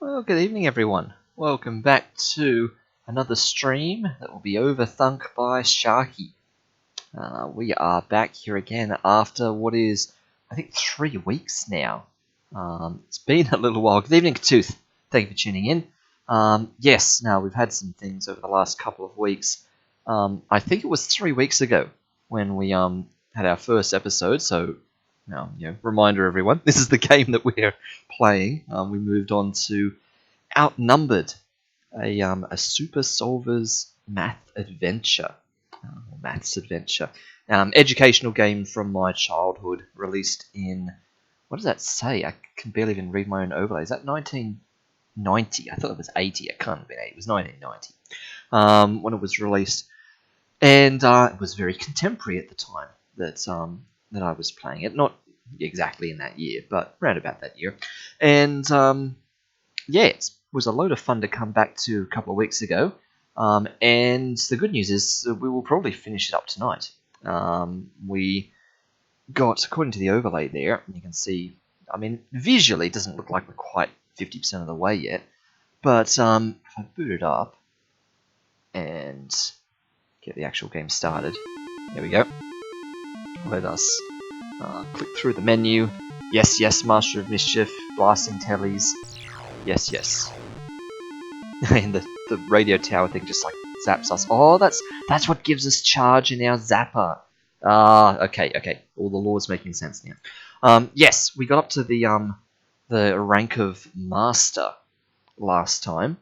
Well, good evening, everyone. Welcome back to another stream that will be Overthunk by Sharky. We are back here again after what is, I think, 3 weeks now. It's been a little while. Good evening, Tooth. Thank you for tuning in. Yes, now we've had some things over the last couple of weeks. I think it was 3 weeks ago when we had our first episode, so reminder everyone, this is the game that we're playing. We moved on to OutNumbered, a Super Solvers maths adventure. Educational game from my childhood, released in, what does that say? I can barely even read my own overlay. Is that 1990? I thought it was 80. It can't have been 80. It was 1990 when it was released. And it was very contemporary at the time that I was playing it. Not exactly in that year, but around about that year. And it was a load of fun to come back to a couple of weeks ago. And the good news is we will probably finish it up tonight. We got, according to the overlay there, you can see, visually it doesn't look like we're quite 50% of the way yet. But if I boot it up and get the actual game started, there we go. Let us click through the menu. Yes, yes, Master of Mischief, blasting tellies. Yes, yes. And the radio tower thing just like zaps us. Oh, that's what gives us charge in our zapper. Okay. All the law's making sense now. Yes, we got up to the rank of Master last time.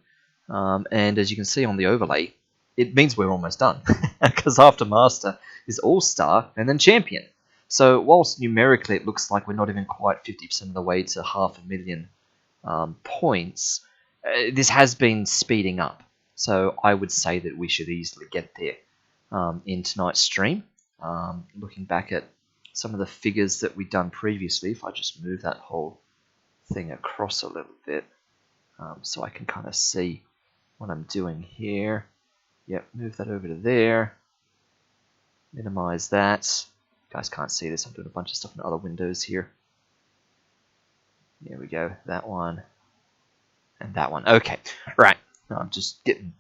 And as you can see on the overlay, it means we're almost done. Because after Master is All-Star and then Champion. So whilst numerically it looks like we're not even quite 50% of the way to 500,000 points, this has been speeding up. So I would say that we should easily get there in tonight's stream. Looking back at some of the figures that we've done previously, if I just move that whole thing across a little bit so I can kind of see what I'm doing here. Yep, move that over to there. Minimize that. You guys can't see this. I'm doing a bunch of stuff in other windows here. There we go. That one. And that one. Okay. Right. I'm just getting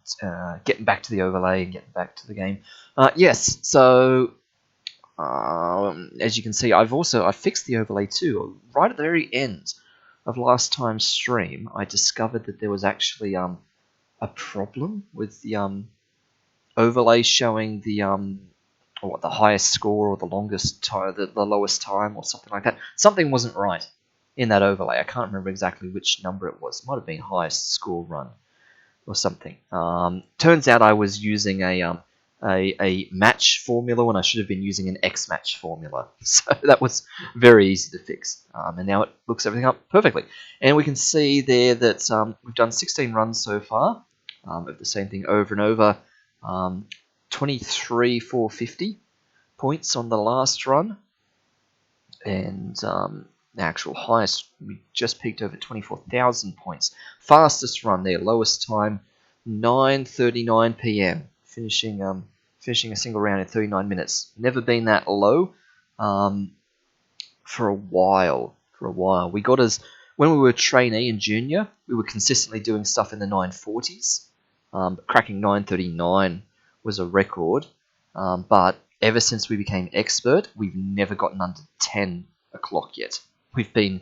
back to the overlay and getting back to the game. Yes. So, as you can see, I fixed the overlay too. Right at the very end of last time's stream, I discovered that there was actually a problem with the overlay showing the highest score or the longest time, the lowest time or something like that. Something wasn't right in that overlay. I can't remember exactly which number it was. It might have been highest score run or something. Turns out I was using a match formula when I should have been using an X match formula. So that was very easy to fix. And now it looks everything up perfectly. And we can see there that we've done 16 runs so far of the same thing over and over. 23,450 points on the last run. And the actual highest, we just peaked over 24,000 points. Fastest run there, lowest time, 9:39 p.m. Finishing a single round in 39 minutes. Never been that low for a while. We got when we were trainee and junior, we were consistently doing stuff in the 940s. Cracking 9:39 was a record. But ever since we became expert, we've never gotten under 10 o'clock yet. We've been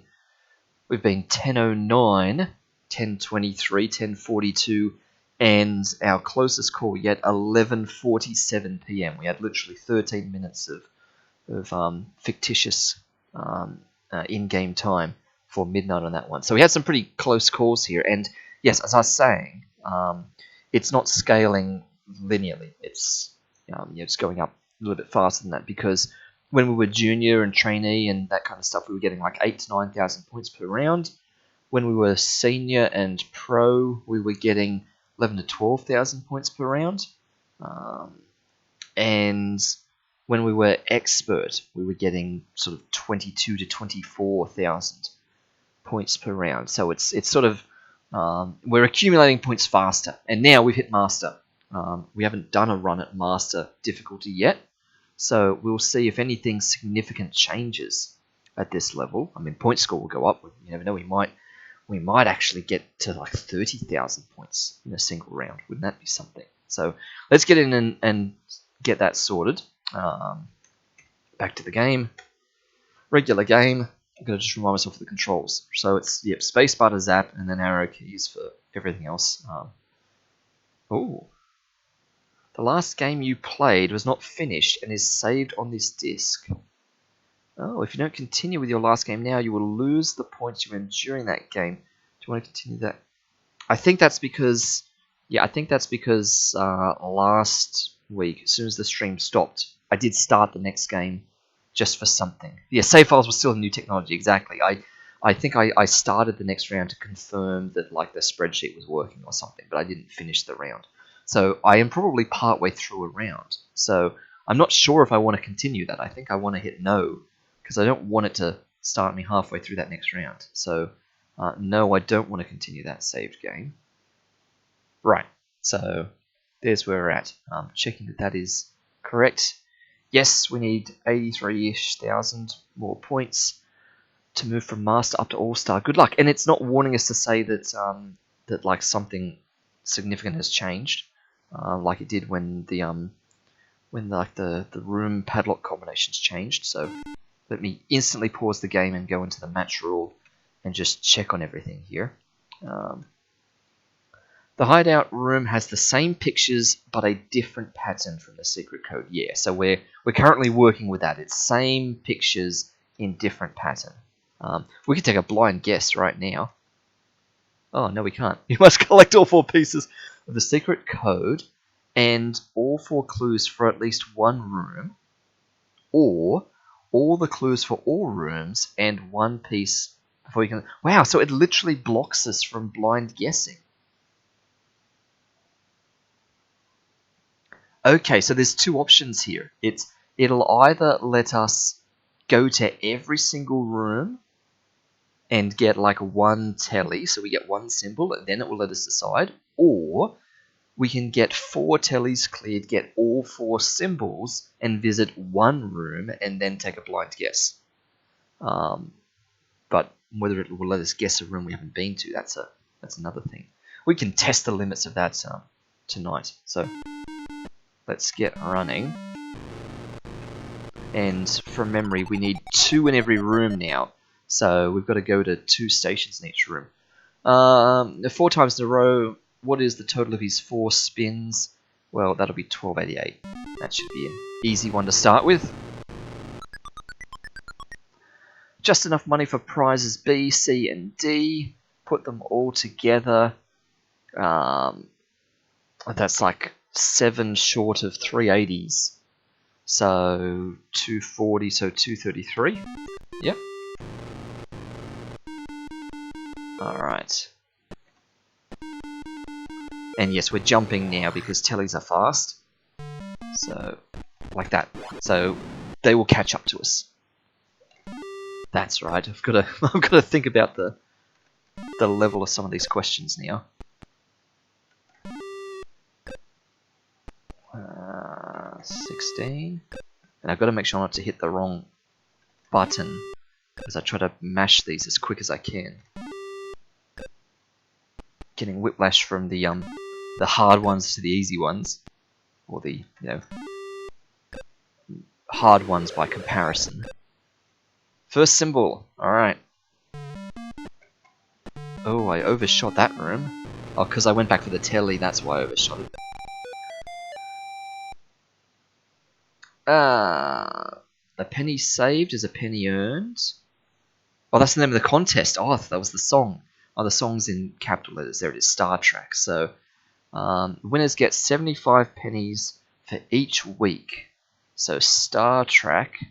10:09, 10:23, 10:42, and our closest call yet 11:47 p.m. We had literally 13 minutes of fictitious in-game time for midnight on that one. So we had some pretty close calls here. And yes, as I was saying, it's not scaling linearly. It's it's going up a little bit faster than that, because when we were junior and trainee and that kind of stuff, we were getting like 8,000 to 9,000 points per round. When we were senior and pro, we were getting 11,000 to 12,000 points per round. And when we were expert, we were getting sort of 22,000 to 24,000 points per round. So it's sort of we're accumulating points faster. And now we've hit master. We haven't done a run at master difficulty yet. So we'll see if anything significant changes at this level. I mean, point score will go up. You never know. We we might actually get to like 30,000 points in a single round. Wouldn't that be something? So let's get in and get that sorted. Back to the game. Regular game. I've got to just remind myself of the controls. So it's, yep, spacebar to zap, and then arrow keys for everything else. Oh. The last game you played was not finished and is saved on this disc. Oh, if you don't continue with your last game now, you will lose the points you earned during that game. Do you want to continue that? I think that's because... Yeah, I think that's because last week, as soon as the stream stopped, I did start the next game just for something. Yeah, save files were still new technology, exactly. I think I started the next round to confirm that like the spreadsheet was working or something, but I didn't finish the round. So I am probably partway through a round. So I'm not sure if I want to continue that. I think I want to hit no, because I don't want it to start me halfway through that next round. So no, I don't want to continue that saved game. Right, so there's where we're at. Checking that that is correct. Yes, we need 83-ish thousand more points to move from Master up to All-Star. Good luck. And it's not warning us to say that that like something significant has changed, like it did when the room padlock combinations changed. So let me instantly pause the game and go into the match rule and just check on everything here. The hideout room has the same pictures, but a different pattern from the secret code. Yeah, so we're currently working with that. It's same pictures in different pattern. We can take a blind guess right now. Oh, no, we can't. You must collect all 4 pieces of the secret code and all 4 clues for at least one room, or all the clues for all rooms and 1 piece before you can... Wow, so it literally blocks us from blind guessing. Okay, so there's 2 options here. It'll either let us go to every single room and get like 1 telly, so we get 1 symbol, and then it will let us decide, or we can get 4 tellies cleared, get all 4 symbols, and visit 1 room, and then take a blind guess. But whether it will let us guess a room we haven't been to, that's another thing. We can test the limits of that tonight. So let's get running. And from memory, we need 2 in every room now. So we've got to go to 2 stations in each room. 4 times in a row. What is the total of his 4 spins? Well, that'll be 1288. That should be an easy one to start with. Just enough money for prizes B, C, and D. Put them all together. That's like 7 short of 380s. So 240, so 233. Yep. Alright. And yes, we're jumping now because tellies are fast. So, like that. So, they will catch up to us. That's right. I've got to think about the level of some of these questions now. 16. And I've got to make sure not to hit the wrong button as I try to mash these as quick as I can. Getting whiplash from the hard ones to the easy ones, or the hard ones by comparison. First symbol. All right. Oh, I overshot that room. Oh, because I went back for the telly. That's why I overshot it. A penny saved is a penny earned. Oh, that's the name of the contest. Oh, that was the song. Oh, the song's in capital letters. There it is, Star Trek. So, winners get 75 pennies for each week. So, Star Trek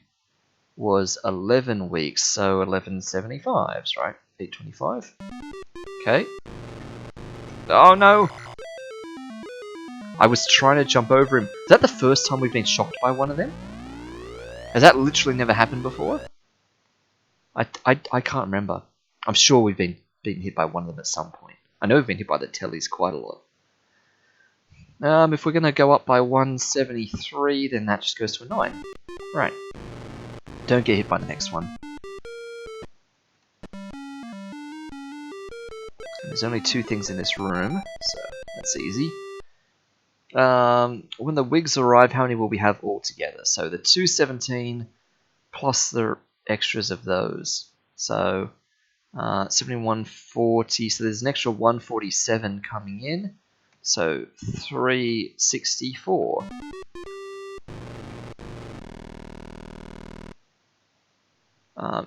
was 11 weeks, so 11 75s, right? 825. Okay. Oh, no! I was trying to jump over him. Is that the first time we've been shocked by one of them? Has that literally never happened before? I can't remember. I'm sure we've been hit by one of them at some point. I know we've been hit by the tellies quite a lot. If we're going to go up by 173, then that just goes to a 9. Right. Don't get hit by the next one. There's only 2 things in this room, so that's easy. When the wigs arrive, how many will we have altogether? So the 217 plus the extras of those. So 7140, so there's an extra 147 coming in. So 364.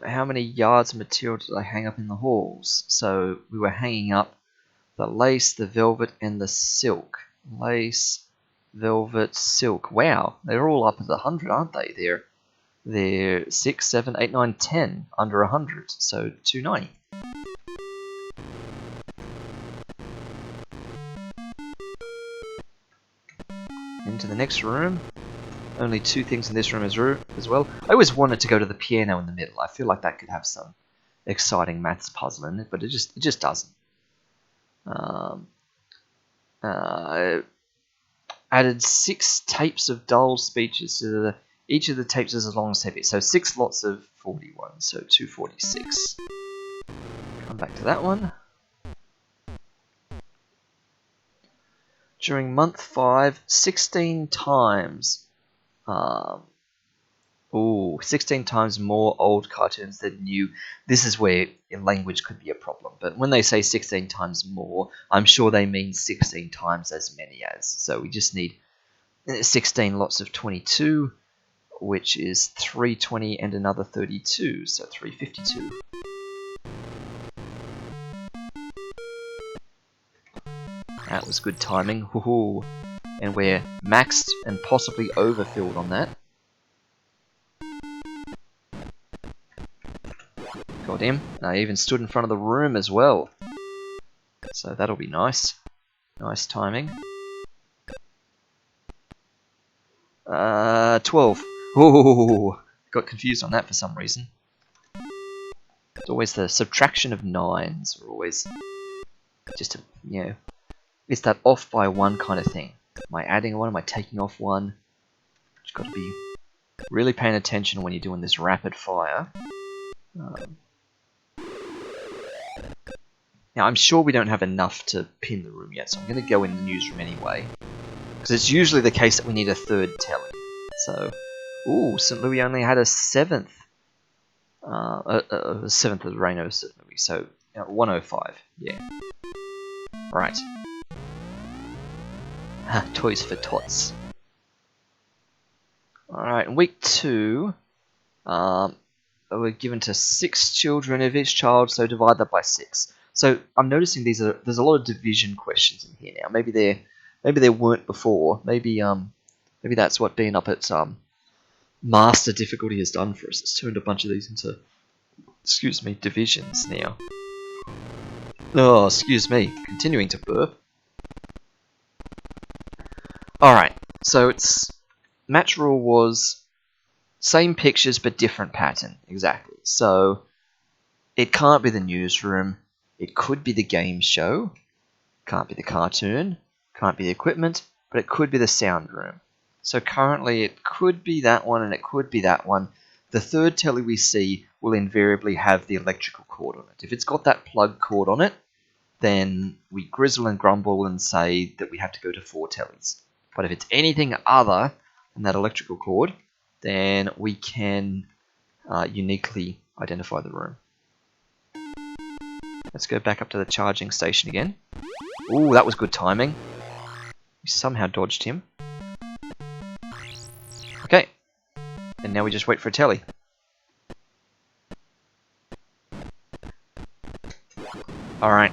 How many yards of material did I hang up in the halls? So we were hanging up the lace, the velvet, and the silk. Lace, velvet, silk. Wow, they're all up at 100, aren't they? They're 6, 7, 8, 9, 10 under 100, so 290. Into the next room. Only 2 things in this room as well. I always wanted to go to the piano in the middle. I feel like that could have some exciting maths puzzle in it, but it just doesn't. Added 6 tapes of Doll speeches to each of the tapes is as long as tape is. So 6 lots of 41, so 246. Come back to that one. During month 5, 16 times. 16 times more old cartoons than new. This is where language could be a problem. But when they say 16 times more, I'm sure they mean 16 times as many as. So we just need 16 lots of 22, which is 320 and another 32, so 352. That was good timing. Woohoo! And we're maxed and possibly overfilled on that. Got him. I even stood in front of the room as well. So that'll be nice. Nice timing. 12. Ooh, got confused on that for some reason. It's always the subtraction of 9s, or always just it's that off by 1 kind of thing. Am I adding 1? Am I taking off 1? Just got to be really paying attention when you're doing this rapid fire. Now, I'm sure we don't have enough to pin the room yet, so I'm going to go in the newsroom anyway. Because it's usually the case that we need a 3rd telly. So, ooh, St. Louis only had a 7th. A 7th of the reign of St. Louis, so 105, yeah. Right. Toys for tots. Alright, in week 2, we're given to 6 children of each child, so divide that by 6. So I'm noticing there's a lot of division questions in here now. Maybe there weren't before. Maybe that's what being up at master difficulty has done for us. It's turned a bunch of these into, excuse me, divisions now. Oh, excuse me, continuing to burp. Alright, so match rule was same pictures but different pattern, exactly. So it can't be the newsroom, it could be the game show, can't be the cartoon, can't be the equipment, but it could be the sound room. So currently it could be that one and it could be that one. The 3rd telly we see will invariably have the electrical cord on it. If it's got that plug cord on it, then we grizzle and grumble and say that we have to go to 4 tellies. But if it's anything other than that electrical cord, then we can uniquely identify the room. Let's go back up to the charging station again. Ooh, that was good timing. We somehow dodged him. Okay. And now we just wait for a telly. Alright.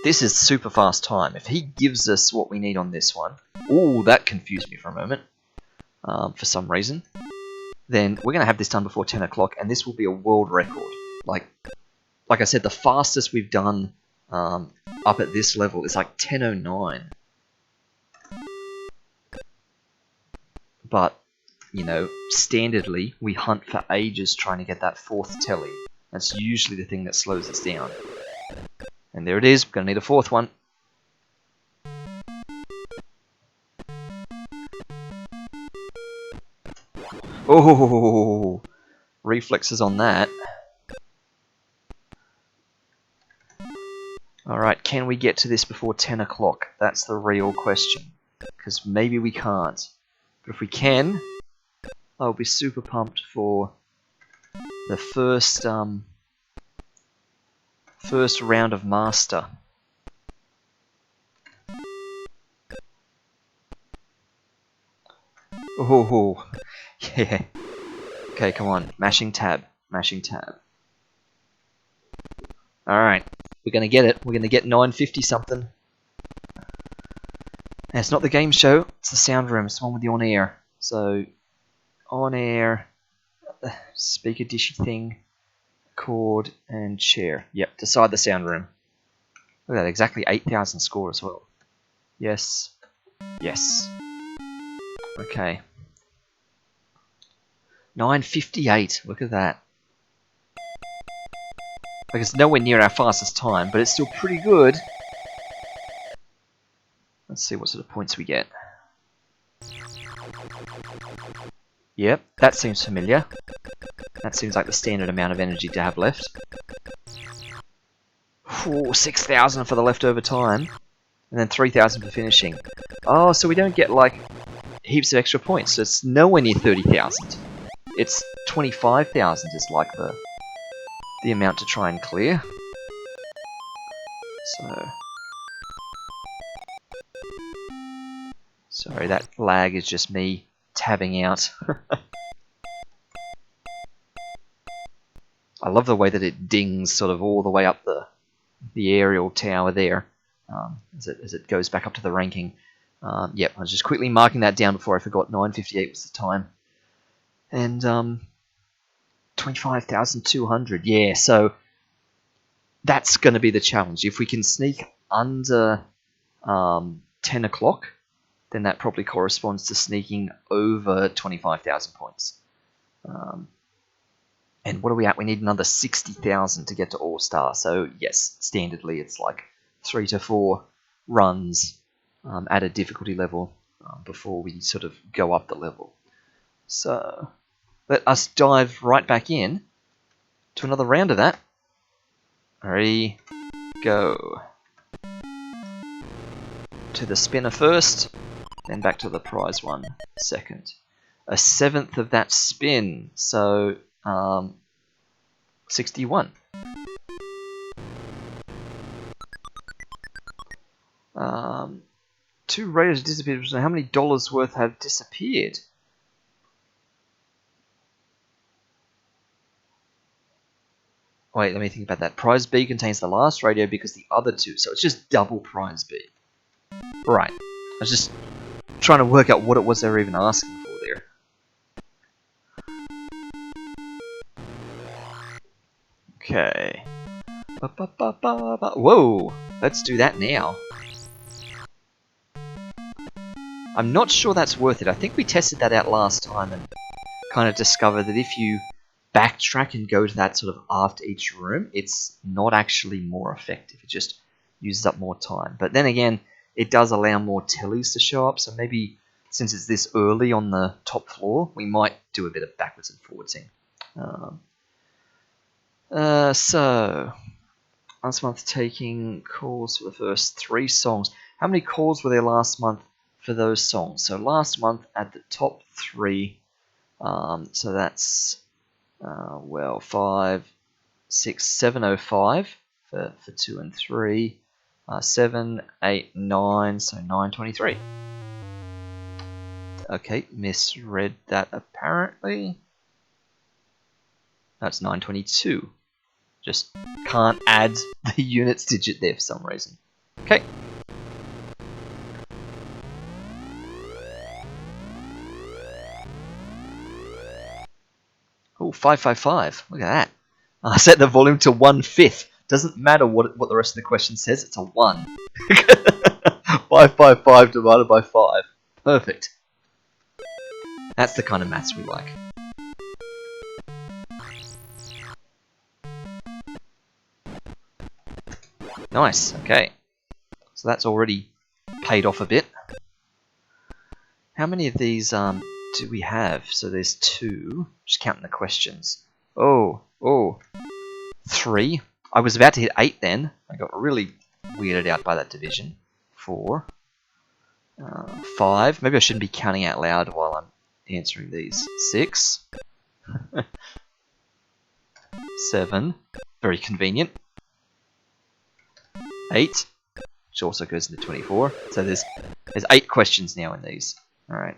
This is super fast time. If he gives us what we need on this one... Ooh, that confused me for a moment. For some reason. Then we're going to have this done before 10 o'clock, and this will be a world record. Like I said, the fastest we've done up at this level is like 10:09. But, standardly, we hunt for ages trying to get that 4th telly. That's usually the thing that slows us down. And there it is, we're going to need a 4th one. Oh, reflexes on that. Alright, can we get to this before 10 o'clock? That's the real question. Because maybe we can't. But if we can, I'll be super pumped for the first round of Master. Oh, yeah. Okay, come on. Mashing tab. Mashing tab. Alright. We're going to get it. We're going to get 950 something. And it's not the game show. It's the sound room. It's the one with the on-air. So, on-air, speaker dishy thing, chord, and chair. Yep, decide the sound room. Look at that. Exactly 8,000 score as well. Yes. Yes. Okay. 958. Look at that. Like, it's nowhere near our fastest time, but it's still pretty good. Let's see what sort of points we get. Yep, that seems familiar. That seems like the standard amount of energy to have left. Ooh, 6,000 for the leftover time. And then 3,000 for finishing. Oh, so we don't get, like, heaps of extra points. So it's nowhere near 30,000. It's 25,000 is like the amount to try and clear. So, sorry, that lag is just me tabbing out. I love the way that it dings sort of all the way up the aerial tower there as it goes back up to the ranking. Yep, I was just quickly marking that down before I forgot. 9:58 was the time. And 25,200. Yeah, so that's going to be the challenge. If we can sneak under 10 o'clock, then that probably corresponds to sneaking over 25,000 points. And what are we at? We need another 60,000 to get to All-Star. So yes, standardly it's like 3 to 4 runs at a difficulty level before we sort of go up the level. So let us dive right back in to another round of that. Ready, go. To the spinner first, then back to the prize one second. A seventh of that spin, so 61. Two raiders disappeared. So how many dollars worth have disappeared? Wait, let me think about that. Prize B contains the last radio because the other two, so it's just double prize B. Right. I was just trying to work out what it was they were even asking for there. Okay. Whoa! Let's do that now. I'm not sure that's worth it. I think we tested that out last time and kind of discovered that if you backtrack and go to that sort of after each room, it's not actually more effective. It just uses up more time. But then again, it does allow more tellies to show up, so maybe since it's this early on the top floor, we might do a bit of backwards and forwardsing. So, last month taking calls for the first 3 songs. How many calls were there last month for those songs? So last month at the top 3, so that's, 5, 6, 705 for 2 and 3. 7, 8, 9, so 923. Okay, misread that apparently. That's 922. Just can't add the units digit there for some reason. Okay. Oh, 555. Look at that. I set the volume to 1/5. Doesn't matter what the rest of the question says, it's a 1. 555 divided by 5. Perfect. That's the kind of maths we like. Nice, okay. So that's already paid off a bit. How many of these do we have? So there's 2. Just counting the questions. Oh, 3. I was about to hit 8 then. I got really weirded out by that division. 4. 5. Maybe I shouldn't be counting out loud while I'm answering these. 6. 7. Very convenient. 8. Which also goes into 24. So there's 8 questions now in these. Alright.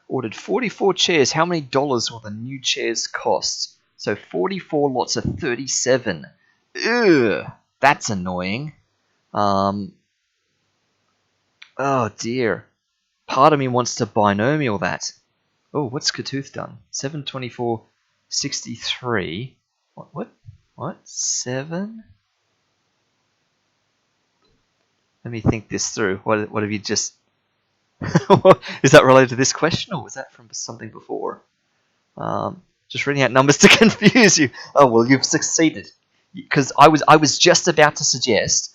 Ordered 44 chairs. How many dollars will the new chairs cost? So 44 lots of 37. Ugh, that's annoying. Oh dear. Part of me wants to binomial that. Oh, what's Katooth done? 7, 24, 63. What? 7? Let me think this through. What have you just... Is that related to this question, or was that from something before? Just reading out numbers to confuse you. Oh, well, you've succeeded. Because I was just about to suggest,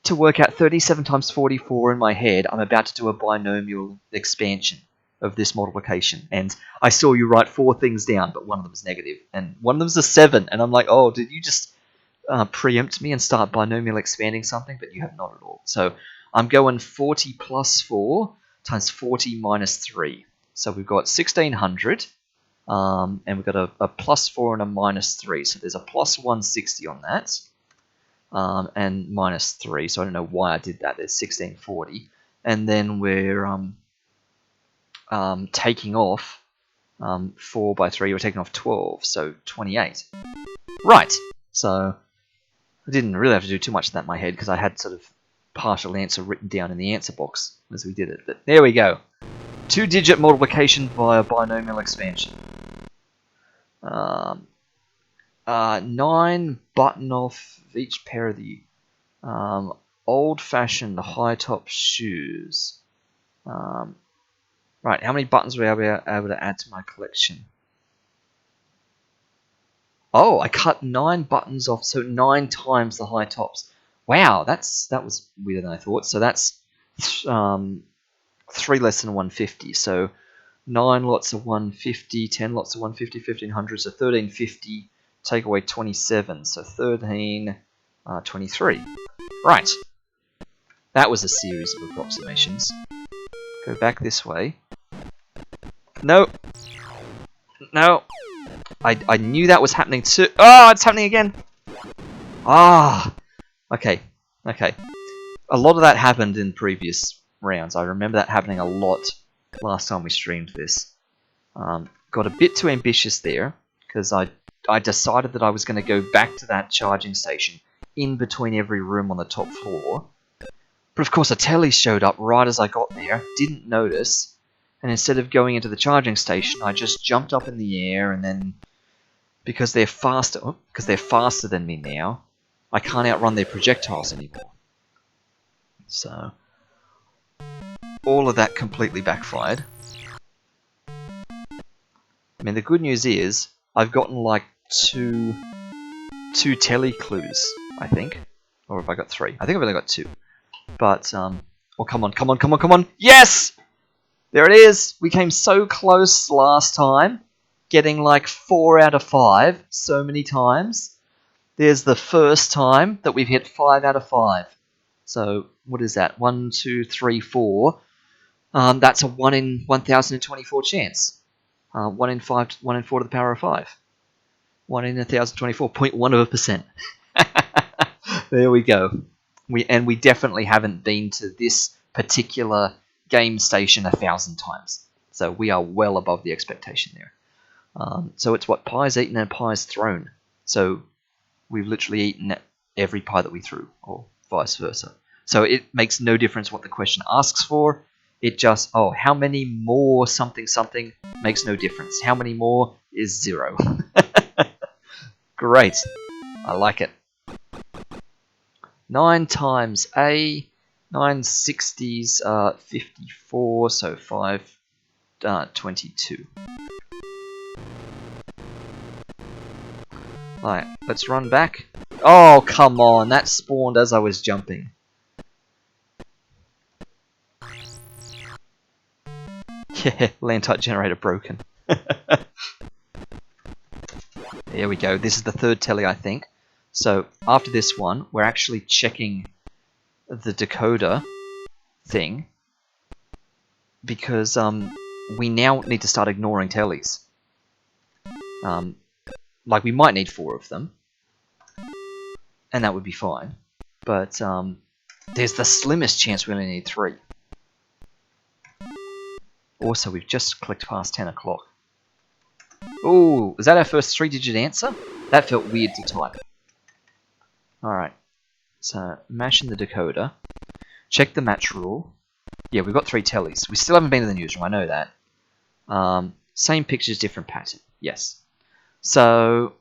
to work out 37 times 44 in my head, I'm about to do a binomial expansion of this multiplication. And I saw you write 4 things down, but one of them is negative. And one of them is a 7. And I'm like, oh, did you just preempt me and start binomial expanding something? But you have not at all. So I'm going 40 plus 4 times 40 minus 3. So we've got 1600. And we've got a plus 4 and a minus 3. So there's a plus 160 on that. And minus 3. So I don't know why I did that. There's 1640. And then we're taking off 4 by 3. We're taking off 12. So 28. Right. So I didn't really have to do too much of that in my head because I had sort of partial answer written down in the answer box as we did it. But there we go. 2-digit multiplication via binomial expansion. 9 button off each pair of the old-fashioned high-top shoes. Right, how many buttons were I able to add to my collection? Oh, I cut 9 buttons off, so 9 times the high tops. Wow, that was weirder than I thought. So that's 3 less than 150. So 9 lots of 150, 10 lots of 150, 1500, so 1350. Take away 27, so 13, 23. Right. That was a series of approximations. Go back this way. No. No. I knew that was happening too. Oh, it's happening again. Ah. Okay. Okay. A lot of that happened in previous rounds. I remember that happening a lot last time we streamed this. Got a bit too ambitious there because I decided that I was going to go back to that charging station in between every room on the top floor. But of course a telly showed up right as I got there, didn't notice, and instead of going into the charging station, I just jumped up in the air, and then because they're faster than me now, I can't outrun their projectiles anymore. So all of that completely backfired. I mean, the good news is I've gotten like two telly clues, I think. Or have I got 3? I think I've only got 2. But, oh, come on, come on, come on, come on. Yes! There it is! We came so close last time, getting like 4 out of 5 so many times. There's the first time that we've hit 5 out of 5. So, what is that? 1, 2, 3, 4. That's a 1 in 1024 chance. 1 in 4 to the power of 5. 1 in 1024.1%. There we go. We definitely haven't been to this particular game station 1,000 times. So we are well above the expectation there. So it's what? Pie's eaten and pie's thrown. So we've literally eaten every pie that we threw, or vice versa. So it makes no difference what the question asks for. It just, oh, how many more something something makes no difference. How many more is 0. Great. I like it. 9 times A, 9 60s, 54, so 5, 22. Alright, let's run back. Oh, come on, that spawned as I was jumping. Yeah, land type generator broken. There we go. This is the third telly, I think. So after this one, we're actually checking the decoder thing because we now need to start ignoring tellies. Like we might need 4 of them, and that would be fine. But there's the slimmest chance we only need 3. Also, we've just clicked past 10 o'clock. Oh, is that our first 3-digit answer? That felt weird to type. Alright, so mash in the decoder. Check the match rule. Yeah, we've got 3 tellies. We still haven't been to the newsroom, I know that. Same pictures, different pattern. Yes. So,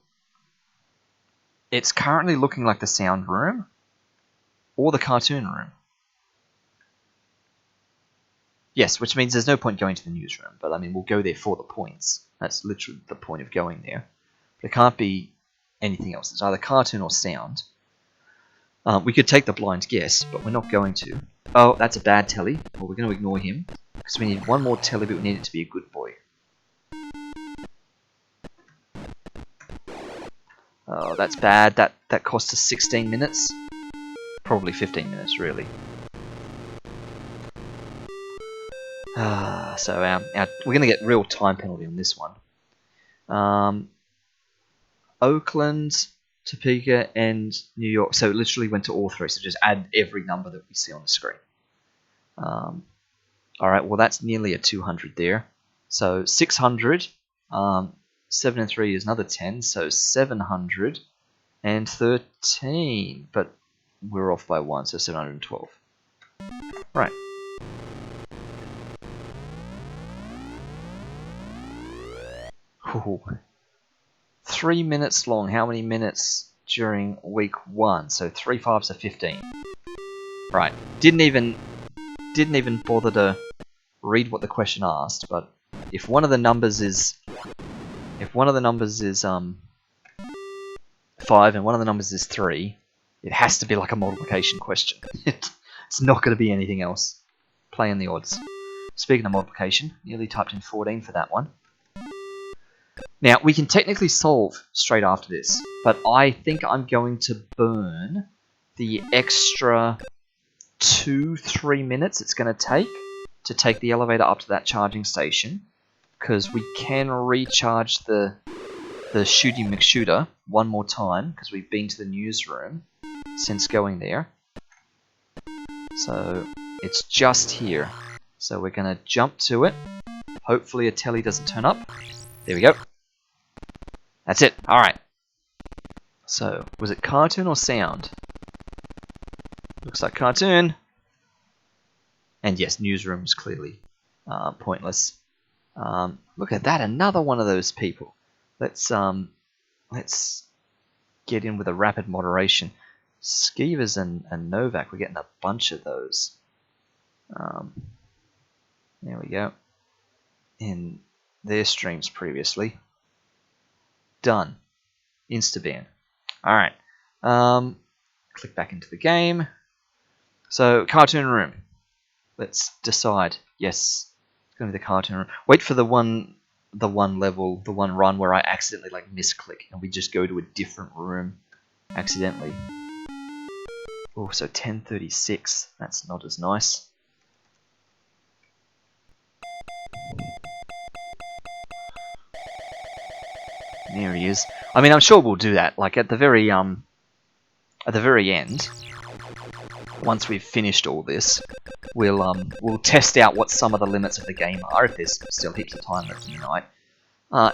it's currently looking like the sound room or the cartoon room. Yes, which means there's no point going to the newsroom, but I mean, we'll go there for the points. That's literally the point of going there. But it can't be anything else. It's either cartoon or sound. We could take the blind guess, but we're not going to. Oh, that's a bad telly. Well, we're going to ignore him, because we need one more telly, but we need it to be a good boy. Oh, that's bad. That cost us 16 minutes. Probably 15 minutes, really. So we're going to get real time penalty on this one. Oakland, Topeka, and New York. So it literally went to all 3. So just add every number that we see on the screen. Alright, well that's nearly a 200 there. So 600. 7 and 3 is another 10. So 713. But we're off by 1, so 712. Right. Ooh. 3 minutes long. How many minutes during week 1? So 3 5s are 15. Right. Didn't even bother to read what the question asked, but if one of the numbers is 5 and one of the numbers is 3, it has to be like a multiplication question. It's not going to be anything else. Playing the odds. Speaking of multiplication, nearly typed in 14 for that one. Now, we can technically solve straight after this, but I think I'm going to burn the extra 2-3 minutes it's going to take the elevator up to that charging station, because we can recharge the Shooty McShooter one more time, because we've been to the newsroom since going there. So, it's just here. So we're going to jump to it. Hopefully a telly doesn't turn up. There we go. That's it. Alright. So, was it cartoon or sound? Looks like cartoon. And yes, newsroom is clearly pointless. Look at that, another one of those people. Let's get in with a rapid moderation. Skeevers and Novak, we're getting a bunch of those. There we go. In their streams previously. Done. Instaban. Alright. Click back into the game. So, cartoon room. Let's decide. Yes, it's going to be the cartoon room. Wait for the one level, the one run where I accidentally misclick and we just go to a different room accidentally. Oh, so 10:36. That's not as nice. There he is. I mean, I'm sure we'll do that. At the very end, once we've finished all this, we'll test out what some of the limits of the game are, if there's still heaps of time left in the night,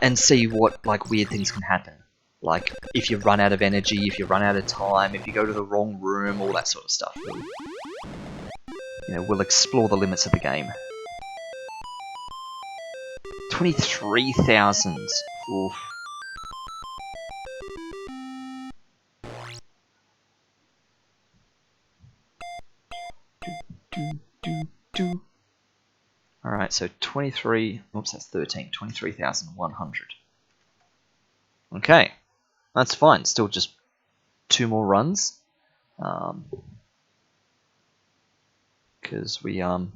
and see what weird things can happen. Like if you run out of energy, if you run out of time, if you go to the wrong room, all that sort of stuff. We'll explore the limits of the game. 23,000. Oof. Alright, so 23, oops, that's 13, 23,100. Okay, that's fine, still just 2 more runs. Because we need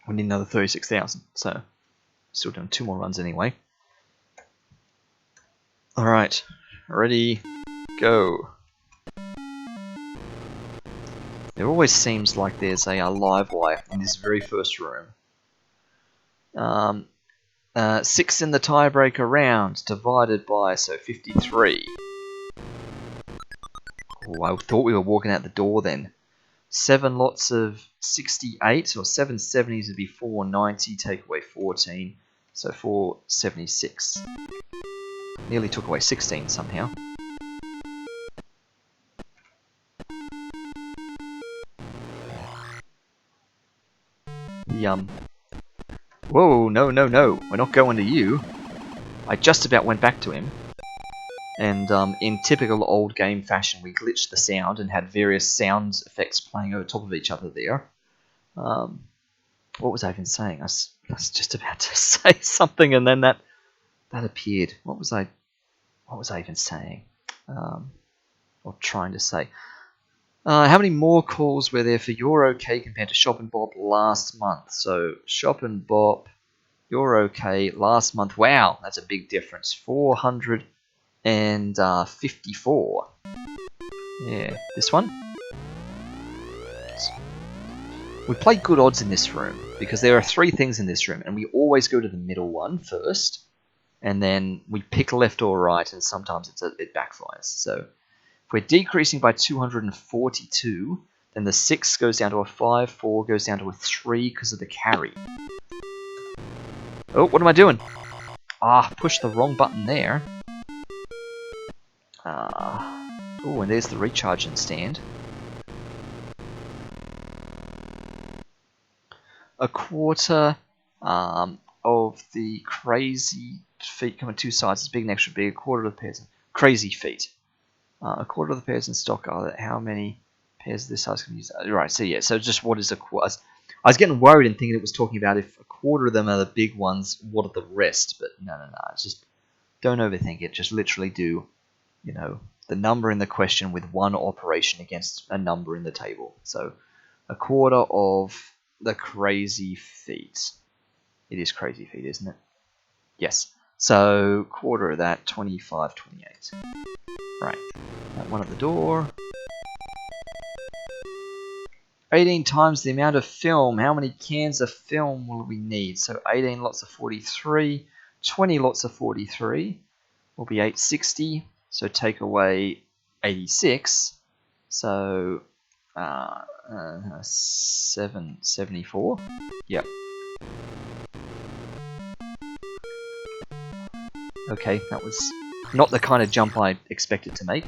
another 36,000, so still doing 2 more runs anyway. Alright, ready, go. There always seems like there's a live wire in this very first room. 6 in the tiebreaker round, divided by, so 53. Oh, I thought we were walking out the door then. 7 lots of 68, or 7 70s would be 490, take away 14, so 476. Nearly took away 16 somehow. Whoa, no, we're not going to you. I just about went back to him. And in typical old game fashion, we glitched the sound and had various sound effects playing over top of each other there. What was I even saying? I was just about to say something, and then that appeared. What was I even saying? Or trying to say? How many more calls were there for You're Okay compared to Shop and Bop last month? So Shop and Bop, You're Okay last month. Wow, that's a big difference. 454. Yeah, this one. We play good odds in this room because there are 3 things in this room, and we always go to the middle one first, and then we pick left or right, and sometimes it backfires. So if we're decreasing by 242, then the 6 goes down to a 5, 4 goes down to a 3 because of the carry. Oh, what am I doing? Push the wrong button there. Oh, and there's the recharging stand. A quarter of the crazy feet come on 2 sides. It's big and extra big. A quarter of the pairs. Crazy feet. A quarter of the pairs in stock are how many pairs of this size can we use? Right, so yeah, so just what is a quarter? I was getting worried and thinking it was talking about if a quarter of them are the big ones, what are the rest? But no. It's just don't overthink it. Just literally do, the number in the question with one operation against a number in the table. So a quarter of the crazy feet. It is crazy feet, isn't it? Yes. So quarter of that, 25, 28. Right. That one at the door. 18 times the amount of film. How many cans of film will we need? So 18 lots of 43. 20 lots of 43 will be 860. So take away 86. So 774. Yep. Okay, that was not the kind of jump I expected to make.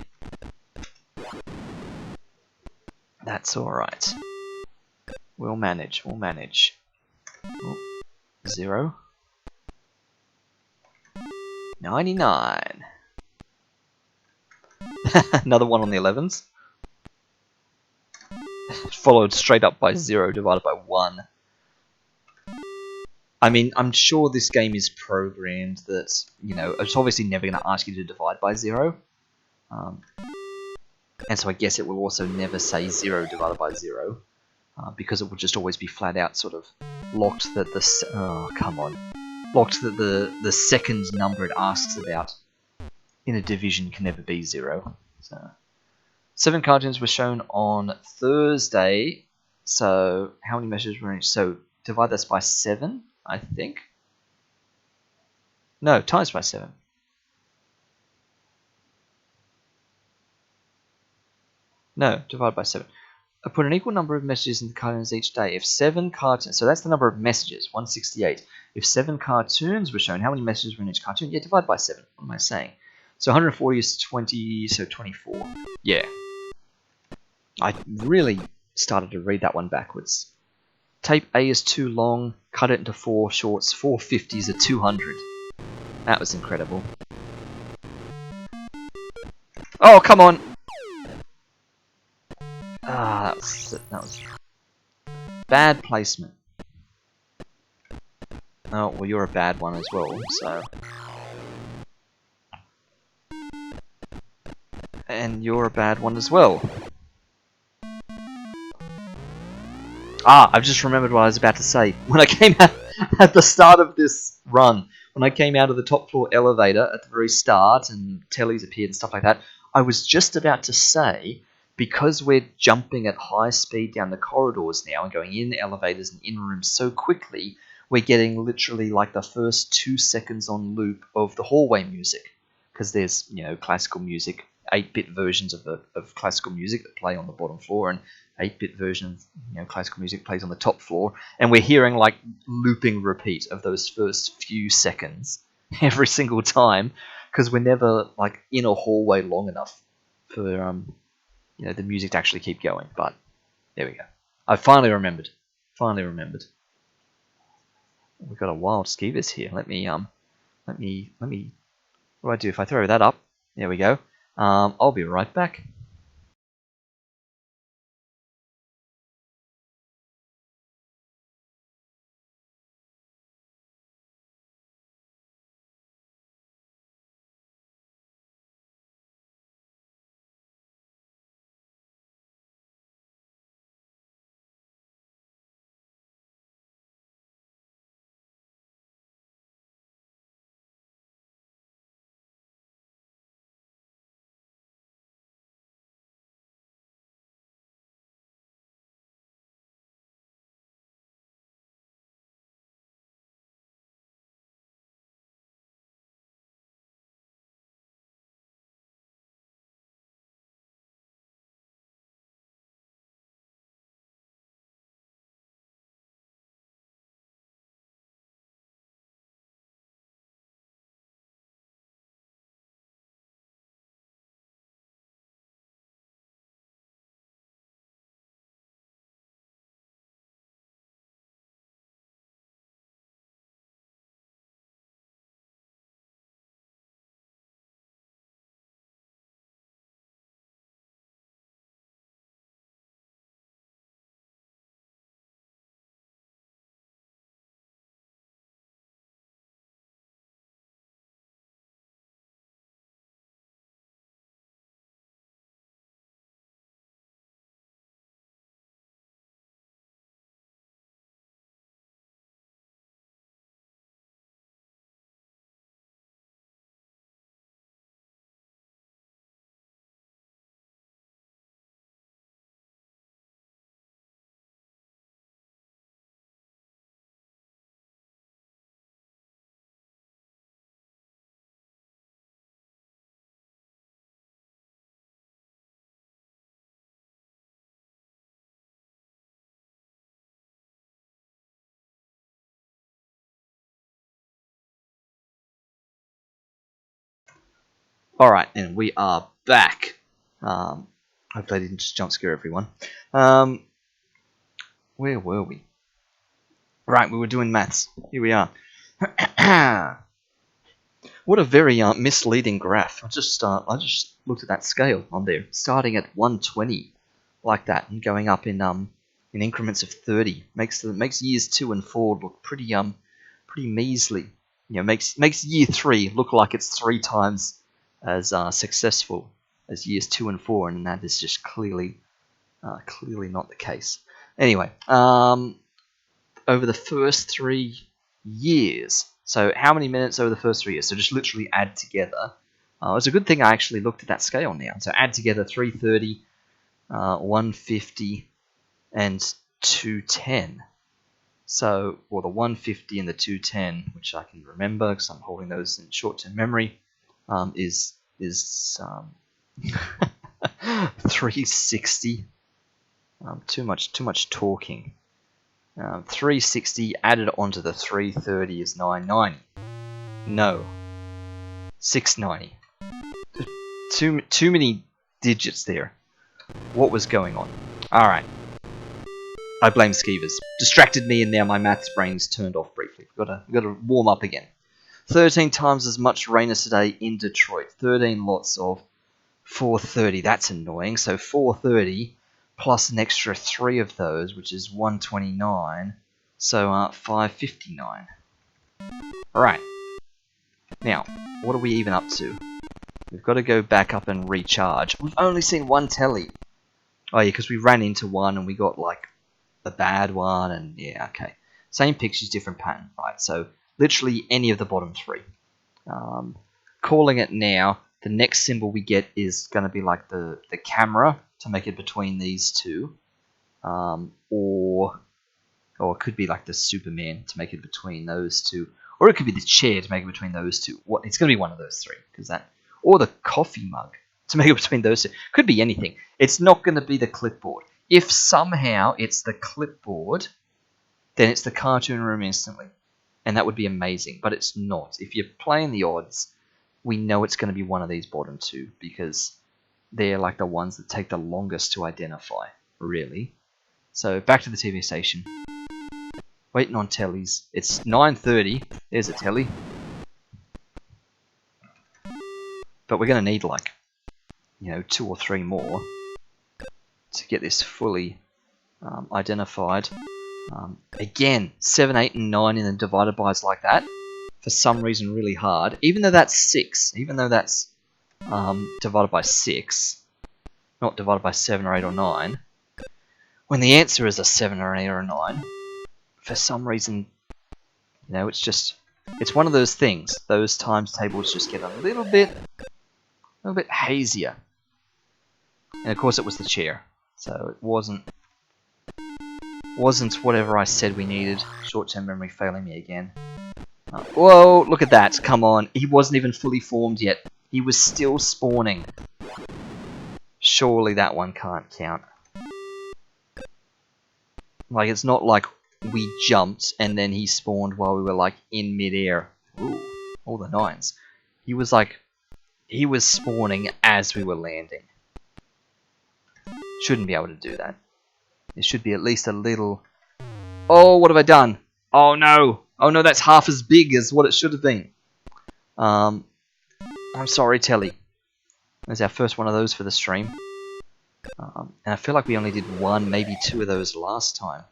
That's alright. We'll manage. Oh, 0. 99. Another one on the 11s. Followed straight up by 0 divided by 1. I mean, I'm sure this game is programmed that, it's obviously never going to ask you to divide by 0. And so I guess it will also never say 0 divided by 0. Because it will just always be flat out sort of locked that the second number it asks about in a division can never be 0. So 7 cartoons were shown on Thursday. So how many messages were in each? So divide this by 7, I think. No, times by 7. No, divide by 7. I put an equal number of messages in the cartoons each day. If 7 cartoons, so that's the number of messages, 168. If 7 cartoons were shown, how many messages were in each cartoon? Yeah, divide by 7. What am I saying? So 140 is 20, so 24. Yeah. I really started to read that one backwards. Tape A is too long, cut it into 4 shorts, 450s are 200. That was incredible. Oh, come on! That was bad placement. Oh, well, you're a bad one as well, so... And you're a bad one as well. I've just remembered what I was about to say. When I came out at the start of this run, when I came out of the top floor elevator at the very start and tellies appeared and stuff like that, I was just about to say, because we're jumping at high speed down the corridors now and going in elevators and in rooms so quickly, we're getting literally like the first 2 seconds on loop of the hallway music. Because there's, classical music, 8-bit versions of classical music that play on the bottom floor, and 8-bit versions, classical music plays on the top floor, and we're hearing like looping repeat of those first few seconds every single time, because we're never like in a hallway long enough for the music to actually keep going. But there we go. I finally remembered. We've got a wild skeevers here. Let me. What do I do if I throw that up? There we go. I'll be right back. Alright, and we are back. Hopefully I didn't just jump scare everyone. Where were we? Right, we were doing maths. Here we are. What a very misleading graph. I just looked at that scale on there, starting at 120, like that, and going up in increments of 30. Makes years 2 and 4 look pretty measly. Makes year 3 look like it's 3 times as successful as years 2 and 4, and that is just clearly not the case. Anyway, over the first 3 years. So how many minutes over the first 3 years? So just literally add together. It's a good thing I actually looked at that scale now. So add together 330, 150, and 210. So, well, the 150 and the 210, which I can remember because I'm holding those in short-term memory, is 360. Too much talking. 360 added onto the 330 is 990. No, 690. Too many digits there. What was going on? All right. I blame Skeevers. Distracted me, and now my maths brain's turned off briefly. We've got to warm up again. 13 times as much rain as today in Detroit. 13 lots of 430. That's annoying. So 430 plus an extra 3 of those, which is 129. So 559. Alright. Now, what are we even up to? We've got to go back up and recharge. We've only seen one telly. Oh yeah, because we ran into one and we got like a bad one, and yeah, okay. Same pictures, different pattern, right? So Literally any of the bottom three. Calling it now, the next symbol we get is going to be like the camera to make it between these two. Or it could be like the Superman to make it between those two. Or it could be the chair to make it between those two. It's going to be one of those three. Or the coffee mug to make it between those two. Could be anything. It's not going to be the clipboard. If somehow it's the clipboard, then it's the cartoon room instantly. And that would be amazing. But it's not. If you're playing the odds, we know it's going to be one of these bottom two. Because they're like the ones that take the longest to identify, really. So back to the TV station. Waiting on tellies. It's 9:30. There's a telly. But we're going to need like, 2 or 3 more to get this fully identified. Again, 7, 8, and 9 in the divided bys like that. For some reason really hard. Even though that's 6. Even though that's divided by 6. Not divided by 7 or 8 or 9. When the answer is a 7 or an 8 or a 9. For some reason, it's one of those things. Those times tables just get a little bit hazier. And of course it was the chair. So it wasn't whatever I said we needed. Short-term memory failing me again. Whoa, look at that. Come on. He wasn't even fully formed yet. He was still spawning. Surely that one can't count. Like, it's not like we jumped and then he spawned while we were like in midair. Ooh, all the 9s. He was spawning as we were landing. Shouldn't be able to do that. There should be at least a little... Oh, what have I done? Oh no! Oh no, that's half as big as what it should have been. I'm sorry, Telly. There's our first one of those for the stream. And I feel like we only did 1, maybe 2 of those last time.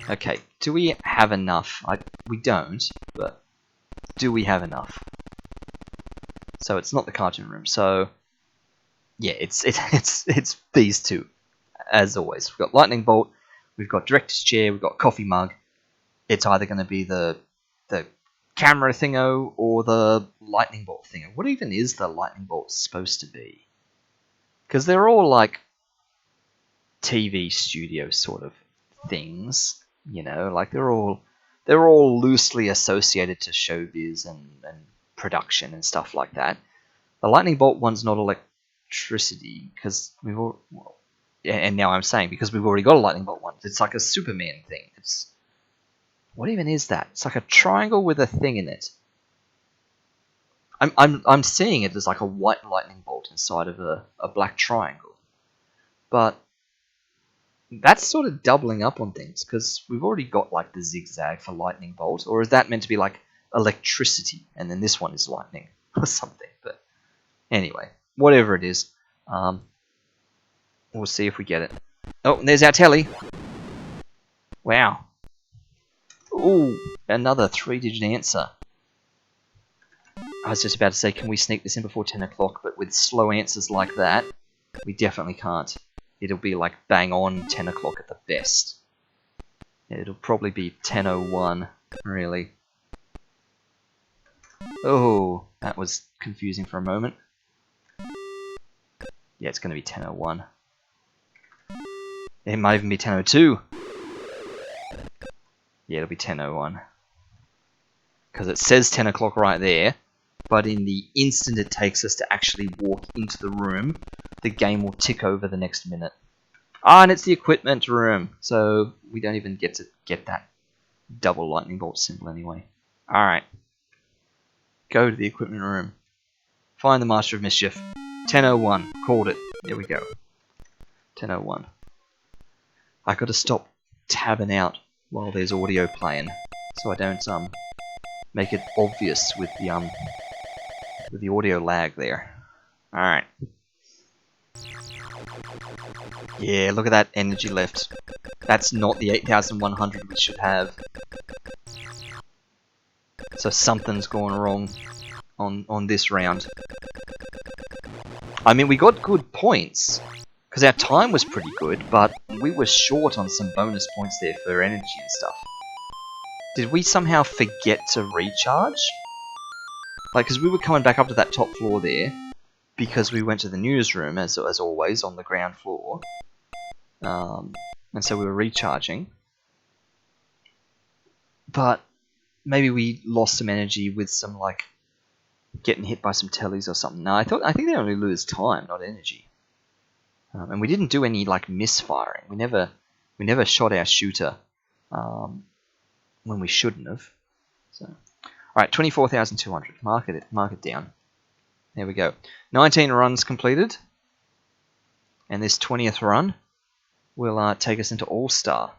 Okay, do we have enough? We don't, but do we have enough? So it's not the cartoon room. So yeah, it's these two, as always. We've got lightning bolt, we've got director's chair, we've got coffee mug. It's either going to be the camera thingo or the lightning bolt thingo. What even is the lightning bolt supposed to be? Because they're all like TV studio sort of things, like they're all loosely associated to showbiz and production and stuff like that. The lightning bolt one's not electricity because and now I'm saying because we've already got a lightning bolt one. It's like a Superman thing. What even is that? It's like a triangle with a thing in it. I'm seeing it as like a white lightning bolt inside of a black triangle. But that's sort of doubling up on things because we've already got like the zigzag for lightning bolt, or is that meant to be like electricity and then this one is lightning or something? But anyway, whatever it is, we'll see if we get it. Oh, and there's our telly. Wow. Ooh, another 3-digit answer. I was just about to say, can we sneak this in before 10 o'clock? But with slow answers like that, we definitely can't. It'll be like bang on 10 o'clock at the best. It'll probably be 10:01, really. Oh, that was confusing for a moment. Yeah, it's going to be 10:01. It might even be 10:02. Yeah, it'll be 10:01. Because it says 10 o'clock right there, but in the instant it takes us to actually walk into the room, the game will tick over the next minute. Ah, and it's the equipment room, so we don't even get to get that double lightning bolt symbol anyway. Alright. Go to the equipment room. Find the Master of Mischief. 10:01. Called it. There we go. 10:01. I gotta stop tabbing out while there's audio playing, so I don't make it obvious with the audio lag there. Alright. Yeah, look at that energy left. That's not the 8,100 we should have. So something's gone wrong on this round. I mean, we got good points, Because our time was pretty good, but we were short on some bonus points there for energy and stuff. Did we somehow forget to recharge? Like, because we were coming back up to that top floor there, because we went to the newsroom, as always, on the ground floor. And so we were recharging. But maybe we lost some energy with some, like, getting hit by some tellies or something. No, I think they only lose time, not energy. And we didn't do any, like, misfiring. We never shot our shooter when we shouldn't have. So, all right, 24,200. Mark it down. There we go. 19 runs completed, and this 20th run will take us into All-Star.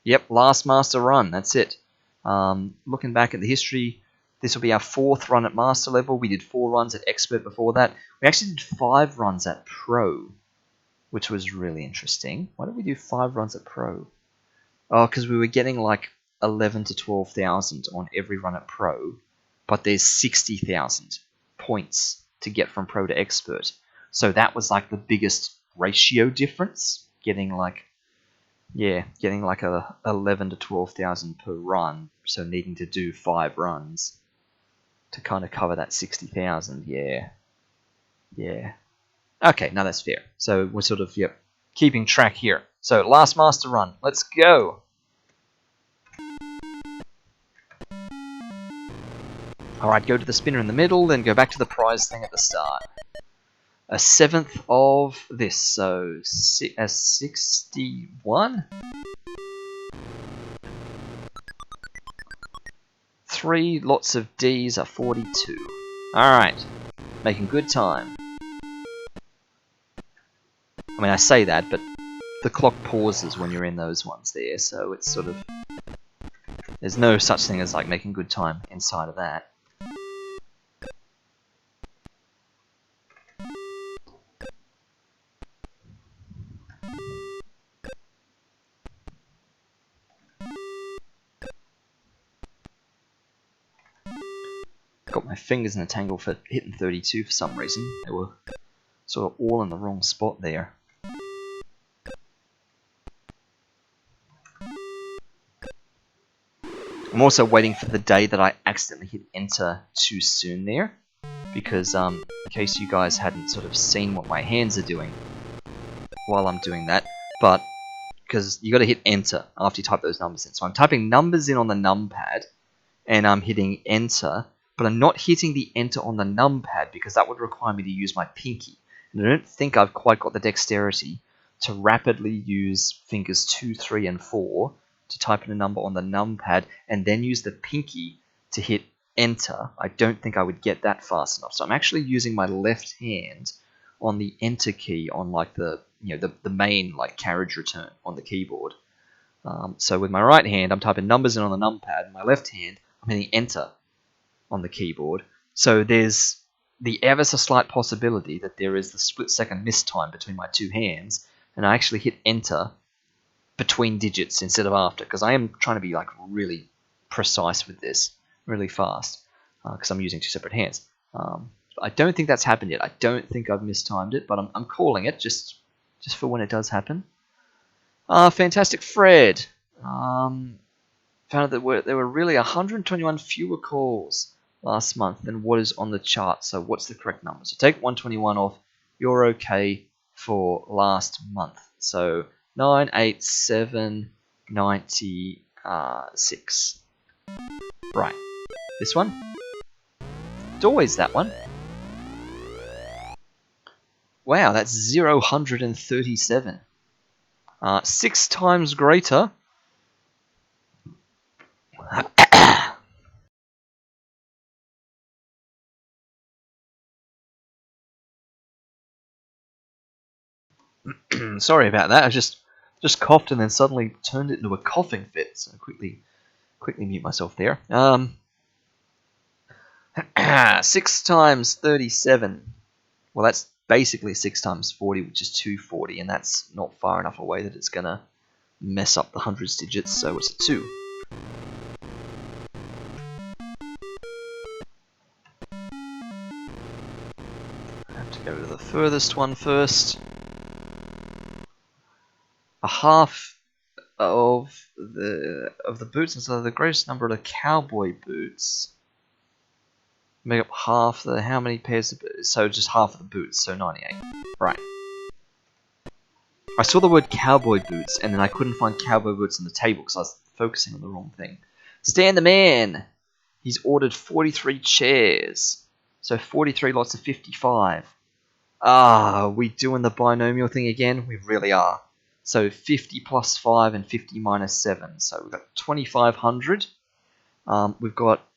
Yep, last Master run. That's it. Looking back at the history, this will be our 4th run at Master level. We did 4 runs at Expert before that. We actually did 5 runs at Pro, which was really interesting. Why did we do 5 runs at Pro? Oh, because we were getting like 11 to 12,000 on every run at Pro, but there's 60,000 points to get from Pro to Expert. So that was like the biggest ratio difference, getting like a 11 to 12,000 per run, so needing to do 5 runs to kind of cover that 60,000. Yeah. Okay, now that's fair. So we're sort of, keeping track here. So last Master run, let's go. Alright, go to the spinner in the middle, then go back to the prize thing at the start. A 7th of this, so 61? 3 lots of Ds are 42. Alright, making good time. I mean, I say that, but the clock pauses when you're in those ones there, so it's sort of... There's no such thing as like making good time inside of that. Got my fingers in a tangle for hitting 32 for some reason. They were sort of all in the wrong spot there. I'm also waiting for the day that I accidentally hit enter too soon there, because in case you guys hadn't sort of seen what my hands are doing while I'm doing that, but because you got to hit enter after you type those numbers in. So I'm typing numbers in on the numpad, and I'm hitting enter, but I'm not hitting the enter on the numpad because that would require me to use my pinky. And I don't think I've quite got the dexterity to rapidly use fingers 2, 3, and 4 to type in a number on the numpad and then use the pinky to hit enter. I don't think I would get that fast enough. So I'm actually using my left hand on the enter key on like the main like carriage return on the keyboard. So with my right hand, I'm typing numbers in on the numpad. My left hand, I'm hitting enter on the keyboard. So there's the ever so slight possibility that there is the split-second mistime between my two hands, and I actually hit enter between digits instead of after, because I am trying to be like really precise with this, really fast, because I'm using 2 separate hands. I don't think that's happened yet. I don't think I've mistimed it, but I'm calling it just for when it does happen. Fantastic Fred. Found that there were really 121 fewer calls last month than what is on the chart. So what's the correct number? So take 121 off. You're okay for last month. So 98796. Right. This one? It's always that one. Wow, that's 037. 6 times greater. Sorry about that. I just coughed and then suddenly turned it into a coughing fit. So quickly mute myself there. 6 times 37. Well, that's basically 6 times 40, which is 240, and that's not far enough away that it's gonna mess up the hundreds digits. So it's a 2. I have to go to the furthest one first. a half of the boots, and so the greatest number of the cowboy boots make up half the how many pairs of boots? So just half of the boots, so 98. Right. I saw the word cowboy boots, and then I couldn't find cowboy boots on the table because I was focusing on the wrong thing. Stan the man! He's ordered 43 chairs. So 43 lots of 55. Ah, are we doing the binomial thing again? We really are. So 50 plus 5 and 50 minus 7. So we've got 2,500. We've got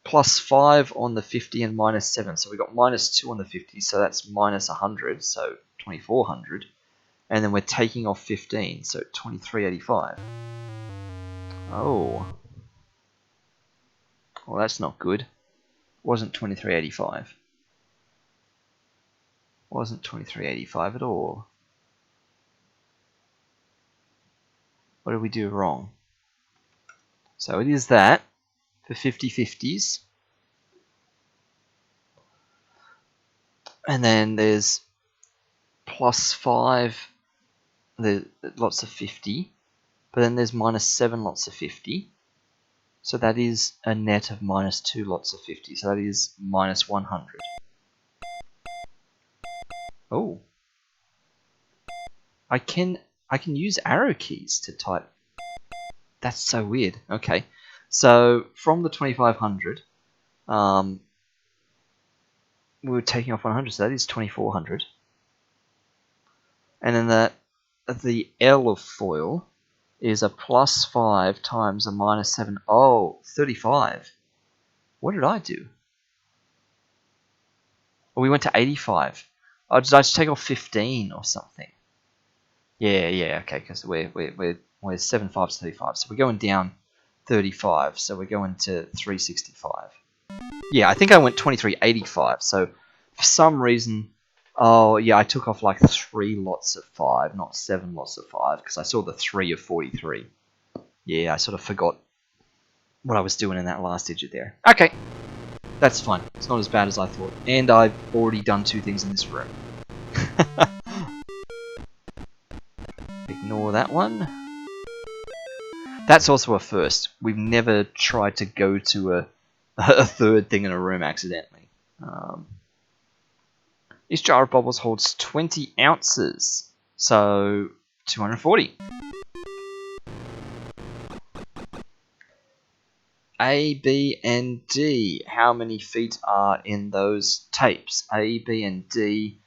plus 5 on the 50 and minus 7. So we've got minus 2 on the 50, so that's minus 100, so 2,400. And then we're taking off 15, so 2,385. Oh. Well, that's not good. Wasn't 2,385. Wasn't 2,385 at all. What did we do wrong? So it is that for 50/50s. And then there's plus 5, there's lots of 50. But then there's minus 7 lots of 50. So that is a net of minus 2 lots of 50. So that is minus 100. Oh. I can use arrow keys to type. That's so weird. Okay. So from the 2,500, we were taking off 100, so that is 2,400. And then the L of foil is a plus 5 times a minus 7. Oh, 35. What did I do? Oh, we went to 85. Oh, did I just take off 15 or something? Yeah, okay, because we're 7 5s 35, so we're going down 35, so we're going to 365. Yeah, I think I went 2385, so for some reason, oh yeah, I took off like 3 lots of 5, not 7 lots of 5, because I saw the 3 of 43. Yeah, I sort of forgot what I was doing in that last digit there. Okay, that's fine. It's not as bad as I thought, and I've already done 2 things in this room. Ignore that one. That's also a first. We've never tried to go to a third thing in a room accidentally. This jar of bubbles holds 20 ounces, so 240. A, B, and D. How many feet are in those tapes? A, B, and D.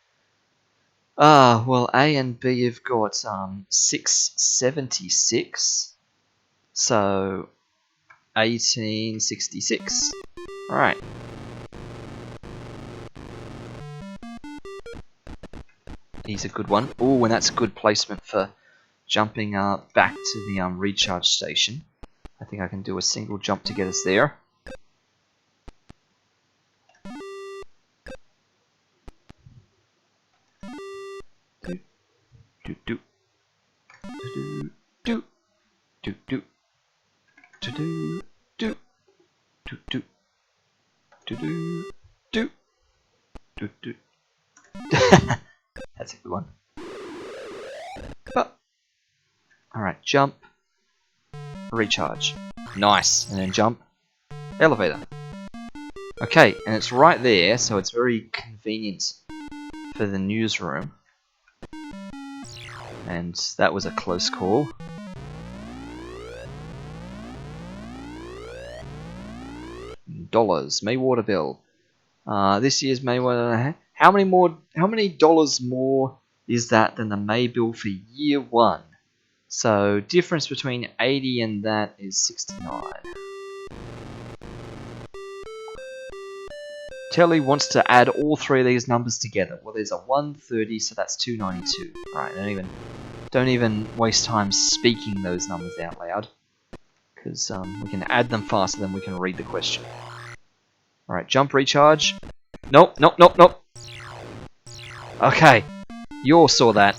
Well, A and B have got 676, so 1866. Alright. He's a good one. Ooh, and that's good placement for jumping back to the recharge station. I think I can do a single jump to get us there. That's a good one. Alright, jump, recharge. Nice. And then jump, elevator. Okay, and it's right there, so it's very convenient for the newsroom. And that was a close call. Dollars, Maywater bill. This year's Maywater. How many dollars more is that than the May bill for year 1? So difference between 80 and that is 69. Telly wants to add all 3 of these numbers together. Well, there's a 130, so that's 292. Right, don't even waste time speaking those numbers out loud, because we can add them faster than we can read the question. Alright, jump, recharge. Nope. Okay, you all saw that.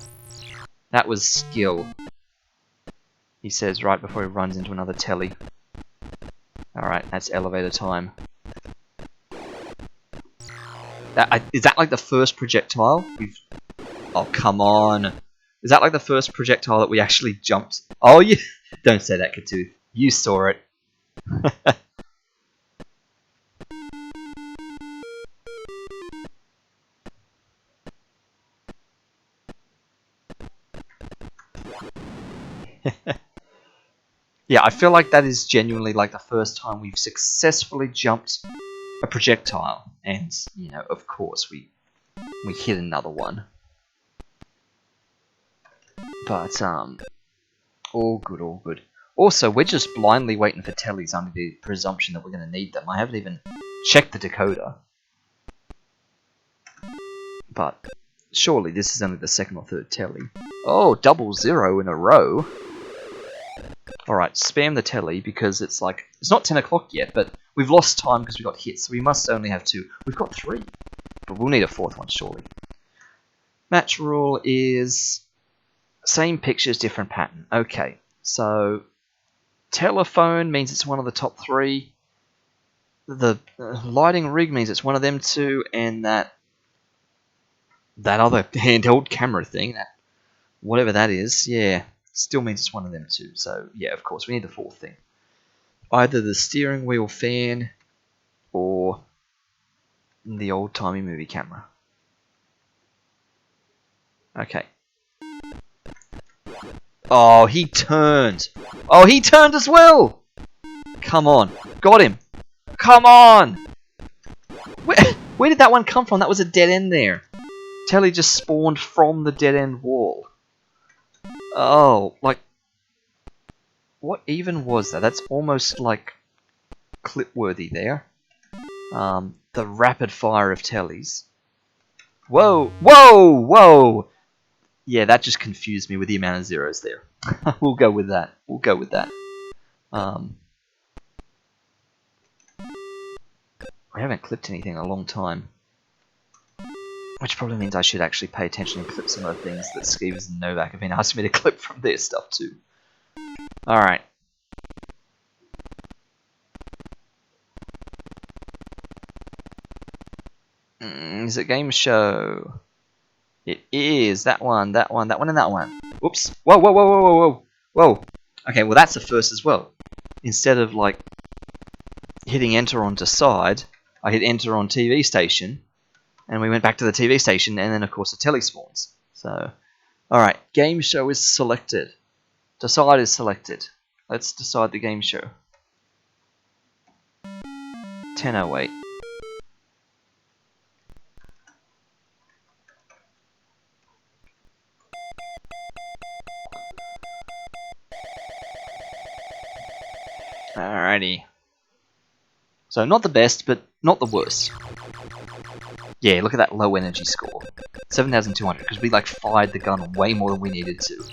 That was skill, he says right before he runs into another telly. Alright, that's elevator time. Is that like the first projectile? Oh, come on. Is that like the first projectile that we actually jumped? Oh, you don't say that, Katu. You saw it. Yeah, I feel like that is genuinely like the first time we've successfully jumped a projectile, and you know, of course, we hit another one. But all good, all good. Also, we're just blindly waiting for tellies under the presumption that we're going to need them. I haven't even checked the decoder. But surely this is only the second or third telly. Oh, 00 in a row. Alright, spam the telly because it's like, it's not 10 o'clock yet, but we've lost time because we got hit, so we must only have 2. We've got 3, but we'll need a 4th one, surely. Match rule is same pictures, different pattern. Okay, so telephone means it's one of the top 3. The lighting rig means it's one of them 2, and that other handheld camera thing, that whatever that is, yeah, still means it's one of them 2. So yeah, of course, we need the 4th thing. Either the steering wheel fan or the old-timey movie camera. Okay. Oh, he turned. Oh, he turned as well. Come on. Got him. Come on. Where did that one come from? That was a dead end there. Telly just spawned from the dead end wall. Oh, like, what even was that? That's almost like clip-worthy there. The rapid fire of tellies. Whoa, whoa, whoa! Yeah, that just confused me with the amount of zeros there. We'll go with that. We'll go with that. I haven't clipped anything in a long time. Which probably means I should actually pay attention and clip some of the things that Skeevers and Novak have been asking me to clip from their stuff too. Alright. Is it game show? It is. That one, that one, that one, and that one. Whoops. Whoa, whoa, whoa, whoa, whoa, whoa. Whoa. Okay, well that's a first as well. Instead of like hitting enter on decide, I hit enter on TV station, and we went back to the TV station, and then of course the telly spawns. So, alright, game show is selected. Decide is selected. Let's decide the game show. 10:08. Alrighty. So not the best, but not the worst. Yeah, look at that low energy score. 7,200, because we like fired the gun way more than we needed to.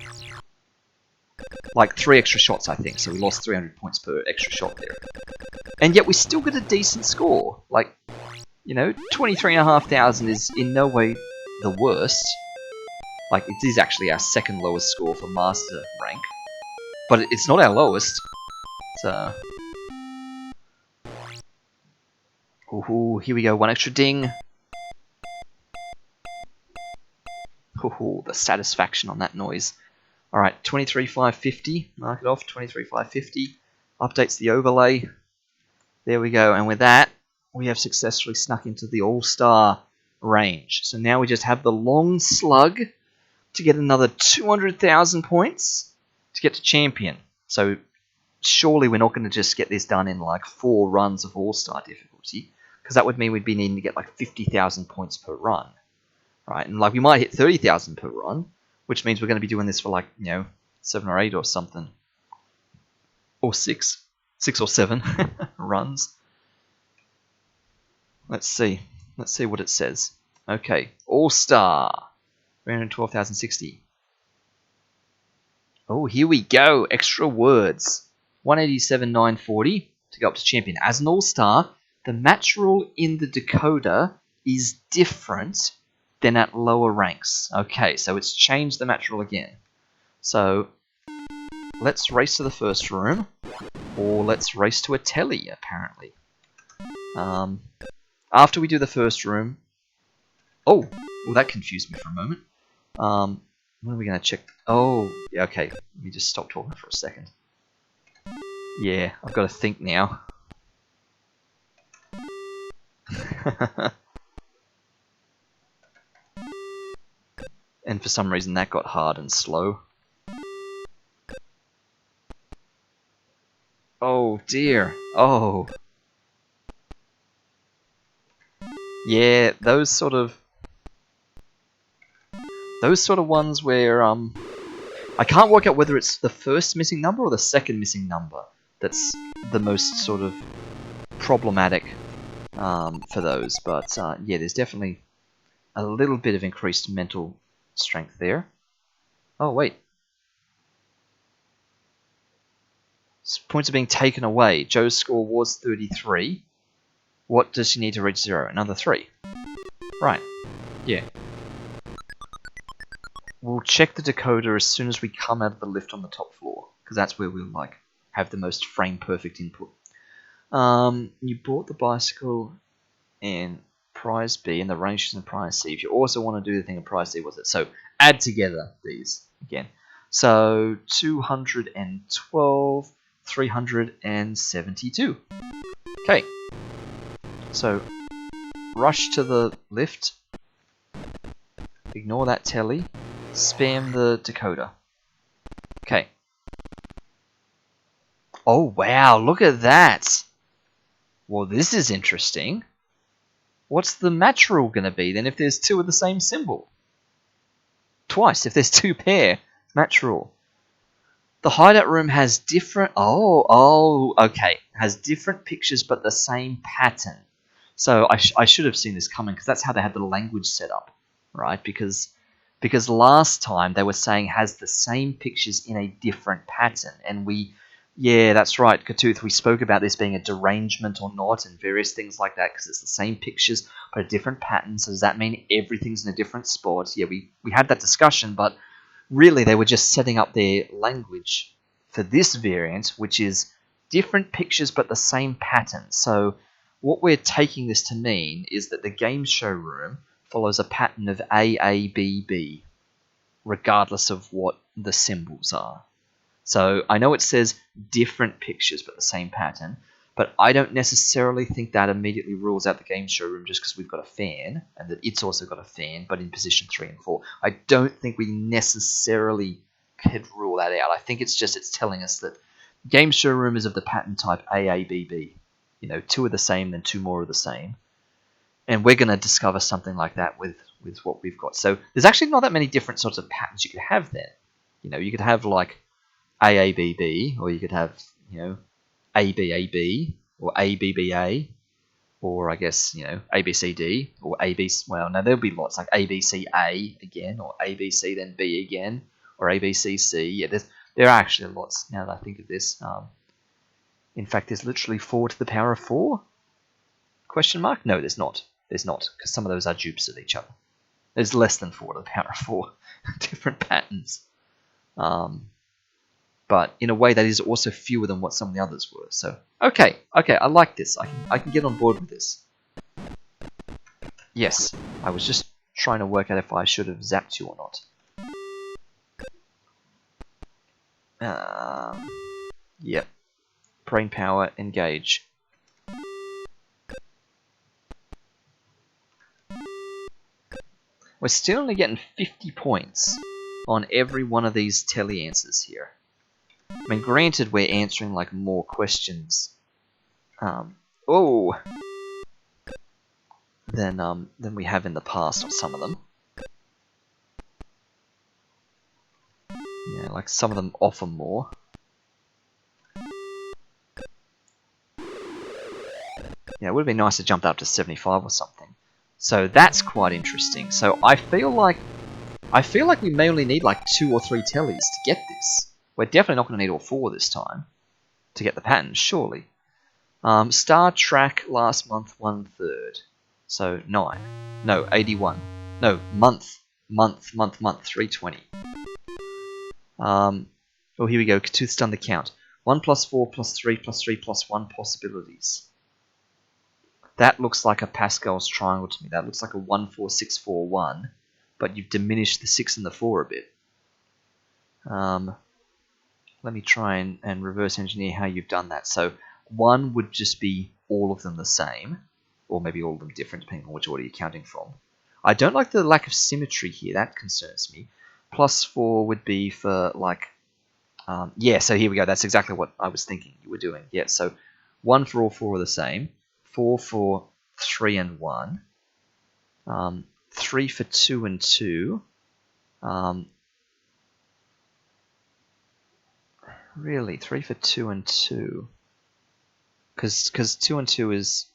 Like 3 extra shots, I think, so we lost 300 points per extra shot there. And yet we still got a decent score. Like, you know, 23,500 is in no way the worst. Like, it is actually our second lowest score for Master rank. But it's not our lowest. So... Ooh, here we go, 1 extra ding. Ooh, the satisfaction on that noise. Alright, 23,550. Mark it off, 23,550. Updates the overlay. There we go, and with that, we have successfully snuck into the All-Star range. So now we just have the long slug to get another 200,000 points to get to Champion. So surely we're not going to just get this done in like 4 runs of All-Star difficulty, because that would mean we'd be needing to get like 50,000 points per run. Right, and like we might hit 30,000 per run, which means we're going to be doing this for like, you know, 7 or 8 or something. Or 6 or 7 runs. Let's see what it says. Okay, All-Star, 312,060. Oh, here we go, extra words. 187,940 to go up to Champion. As an All-Star, the match rule in the decoder is different than at lower ranks. Okay, so it's changed the match rule again. So, let's race to the first room, or let's race to a telly, apparently. After we do the first room... Oh, well that confused me for a moment. When are we going to check? Oh, yeah, okay. Let me just stop talking for a second. Yeah, I've got to think now. And for some reason that got hard and slow. Oh dear. Oh. Yeah, those sort of ones where I can't work out whether it's the first missing number or the second missing number that's the most sort of problematic for those. But yeah, there's definitely a little bit of increased mental strength there. Oh wait. Points are being taken away. Joe's score was 33. What does she need to reach 0? Another 3. Right. Yeah. We'll check the decoder as soon as we come out of the lift on the top floor, because that's where we'll like have the most frame perfect input. You bought the bicycle in prize B and the range is in prize C. If you also want to do the thing in prize C, what's it? So add together these again. So 212, 372. Okay. So rush to the lift. Ignore that telly. Spam the decoder. Okay. Oh wow, look at that! Well, this is interesting. What's the match rule going to be then if there's two of the same symbol? Twice, if there's two pair. Match rule. The hideout room has different... Oh, okay. Has different pictures but the same pattern. So I should have seen this coming because that's how they had the language set up, right? Because last time they were saying has the same pictures in a different pattern, and yeah, that's right, Katooth, we spoke about this being a derangement or not and various things like that because it's the same pictures but a different pattern. So does that mean everything's in a different spot? Yeah, we had that discussion, but really they were just setting up their language for this variant, which is different pictures but the same pattern. So what we're taking this to mean is that the game showroom follows a pattern of AABB, regardless of what the symbols are. So I know it says different pictures but the same pattern, but I don't necessarily think that immediately rules out the game showroom just because we've got a fan and that it's also got a fan but in position 3 and 4. I don't think we necessarily could rule that out. I think it's telling us that game showroom is of the pattern type AABB. You know, two are the same, then two more are the same. And we're going to discover something like that with what we've got. So there's actually not that many different sorts of patterns you could have there. You know, you could have like AABB, or you could have, you know, ABAB, or ABBA, or I guess, you know, ABCD, or ABC. Well, no, there'll be lots like ABCA again, or ABC then B again, or ABCC. Yeah, there are actually lots now that I think of this. In fact, there's literally 4 to the power of 4? Question mark? No, there's not. There's not, because some of those are dupes of each other. There's less than 4 to the power of 4 different patterns. But in a way that is also fewer than what some of the others were. So, okay, I like this. I can get on board with this. Yes, I was just trying to work out if I should have zapped you or not. Yep. Brain power, engage. We're still only getting 50 points on every one of these tele answers here. I mean, granted, we're answering like more questions. Than we have in the past on some of them. Yeah, like some of them offer more. Yeah, it would have been nice to jump up to 75 or something. So that's quite interesting. So I feel like we may only need like 2 or 3 tellies to get this. We're definitely not going to need all 4 this time to get the pattern, surely. Star Trek last month 1/3. So 9. No, 81. No, month 320. Oh, here we go. Katooth's done the count. 1 plus 4 plus 3 plus 3 plus 1 possibilities. That looks like a Pascal's triangle to me. That looks like a 1, 4, 6, 4, 1. But you've diminished the 6 and the 4 a bit. Let me try and reverse engineer how you've done that. So 1 would just be all of them the same, or maybe all of them different, depending on which order you're counting from. I don't like the lack of symmetry here. That concerns me. +4 would be for, like, yeah, so here we go. That's exactly what I was thinking you were doing. Yeah, so 1 for all 4 are the same. 4 for 3 and 1. 3 for 2 and 2. Really, 3 for 2 and 2. Because 2 and 2 is...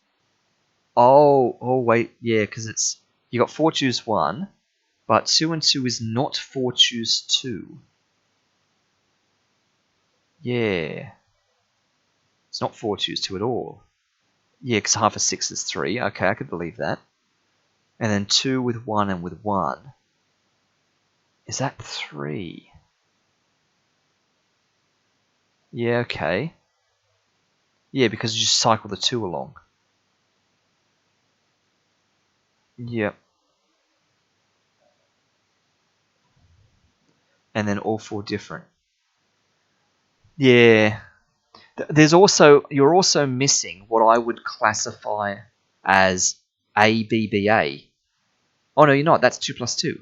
Oh, wait, yeah, because it's... You got 4 choose 1, but 2 and 2 is not 4 choose 2. Yeah. It's not 4 choose 2 at all. Yeah, because half of 6 is 3. Okay, I could believe that. And then 2 with 1 and with 1. Is that 3? Yeah, okay. Yeah, because you just cycle the 2 along. Yep. And then all 4 different. Yeah. There's also... You're also missing what I would classify as ABBA. Oh, no, you're not. That's 2 plus 2.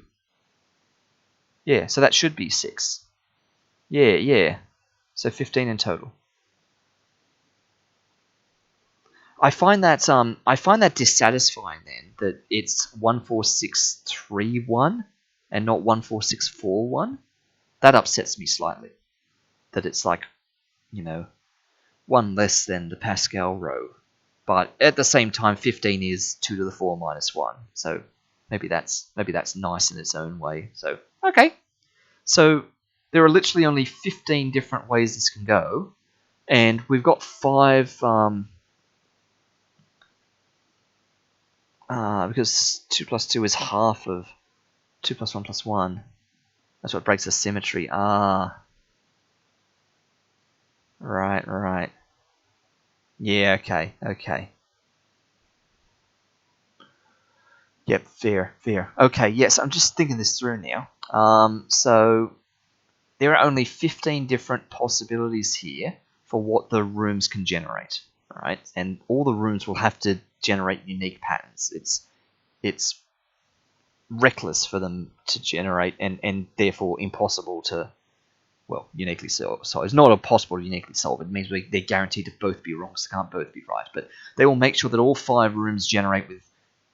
Yeah, so that should be 6. Yeah. So 15 in total. I find that dissatisfying then, that it's 14631 and not 14641. That upsets me slightly. That it's like, 1 less than the Pascal row. But at the same time, 15 is 2 to the 4 minus 1. So maybe that's nice in its own way. So, okay. So there are literally only 15 different ways this can go. And we've got 5... because 2 plus 2 is half of 2 plus 1 plus 1. That's what breaks the symmetry. Right. Yeah, okay. Yep, fair. Okay, yes, I'm just thinking this through now. So there are only 15 different possibilities here for what the rooms can generate. Right? And all the rooms will have to generate unique patterns. It's reckless for them to generate and therefore impossible to, uniquely solve. So it's not impossible to uniquely solve. It means they're guaranteed to both be wrong, so they can't both be right. But they will make sure that all 5 rooms generate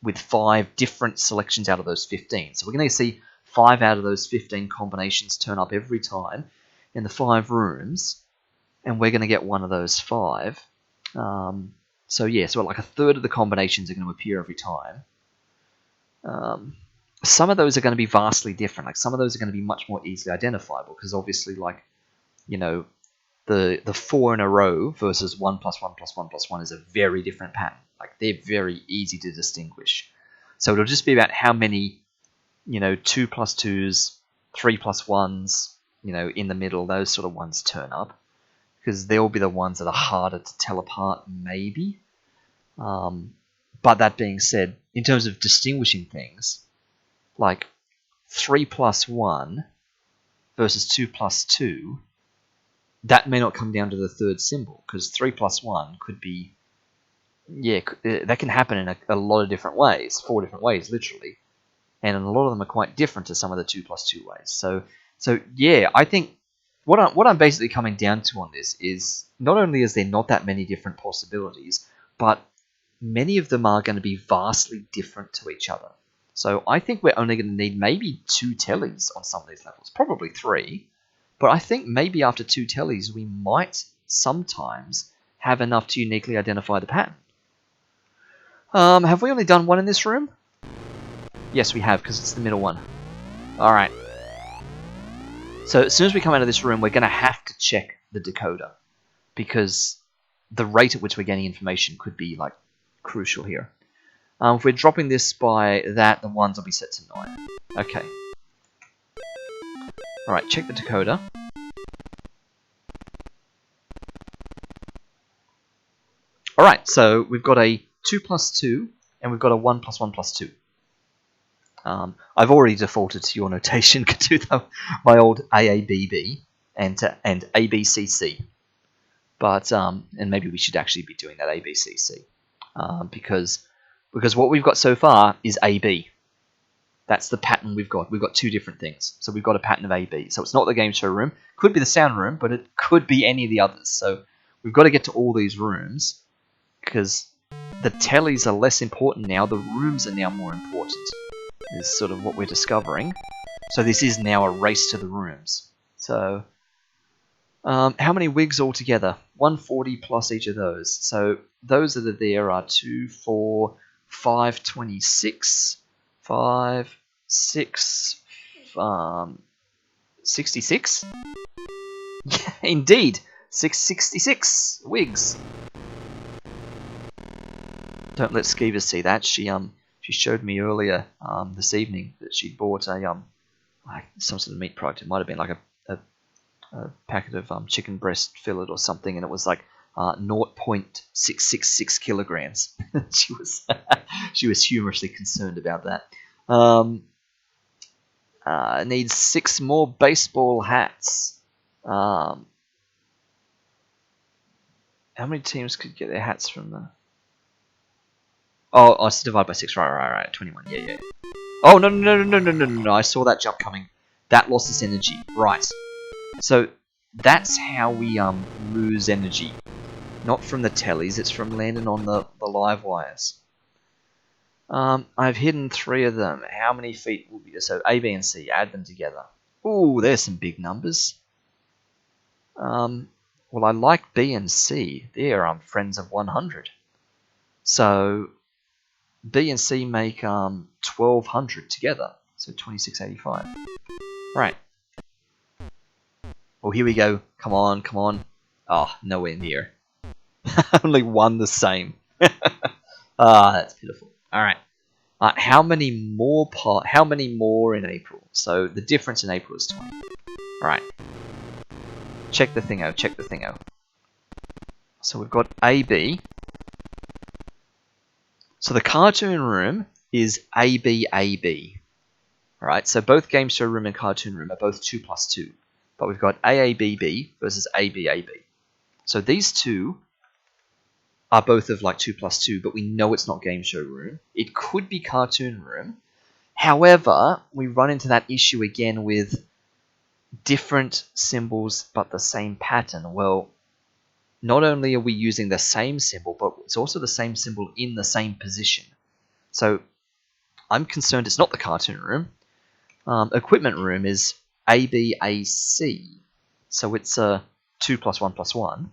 with 5 different selections out of those 15. So we're going to see 5 out of those 15 combinations turn up every time in the 5 rooms, and we're going to get one of those 5. So like a third of the combinations are going to appear every time. Some of those are going to be vastly different. Like some of those are going to be much more easily identifiable because obviously, the 4 in a row versus 1 plus 1 plus 1 plus 1 is a very different pattern. Like they're very easy to distinguish. So it'll just be about how many, 2 plus 2s, 3 plus 1s, in the middle, those sort of ones turn up. Because they'll be the ones that are harder to tell apart, maybe. But that being said, in terms of distinguishing things, like 3 plus 1 versus 2 plus 2, that may not come down to the third symbol, because 3 plus 1 could be, that can happen in a lot of different ways, 4 different ways, literally. And a lot of them are quite different to some of the 2 plus 2 ways. So I think what I'm basically coming down to on this is not only is there not that many different possibilities, but many of them are going to be vastly different to each other. So I think we're only going to need maybe 2 tellies on some of these levels, probably 3. But I think maybe after 2 tellies, we might sometimes have enough to uniquely identify the pattern. Have we only done 1 in this room? Yes, we have, because it's the middle one. Alright. So as soon as we come out of this room, we're going to have to check the decoder, because the rate at which we're getting information could be, crucial here. If we're dropping this by that, the 1s will be set to 9. Okay. Alright, check the decoder. Alright, so we've got a 2 plus 2, and we've got a 1 plus 1 plus 2. I've already defaulted to your notation to my old AABB and ABCC. But and maybe we should actually be doing that ABCC because what we've got so far is AB. That's the pattern we've got. We've got two different things. So we've got a pattern of AB. So it's not the game show room. Could be the sound room, but it could be any of the others. So we've got to get to all these rooms because the tellies are less important now. The rooms are now more important. Is sort of what we're discovering. So this is now a race to the rooms. So how many wigs altogether? 140 plus each of those. So those that are there are 2, 4, 5, 26, 5, 6, 66? Yeah, indeed, 666 wigs. Don't let Skeever see that. She showed me earlier this evening that she'd bought a like some sort of meat product. It might have been like a packet of chicken breast fillet or something, and it was like 0.666 kilograms. she was humorously concerned about that. Needs 6 more baseball hats. How many teams could get their hats from the? Oh, it's divided by 6. Right. 21. Yeah. Oh no! I saw that jump coming. That lost its energy. Right. So that's how we lose energy. Not from the tellies, it's from landing on the live wires. I've hidden 3 of them. How many feet will be so A, B, and C? Add them together. Ooh, there's some big numbers. Well, I like B and C. They're friends of 100. So B and C make 1200 together. So 2685. Right. Well, here we go. Come on. Oh, nowhere near. Only one the same. That's pitiful. All right. How many more in April? So the difference in April is 20. All right. Check the thingo. So we've got AB. So the cartoon room is ABAB. All right. So both game show room and cartoon room are both 2 plus 2. But we've got AABB versus ABAB. So these two are both of like 2 plus 2, but we know it's not game show room. It could be cartoon room. However, we run into that issue again with different symbols but the same pattern. Well, not only are we using the same symbol, but it's also the same symbol in the same position. So I'm concerned it's not the cartoon room. Equipment room is ABAC. So it's a 2 plus 1 plus 1.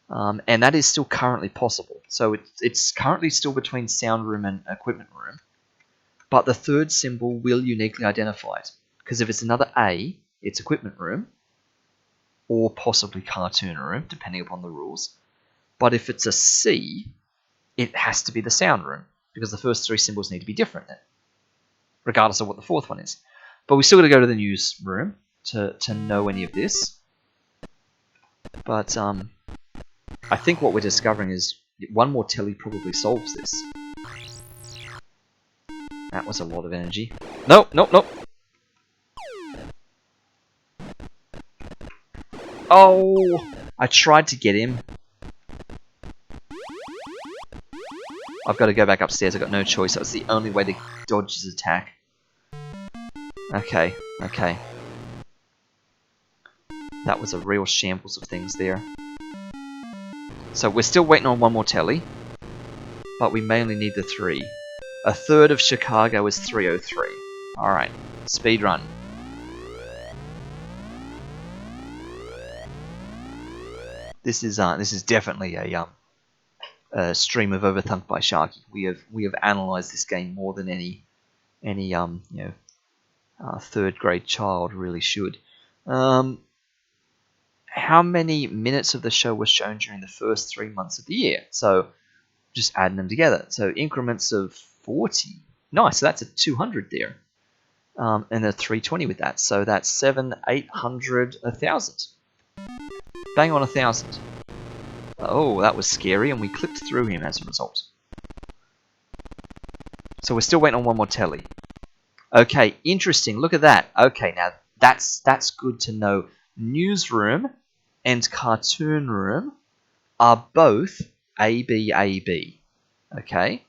And that is still currently possible. So it's currently still between sound room and equipment room. But the third symbol will uniquely identify it. Because if it's another A, it's equipment room. Or possibly cartoon room, depending upon the rules. But if it's a C, it has to be the sound room. Because the first 3 symbols need to be different then. Regardless of what the fourth one is. But we still got to go to the news room to know any of this. But I think what we're discovering is one more telly probably solves this. That was a lot of energy. Nope. Oh! I tried to get him. I've got to go back upstairs. I've got no choice. That was the only way to dodge his attack. Okay. That was a real shambles of things there. So we're still waiting on one more telly. But we mainly need the 3. A third of Chicago is 303. Alright. Speed run. This is definitely a stream of Overthunk by Sharky. We have analysed this game more than any third grade child really should. How many minutes of the show were shown during the first 3 months of the year? So just adding them together. So increments of 40. Nice. So that's a 200 there. And a 320 with that. So that's 7, 800, 1,000. Bang on 1,000. Oh, that was scary, and we clipped through him as a result. So we're still waiting on one more telly. Okay, interesting. Look at that. Okay, now that's good to know. Newsroom and cartoon room are both ABAB. Okay?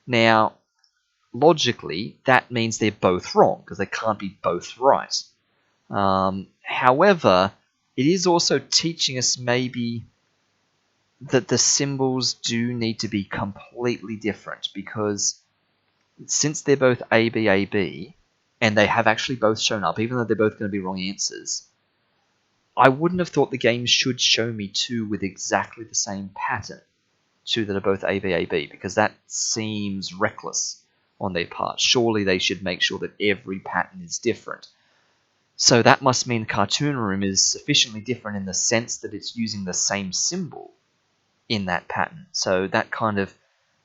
Now, logically, that means they're both wrong because they can't be both right. However, it is also teaching us maybe that the symbols do need to be completely different, because since they're both ABAB and they have actually both shown up, even though they're both going to be wrong answers, I wouldn't have thought the game should show me two with exactly the same pattern, two that are both ABAB, because that seems reckless on their part. Surely they should make sure that every pattern is different. So that must mean Cartoon Room is sufficiently different in the sense that it's using the same symbol in that pattern. So that kind of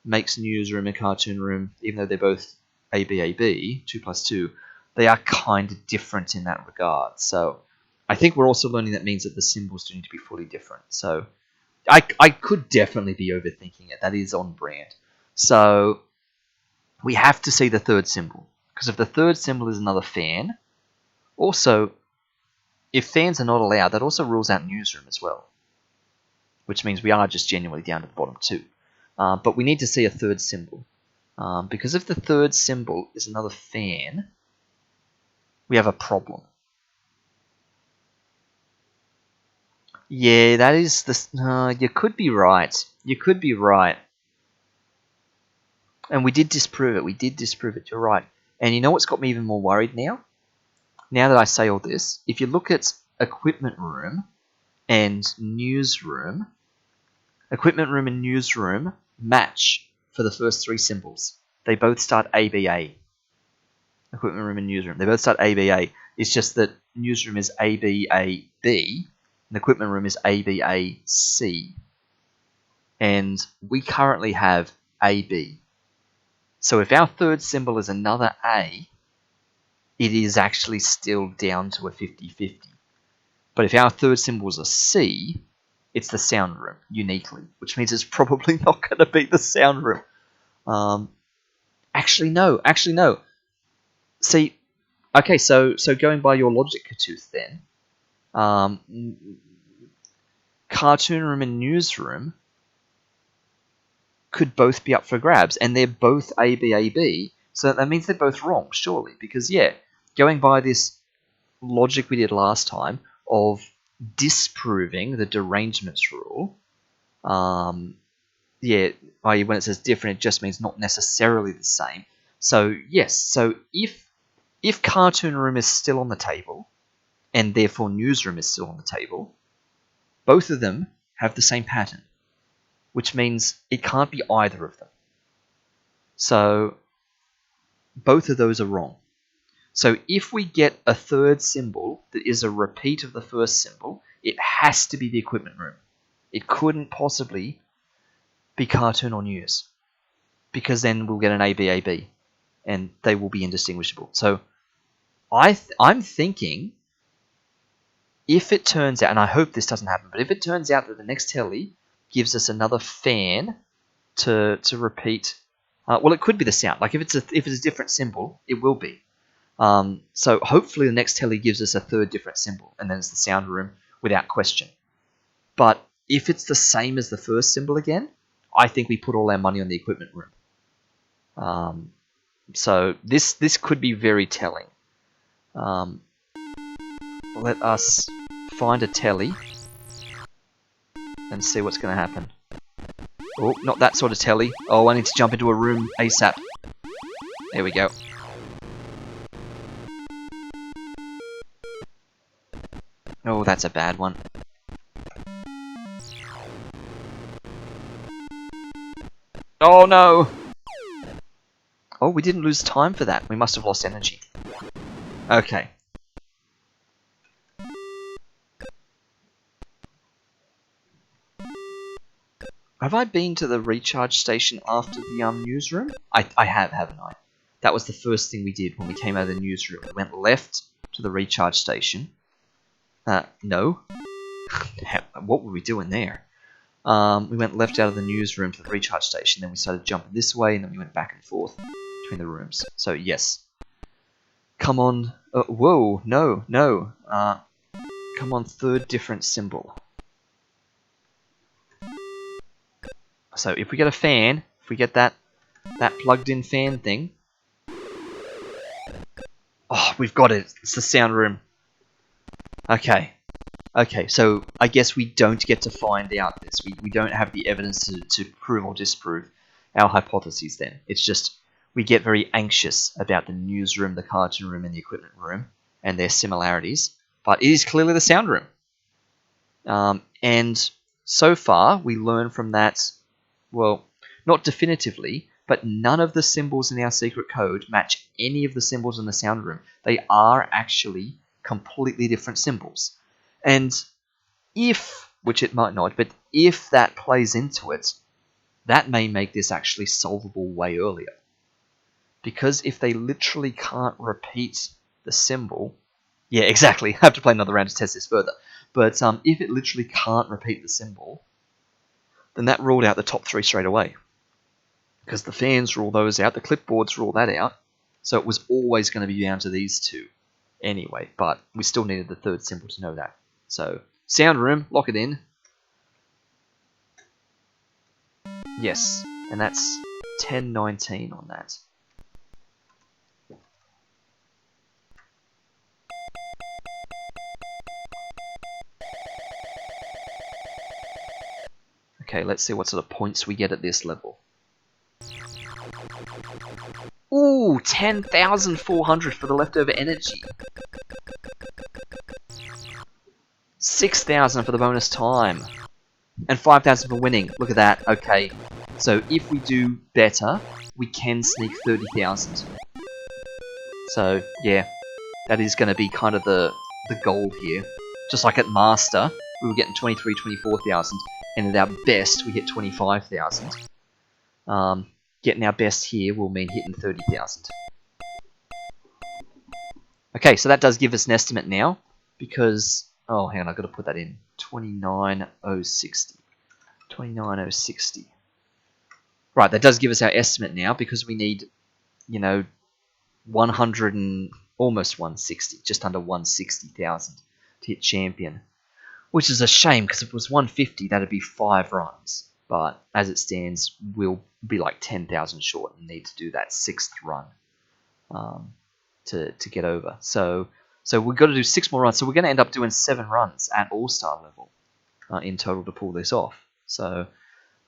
makes Newsroom and Cartoon Room, even though they're both ABAB, 2 plus 2, they are kind of different in that regard. So I think we're also learning that means that the symbols do need to be fully different. So I could definitely be overthinking it. That is on brand. So we have to see the third symbol, because if the third symbol is another fan, also, if fans are not allowed, that also rules out Newsroom as well, which means we are just genuinely down to the bottom two. But we need to see a third symbol, because if the third symbol is another fan, we have a problem. Yeah, that is the. You could be right. You could be right. And we did disprove it. We did disprove it. You're right. And you know what's got me even more worried now? Now that I say all this, if you look at equipment room and newsroom, equipment room and newsroom match for the first three symbols. They both start ABA. Equipment room and newsroom. They both start ABA. It's just that newsroom is ABAB and equipment room is ABAC. And we currently have AB. So if our third symbol is another A, it is actually still down to a 50-50. But if our third symbol is a C, it's the sound room, uniquely, which means it's probably not going to be the sound room. Actually, no. See, okay, so going by your logic, Katooth, then, cartoon room and newsroom could both be up for grabs, and they're both ABAB, so that means they're both wrong, surely, because, yeah, going by this logic we did last time of disproving the derangements rule, yeah, i.e. when it says different, it just means not necessarily the same. So, yes, so if cartoon room is still on the table, and therefore newsroom is still on the table, both of them have the same pattern, which means it can't be either of them. So both of those are wrong. So if we get a third symbol that is a repeat of the first symbol, it has to be the equipment room. It couldn't possibly be cartoon or news, because then we'll get an ABAB, and they will be indistinguishable. So I'm thinking, if it turns out, and I hope this doesn't happen, but if it turns out that the next telly gives us another fan to repeat, well, it could be the sound. Like if it's a different symbol, it will be. So hopefully the next telly gives us a third different symbol, and then it's the sound room without question. But if it's the same as the first symbol again, I think we put all our money on the equipment room. So this could be very telling. Let us find a telly and see what's going to happen. Oh, not that sort of telly. Oh, I need to jump into a room ASAP. There we go. Oh, that's a bad one. Oh no! Oh, we didn't lose time for that. We must have lost energy. Okay. Have I been to the recharge station after the newsroom? I have, haven't I? That was the first thing we did when we came out of the newsroom. We went left to the recharge station. No. What were we doing there? We went left out of the newsroom to the recharge station, then we started jumping this way, and then we went back and forth between the rooms. So, yes. Come on. Whoa, no, no. Come on, third different symbol. So if we get a fan, if we get that plugged in fan thing. Oh, we've got it. It's the sound room. Okay. Okay, so I guess we don't get to find out this. We don't have the evidence to prove or disprove our hypotheses then. It's just we get very anxious about the newsroom, the cartoon room, and the equipment room and their similarities. But it is clearly the sound room. And so far, we learn from that, well, not definitively, but none of the symbols in our secret code match any of the symbols in the sound room. They are actually completely different symbols. And if, which it might not, but if that plays into it, that may make this actually solvable way earlier. Because if they literally can't repeat the symbol, yeah, exactly, I have to play another round to test this further. But if it literally can't repeat the symbol, then that ruled out the top three straight away. Because the fans rule those out, the clipboards rule that out, so it was always going to be down to these two anyway, but we still needed the third symbol to know that. So, sound room, lock it in. Yes, and that's 1019 on that. Okay, let's see what sort of points we get at this level. Ooh, 10,400 for the leftover energy. 6,000 for the bonus time. And 5,000 for winning. Look at that. Okay, so if we do better, we can sneak 30,000. So, yeah, that is going to be kind of the goal here. Just like at Master, we were getting 23, 24,000, and at our best, we hit 25,000. Getting our best here will mean hitting 30,000. Okay, so that does give us an estimate now, because... Oh, hang on, I've got to put that in. 29,060. 29,060. Right, that does give us our estimate now, because we need, 100 and... almost 160, just under 160,000 to hit champion. Which is a shame, because if it was 150, that'd be 5 runs. But as it stands, we'll be like 10,000 short and need to do that 6th run to get over. So we've got to do 6 more runs. So we're going to end up doing 7 runs at All-Star level in total to pull this off. So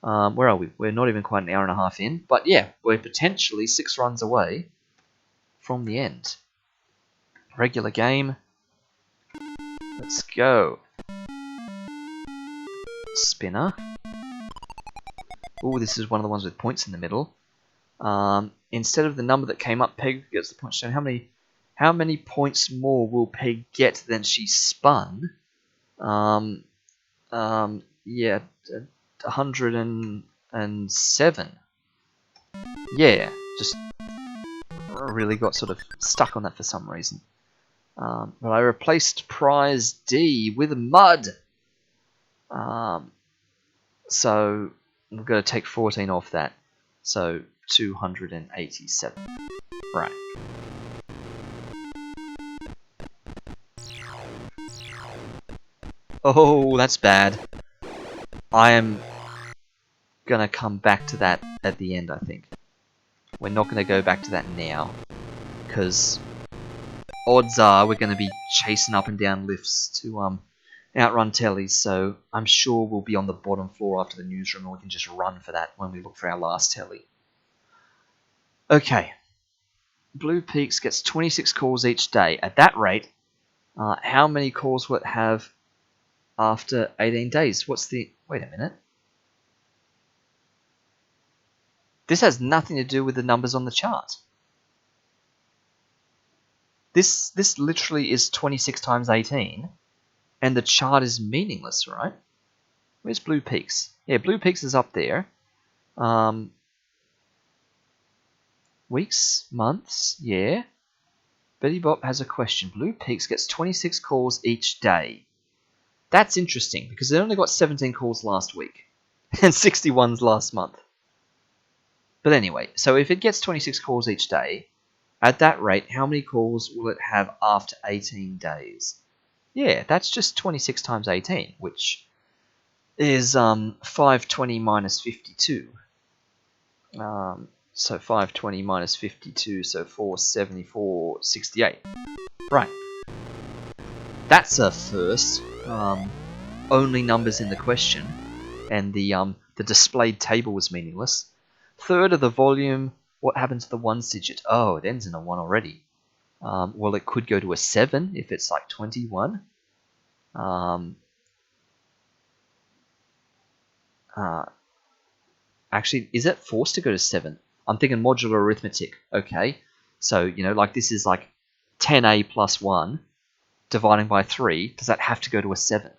where are we? We're not even quite an hour and a half in. But yeah, we're potentially 6 runs away from the end. Regular game. Let's go. Spinner. Oh, this is one of the ones with points in the middle. Instead of the number that came up, Peg gets the points shown. How many points more will Peg get than she spun? Yeah, 107. Yeah, just really got sort of stuck on that for some reason. But I replaced prize D with mud. So we're going to take 14 off that. So 287. Right. Oh, that's bad. I am going to come back to that at the end, I think. We're not going to go back to that now. Because odds are we're going to be chasing up and down lifts to outrun tellies, so I'm sure we'll be on the bottom floor after the newsroom and we can just run for that when we look for our last telly. Okay. Blue Peaks gets 26 calls each day. At that rate, how many calls will it have after 18 days? What's the... Wait a minute. This has nothing to do with the numbers on the chart. This literally is 26 times 18, and the chart is meaningless, right? Where's Blue Peaks? Yeah, Blue Peaks is up there. Weeks, months, yeah. Betty Bop has a question. Blue Peaks gets 26 calls each day. That's interesting, because they only got 17 calls last week, and 61s last month. But anyway, so if it gets 26 calls each day, At that rate, how many calls will it have after 18 days? Yeah, that's just 26 times 18, which is 520 minus 52. So 520 minus 52, so 474, 68. Right. That's a first. Only numbers in the question, and the displayed table was meaningless. Third of the volume. What happens to the ones digit? Oh, it ends in a 1 already. Well, it could go to a 7 if it's like 21. Actually, is it forced to go to 7? I'm thinking modular arithmetic. Okay, so, like this is like 10a plus 1 dividing by 3. Does that have to go to a 7?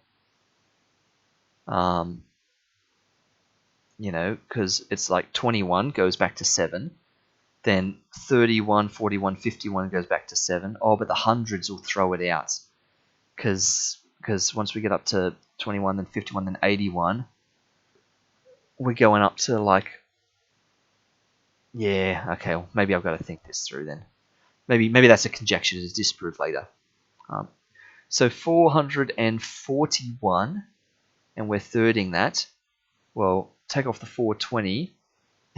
Because it's like 21 goes back to 7. Then 31, 41, 51 goes back to 7. Oh, but the hundreds will throw it out. Because once we get up to 21, then 51, then 81, we're going up to like... Yeah, okay, well, maybe I've got to think this through then. Maybe that's a conjecture to disprove later. So 441, and we're thirding that. Well, take off the 420,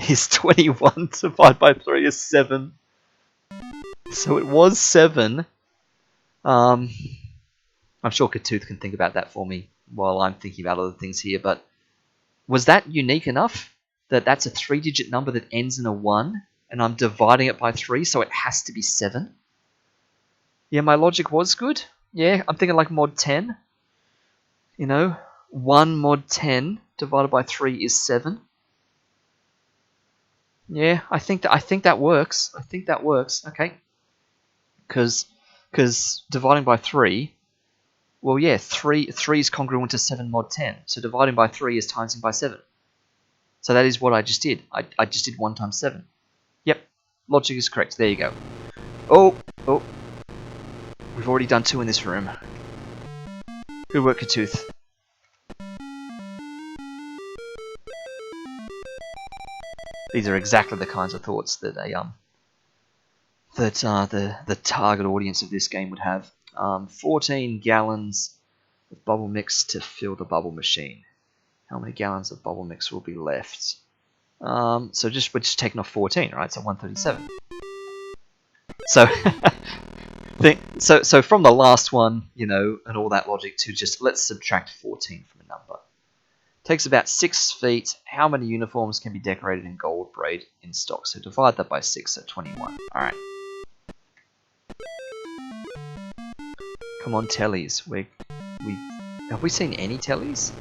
is 21 divided by 3 is 7. So it was 7. I'm sure Katooth can think about that for me while I'm thinking about other things here, but was that unique enough that that's a 3-digit number that ends in a 1, and I'm dividing it by 3, so it has to be 7? Yeah, my logic was good. Yeah, I'm thinking like mod 10. 1 mod 10 divided by 3 is 7. Yeah, I think that works. I think that works. Okay. Because dividing by 3, well, yeah, 3 is congruent to 7 mod 10. So dividing by 3 is timesing by 7. So that is what I just did. I just did 1 times 7. Yep, logic is correct. There you go. Oh, we've already done 2 in this room. Good work, Katooth. These are exactly the kinds of thoughts that the target audience of this game would have. 14 gallons of bubble mix to fill the bubble machine. How many gallons of bubble mix will be left? So we're just taking off 14, right? So 137. So from the last one, and all that logic to just let's subtract 14 from a number. Takes about 6 feet. How many uniforms can be decorated in gold braid in stock? So divide that by 6, so 21. Alright. Come on, tellies. Have we seen any tellies?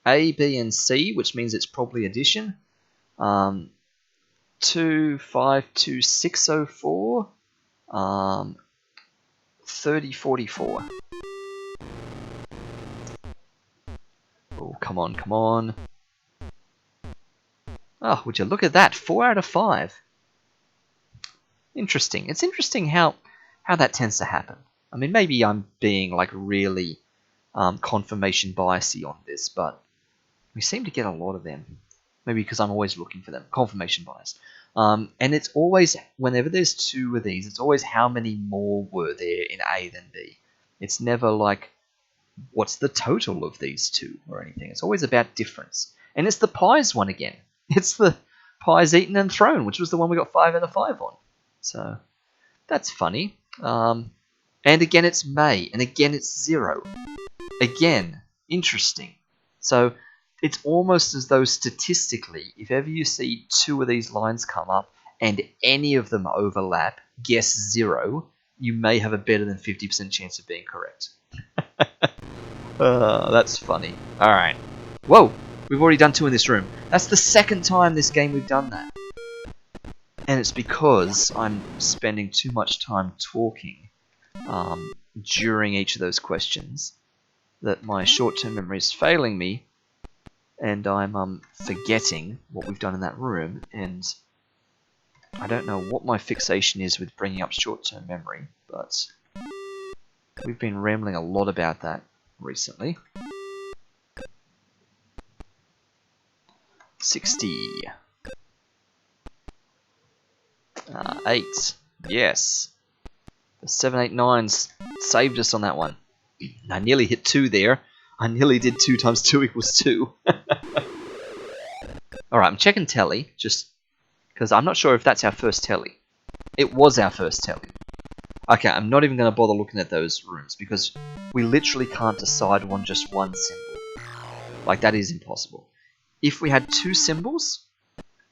A, B, and C, which means it's probably addition. 252,604. 3044. Oh, come on. Oh, would you look at that? 4 out of 5. Interesting. It's interesting how that tends to happen. I mean, maybe I'm being like really confirmation biasy on this, but we seem to get a lot of them. Maybe because I'm always looking for them. Confirmation bias. And it's always, whenever there's 2 of these, it's always how many more were there in A than B. It's never like, what's the total of these 2 or anything. It's always about difference. And it's the pies one again. It's the pies eaten and thrown, which was the one we got 5 out of 5 on. So that's funny. And again, it's May, and again, it's 0. Again, interesting. So it's almost as though statistically, if ever you see 2 of these lines come up and any of them overlap, guess 0, you may have a better than 50% chance of being correct. That's funny. Alright. Whoa! We've already done 2 in this room. That's the second time this game we've done that. And it's because I'm spending too much time talking during each of those questions that my short-term memory is failing me, and I'm forgetting what we've done in that room, and I don't know what my fixation is with bringing up short-term memory, but we've been rambling a lot about that recently. 60. 8. Yes. The 789s saved us on that one. I nearly hit 2 there. I nearly did 2 times 2 equals 2. Alright, I'm checking telly, just because I'm not sure if that's our first telly. It was our first telly. Okay, I'm not even going to bother looking at those rooms, because we literally can't decide on just one symbol. Like, that is impossible. If we had 2 symbols,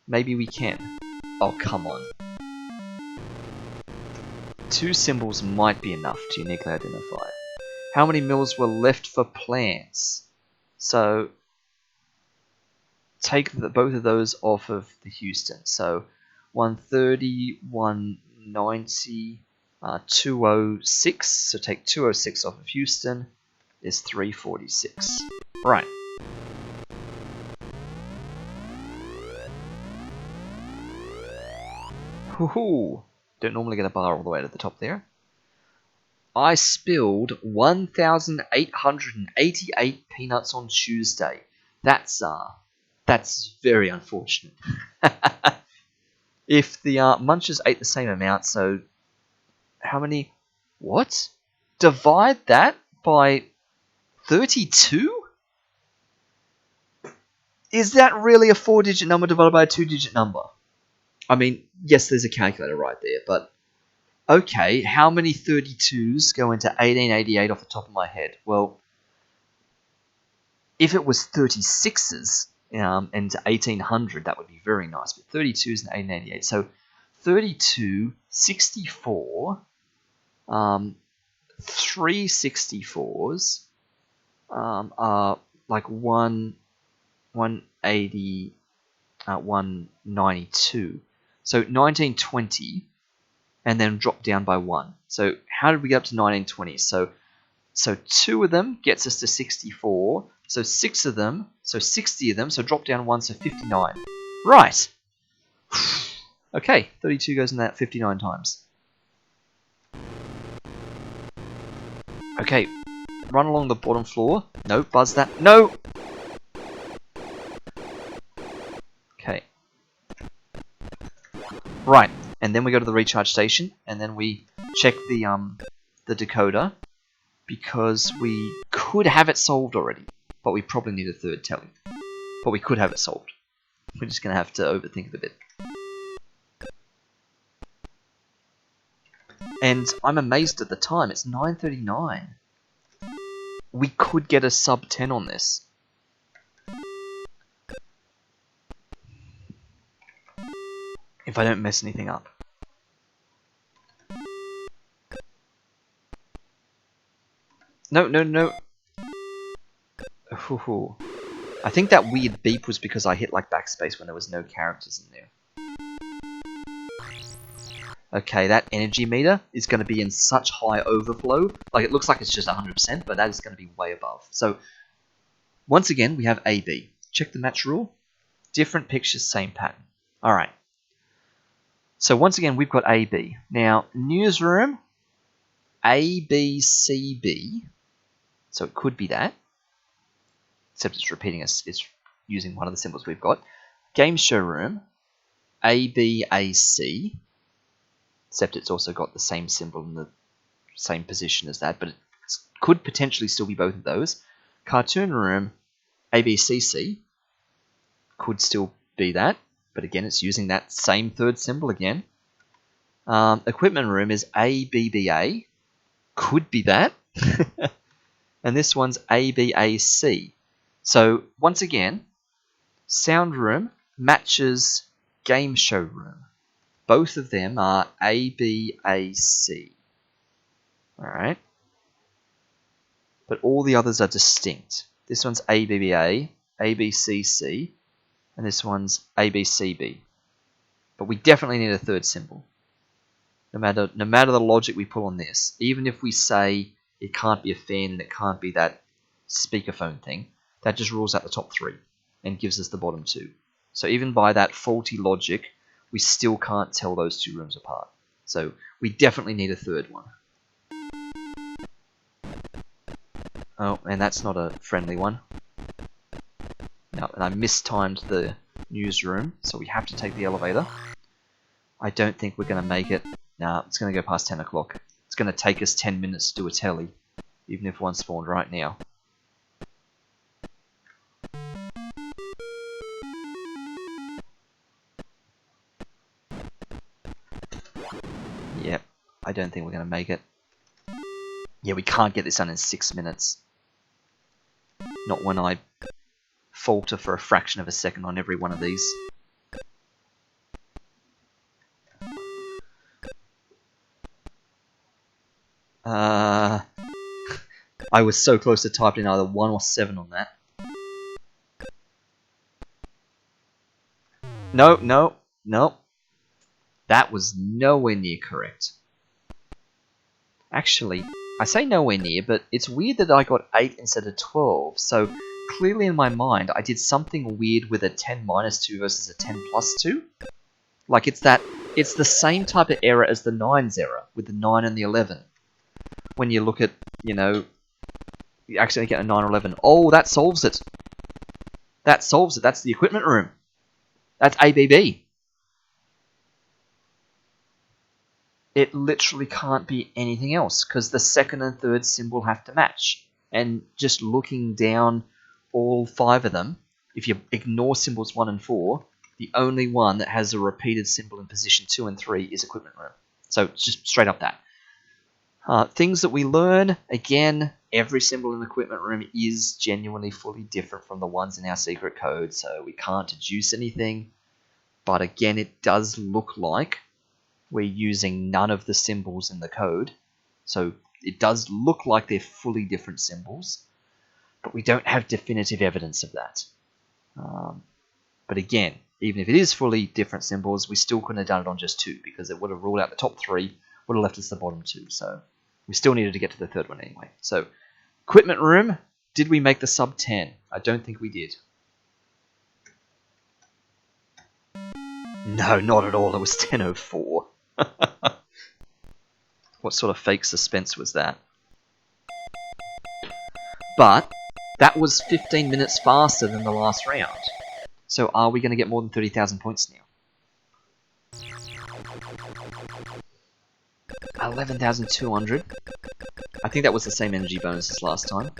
maybe we can. Oh, come on. 2 symbols might be enough to uniquely identify. How many mills were left for plants? So, take both of those off of the Houston. So 130, 190, 206. So take 206 off of Houston is 346. Right. Woohoo! Don't normally get a bar all the way to the top there. I spilled 1,888 peanuts on Tuesday. That's very unfortunate. If the munchers ate the same amount, so how many? What? Divide that by 32? Is that really a 4-digit number divided by a 2-digit number? I mean, yes, there's a calculator right there, but okay, how many 32s go into 1888 off the top of my head? Well, if it was 36s and 1800, that would be very nice, but 32s and 1888. So 32, 64, 3 64s are like 180, 192. So 1920, and then drop down by 1. So how did we get up to 1920? So 2 of them gets us to 64. So 6 of them, so 60 of them, so drop down 1, so 59. Right. Okay, 32 goes in that 59 times. Okay, run along the bottom floor. No, buzz that. No! Okay. Right, and then we go to the recharge station, and then we check the decoder, because we could have it solved already, but we probably need a third telly. But we could have it solved. We're just going to have to overthink it a bit. And I'm amazed at the time, it's 9:39. We could get a sub 10 on this. If I don't mess anything up. No, no, no. Ooh. I think that weird beep was because I hit like backspace when there was no characters in there. Okay, that energy meter is going to be in such high overflow. Like, it looks like it's just 100%, but that is going to be way above. So, once again, we have AB. Check the match rule. Different pictures, same pattern. Alright. So, once again, we've got AB. Now, newsroom, ABCB. So, it could be that. Except it's repeating us. It's using one of the symbols we've got. Game showroom, ABAC. Except it's also got the same symbol in the same position as that, but it could potentially still be both of those. Cartoon room, ABCC, could still be that, but again, it's using that same third symbol again. Equipment room is ABBA, could be that. And this one's ABAC. So, once again, sound room matches game show room. Both of them are ABAC. Alright. But all the others are distinct. This one's ABBA, ABCC, and this one's ABCB. But we definitely need a third symbol. No matter the logic we pull on this, even if we say it can't be a fan and it can't be that speakerphone thing, that just rules out the top 3 and gives us the bottom 2. So even by that faulty logic, we still can't tell those 2 rooms apart. So we definitely need a third one. Oh, and that's not a friendly one. No, and I mistimed the newsroom, so we have to take the elevator. I don't think we're going to make it. Nah, it's going to go past 10 o'clock. It's going to take us 10 minutes to do a telly, even if one spawned right now. Yep, I don't think we're going to make it. Yeah, we can't get this done in 6 minutes. Not when I falter for a fraction of a second on every one of these. I was so close to typing either 1 or 7 on that. No, no, no. That was nowhere near correct. Actually, I say nowhere near, but it's weird that I got 8 instead of 12, so clearly in my mind I did something weird with a 10 minus 2 versus a 10 plus 2. Like it's the same type of error as the 9's error, with the 9 and the 11. When you look at, you know, you actually get a 9 or 11. Oh, that solves it. That solves it. That's the equipment room. That's ABB. It literally can't be anything else, because the second and third symbol have to match. And just looking down all 5 of them, if you ignore symbols 1 and 4, the only one that has a repeated symbol in position 2 and 3 is equipment room. So it's just straight up that. Things that we learn, again, every symbol in the equipment room is genuinely fully different from the ones in our secret code, so we can't deduce anything. But again, it does look like we're using none of the symbols in the code. So it does look like they're fully different symbols, but we don't have definitive evidence of that. But again, even if it is fully different symbols, we still couldn't have done it on just 2, because it would have ruled out the top 3, would have left us the bottom 2. So we still needed to get to the third one anyway. So equipment room, did we make the sub 10? I don't think we did. No, not at all. It was 10:04. What sort of fake suspense was that? But that was 15 minutes faster than the last round. So are we going to get more than 30,000 points now? 11,200. I think that was the same energy bonus as last time.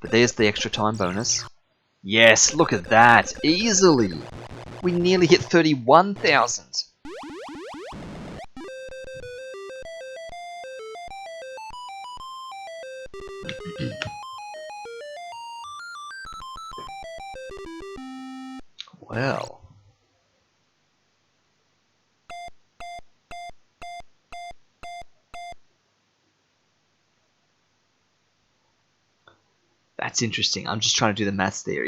But there's the extra time bonus. Yes, look at that. Easily. We nearly hit 31,000. Well. That's interesting. I'm just trying to do the maths there.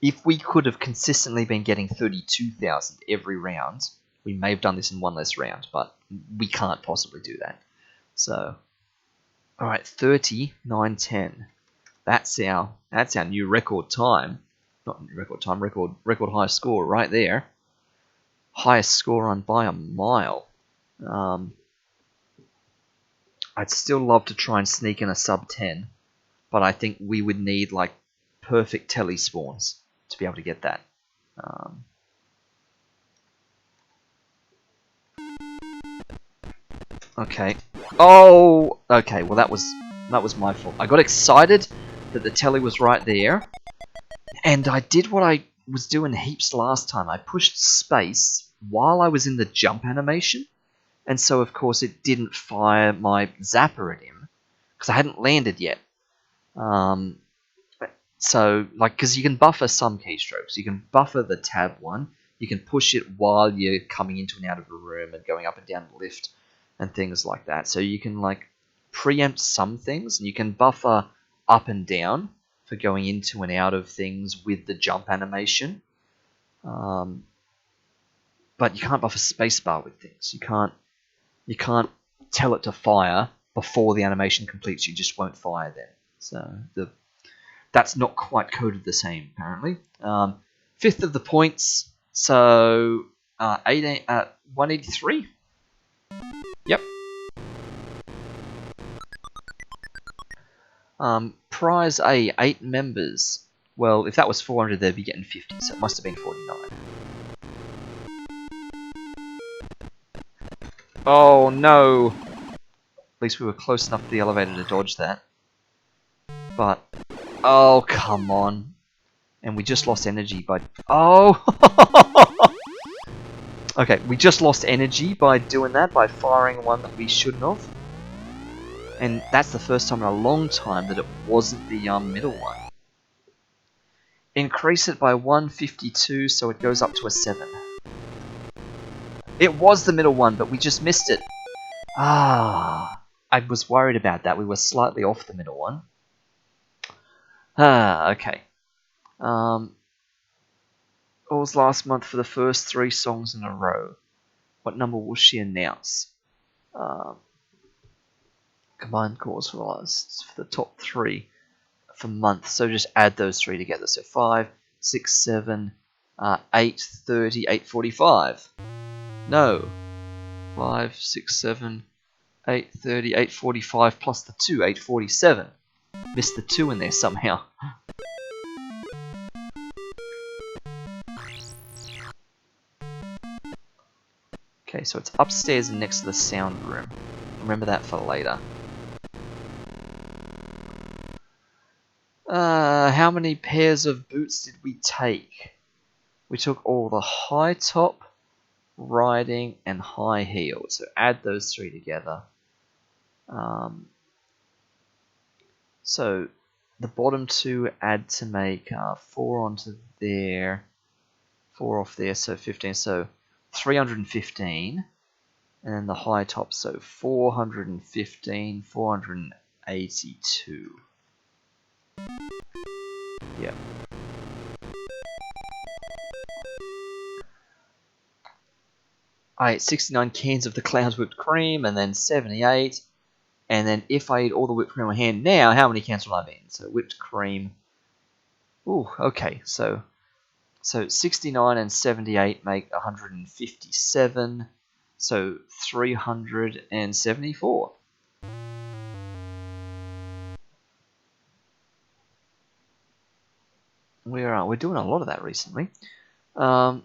If we could have consistently been getting 32,000 every round, we may have done this in one less round, but we can't possibly do that. So, all right, 30,910. That's our new record time. Not record time, record high score right there. Highest score run by a mile. I'd still love to try and sneak in a sub 10, but I think we would need like perfect telly spawns to be able to get that. Okay. Oh, okay. Well, that was my fault. I got excited that the telly was right there, and I did what I was doing heaps last time. I pushed space while I was in the jump animation, and so of course it didn't fire my zapper at him because I hadn't landed yet. So, like, because you can buffer some keystrokes. You can buffer the tab one. You can push it while you're coming into and out of a room and going up and down the lift and things like that. So you can, like, preempt some things. And you can buffer up and down for going into and out of things with the jump animation. But you can't buffer spacebar with things. You can't tell it to fire before the animation completes. You just won't fire then. So that's not quite coded the same, apparently. Fifth of the points, so 183. Yep. Prize A, 8 members. Well, if that was 400, they'd be getting 50, so it must have been 49. Oh no! At least we were close enough to the elevator to dodge that. But, oh come on. And we just lost energy by... Oh! Okay, we just lost energy by doing that, by firing one that we shouldn't have. And that's the first time in a long time that it wasn't the middle one. Increase it by 152 so it goes up to a 7. It was the middle one, but we just missed it. Ah, I was worried about that. We were slightly off the middle one. Ah, okay. What was last month for the first 3 songs in a row? What number will she announce? Combined calls for the top 3 for months. So just add those 3 together. So 5, 6, 7, 8, 30, 8:45. No. 5, 6, 7, 8, 30, 8:45 plus the 2, 8:47. Missed the 2 in there somehow. Okay, so it's upstairs and next to the sound room. Remember that for later. How many pairs of boots did we take? We took all the high top, riding, and high heel. So add those 3 together. So the bottom 2 add to make 4 onto there, 4 off there, so 15. So 315. And then the high top, so 415, 482. Yep. I ate 69 cans of the Clouds whipped cream, and then 78. And then if I eat all the whipped cream on hand now, how many cans will I be in? So whipped cream. Ooh, okay. So 69 and 78 make 157. So 374. We're doing a lot of that recently. It's not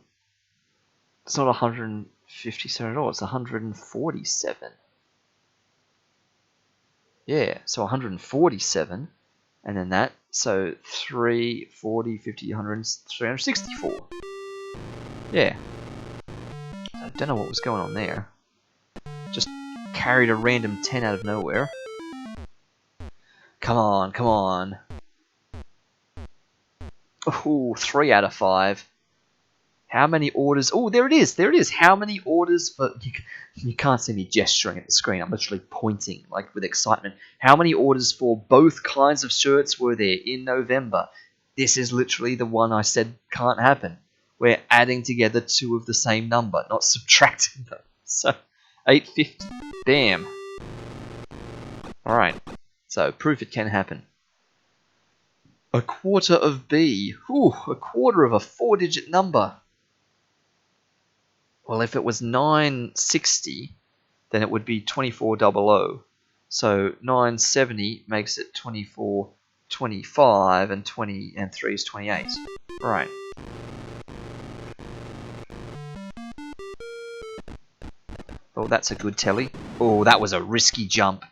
157 at all. It's 147. Yeah, so 147, and then that. So 3, 40, 50, 100, 364. Yeah. I don't know what was going on there. Just carried a random 10 out of nowhere. Come on, come on. Ooh, 3 out of 5. How many orders? Oh, there it is. There it is. How many orders for... You can't see me gesturing at the screen. I'm literally pointing, like, with excitement. How many orders for both kinds of shirts were there in November? This is literally the one I said can't happen. We're adding together 2 of the same number, not subtracting them. So, 850. Bam. Alright. So, proof it can happen. A quarter of B. Ooh, a quarter of a 4-digit number. Well, if it was 960, then it would be 2400. So 970 makes it 2425, and 3 is 28. Right. Oh, that's a good telly. Oh, that was a risky jump.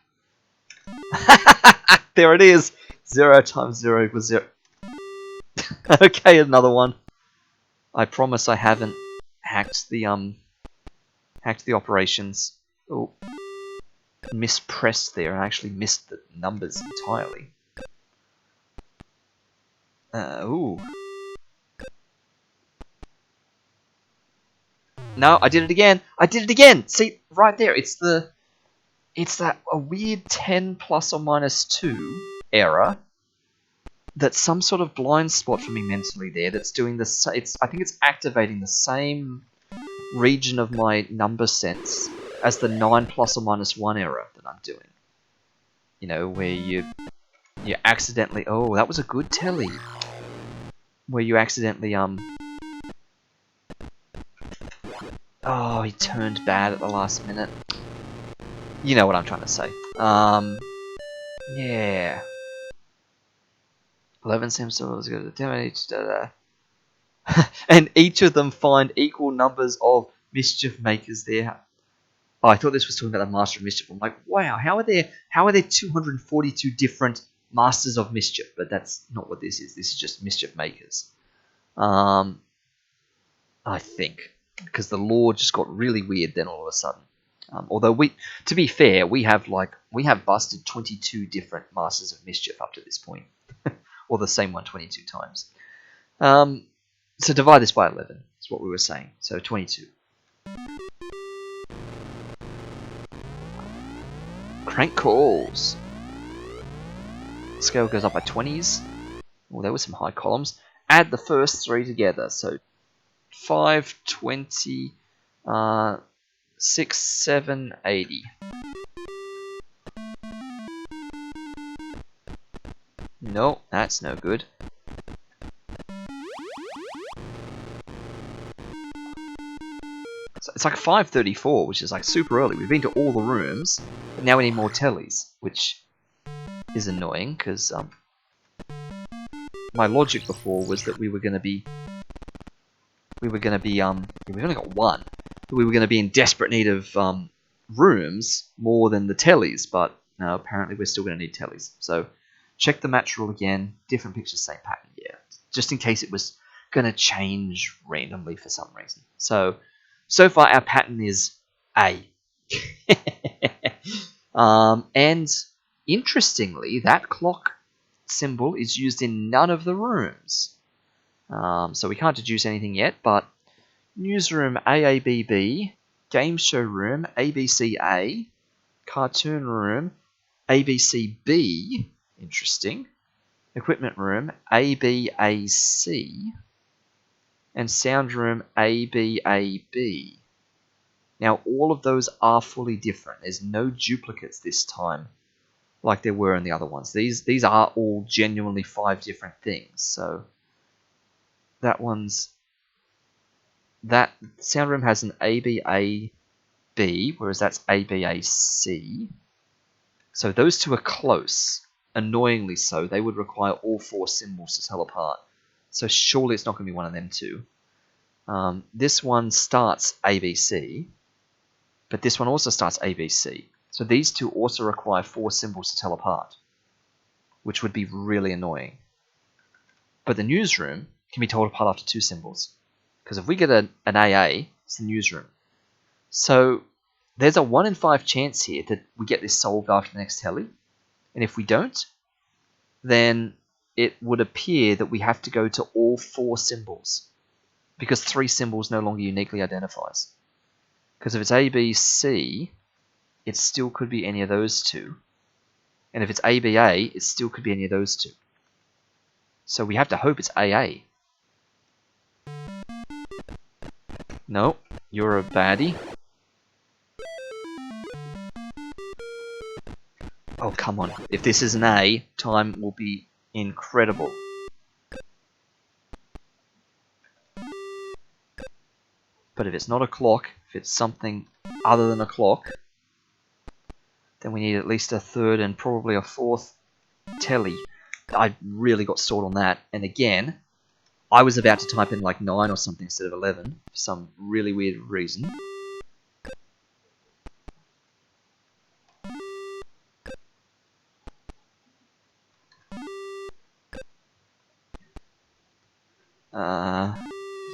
There it is. 0 times 0 equals 0. Okay, another one. I promise I haven't hacked the operations. Oh, mispressed there. I actually missed the numbers entirely. Ooh. No, I did it again. I did it again. See, right there. It's that a weird 10 plus or minus 2 error. That's some sort of blind spot for me mentally there. That's doing the. I think it's activating the same region of my number sense as the 9 plus or minus 1 error that I'm doing. You know, where you accidentally... Oh, that was a good telly. Where you accidentally, Oh, he turned bad at the last minute. You know what I'm trying to say. Yeah. 11 seems to go to 10 each. And each of them find equal numbers of mischief makers there. Oh, I thought this was talking about the Master of Mischief. I'm like, wow, how are there 242 different Masters of Mischief? But that's not what this is. This is just Mischief Makers. I think. Because the lore just got really weird then all of a sudden. Although to be fair, we have busted 22 different Masters of Mischief up to this point. Or the same one 22 times. So divide this by 11, is what we were saying. So 22. Crank calls. Scale goes up by 20s. Oh, there were some high columns. Add the first three together. So 5, 20, 6, 7, 80. No, that's no good. So it's like 5:34, which is like super early. We've been to all the rooms, but now we need more tellies, which is annoying because my logic before was that we've only got one, but we were going to be in desperate need of rooms more than the tellies, but no, apparently we're still going to need tellies. So check the match rule again, different pictures, same pattern, yeah, just in case it was going to change randomly for some reason. So far our pattern is A. And interestingly, that clock symbol is used in none of the rooms. So we can't deduce anything yet, but newsroom AABB, game show room ABCA, cartoon room ABCB, interesting, equipment room ABAC, and sound room ABAB. Now all of those are fully different. There's no duplicates this time like there were in the other ones. These are all genuinely 5 different things. So that sound room has an ABAB, whereas that's ABAC. So those two are close, annoyingly so. They would require all 4 symbols to tell apart. So surely it's not going to be one of them two. This one starts ABC, but this one also starts ABC. So these two also require 4 symbols to tell apart, which would be really annoying. But the newsroom can be told apart after 2 symbols. Because if we get an AA, it's the newsroom. So there's a 1 in 5 chance here that we get this solved after the next telly. And if we don't, then it would appear that we have to go to all 4 symbols. Because 3 symbols no longer uniquely identifies. Because if it's ABC, it still could be any of those two. And if it's ABA, it still could be any of those two. So we have to hope it's AA. No, you're a baddie. Oh, come on. If this is an A, time will be incredible. But if it's not a clock, if it's something other than a clock, then we need at least a 3rd and probably a 4th telly. I really got stalled on that. And again, I was about to type in like 9 or something instead of 11 for some really weird reason.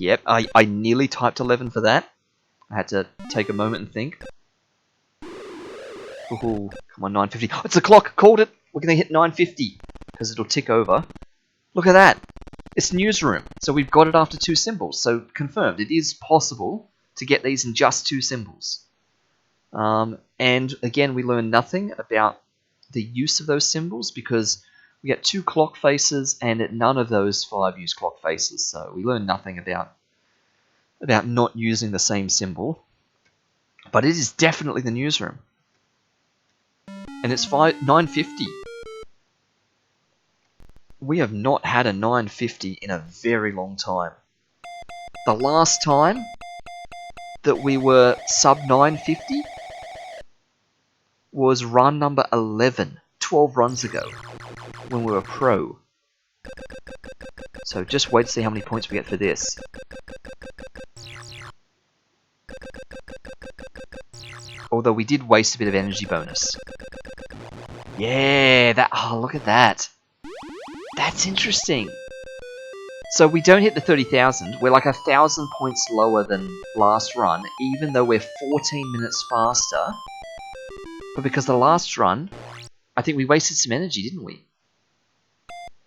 Yep, I nearly typed 11 for that. I had to take a moment and think. Ooh, come on, 9:50. Oh, it's the clock! Called it! We're going to hit 9:50 because it'll tick over. Look at that! It's newsroom. So we've got it after 2 symbols. So confirmed, it is possible to get these in just 2 symbols. And again, we learn nothing about the use of those symbols because we get 2 clock faces and none of those 5 use clock faces. So we learn nothing about not using the same symbol. But it is definitely the newsroom. And it's 9:50. We have not had a 9:50 in a very long time. The last time that we were sub 9:50 was run number 11, 12 runs ago, when we were pro. So just wait to see how many points we get for this. Although we did waste a bit of energy bonus. Yeah, that. Oh, look at that. That's interesting. So we don't hit the 30,000. We're like 1,000 points lower than last run, even though we're 14 minutes faster. But because the last run, I think we wasted some energy, didn't we?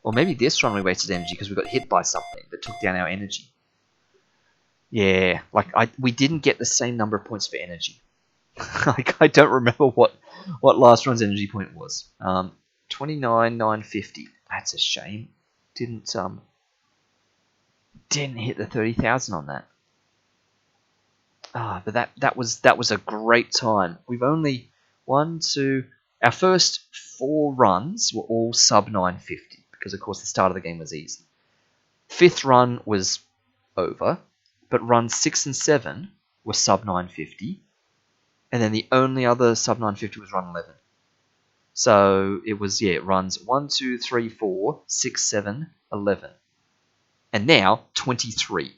Or maybe this run we wasted energy because we got hit by something that took down our energy. Yeah, like we didn't get the same number of points for energy. I don't remember what last run's energy point was. 29,950. That's a shame. Didn't hit the 30,000 on that. But that was a great time. We've only our first 4 runs were all sub 950 because of course the start of the game was easy. 5th run was over, but runs 6 and 7 were sub 950, and then the only other sub 950 was run 11. So it was runs 1, 2, 3, 4, 6, 7, 11. And now 23.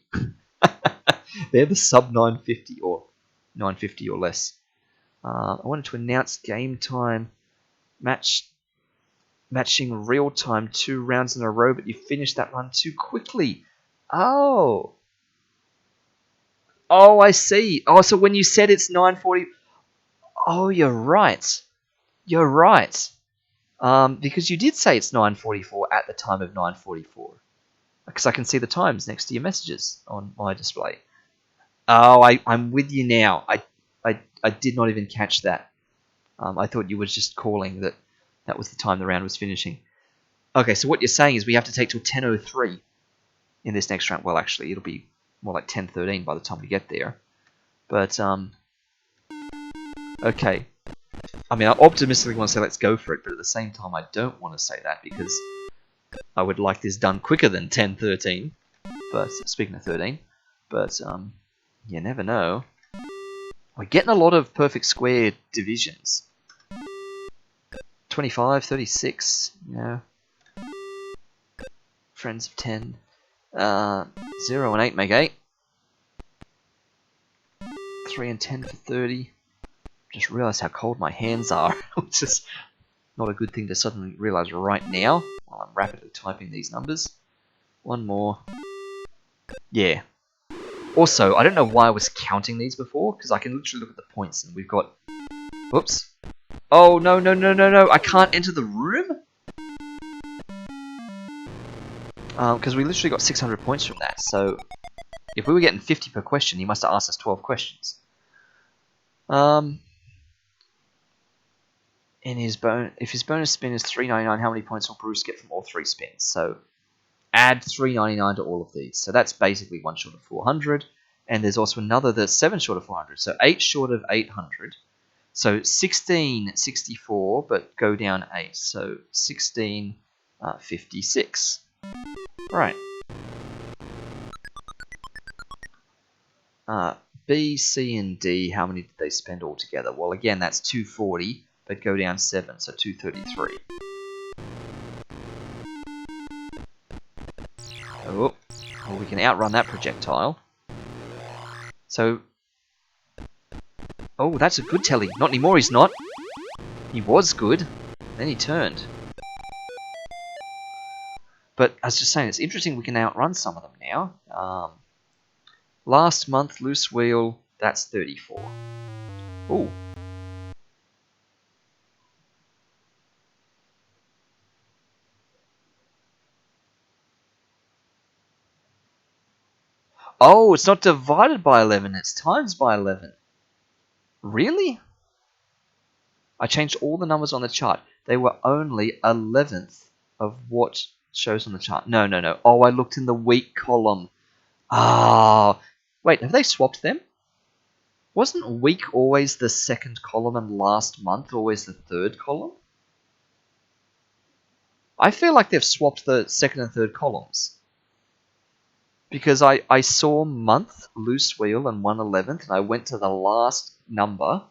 They're the sub 950 or 950 or less. I wanted to announce game time matching real time 2 rounds in a row, but you finished that run too quickly. Oh, I see. Oh, so when you said it's 940, oh, you're right. You're right. Because you did say it's 9:44 at the time of 9:44. Because I can see the times next to your messages on my display. Oh, I'm with you now. I did not even catch that. I thought you were just calling that was the time the round was finishing. Okay, so what you're saying is we have to take till 10:03 in this next round. Well, actually, it'll be more like 10:13 by the time we get there. But, okay. I mean, I optimistically want to say let's go for it, but at the same time, I don't want to say that because I would like this done quicker than 10:13. But, speaking of 13, but, you never know. We're getting a lot of perfect square divisions. 25, 36, Friends of 10. 0 and 8 make 8. 3 and 10 for 30. Just realised how cold my hands are, which is not a good thing to suddenly realise right now while I'm rapidly typing these numbers. One more. Yeah. Also, I don't know why I was counting these before, because I can literally look at the points and we've got... Whoops. Oh, no, I can't enter the room? Because we literally got 600 points from that, so... If we were getting 50 per question, he must have asked us 12 questions. If his bonus spin is $3.99, how many points will Bruce get from all 3 spins? So add $3.99 to all of these. So that's basically 1 short of 400. And there's also another that's 7 short of 400. So 8 short of 800. So 1664, but go down 8. So 1656. Right. B, C, and D, how many did they spend altogether? Well, again, that's 240, but go down 7, so 233. Oh, well, we can outrun that projectile. So, oh, that's a good telly. Not anymore, he's not. He was good, then he turned. But, I was just saying, it's interesting we can outrun some of them now. Last month, loose wheel, that's 34. Ooh. Oh, it's not divided by 11, it's times by 11. Really? I changed all the numbers on the chart. They were only 11th of what shows on the chart. No. Oh, I looked in the week column. Ah. Wait, have they swapped them? Wasn't week always the 2nd column and last month always the 3rd column? I feel like they've swapped the 2nd and 3rd columns. Because I saw month, loose wheel, and 1/11th, and I went to the last number.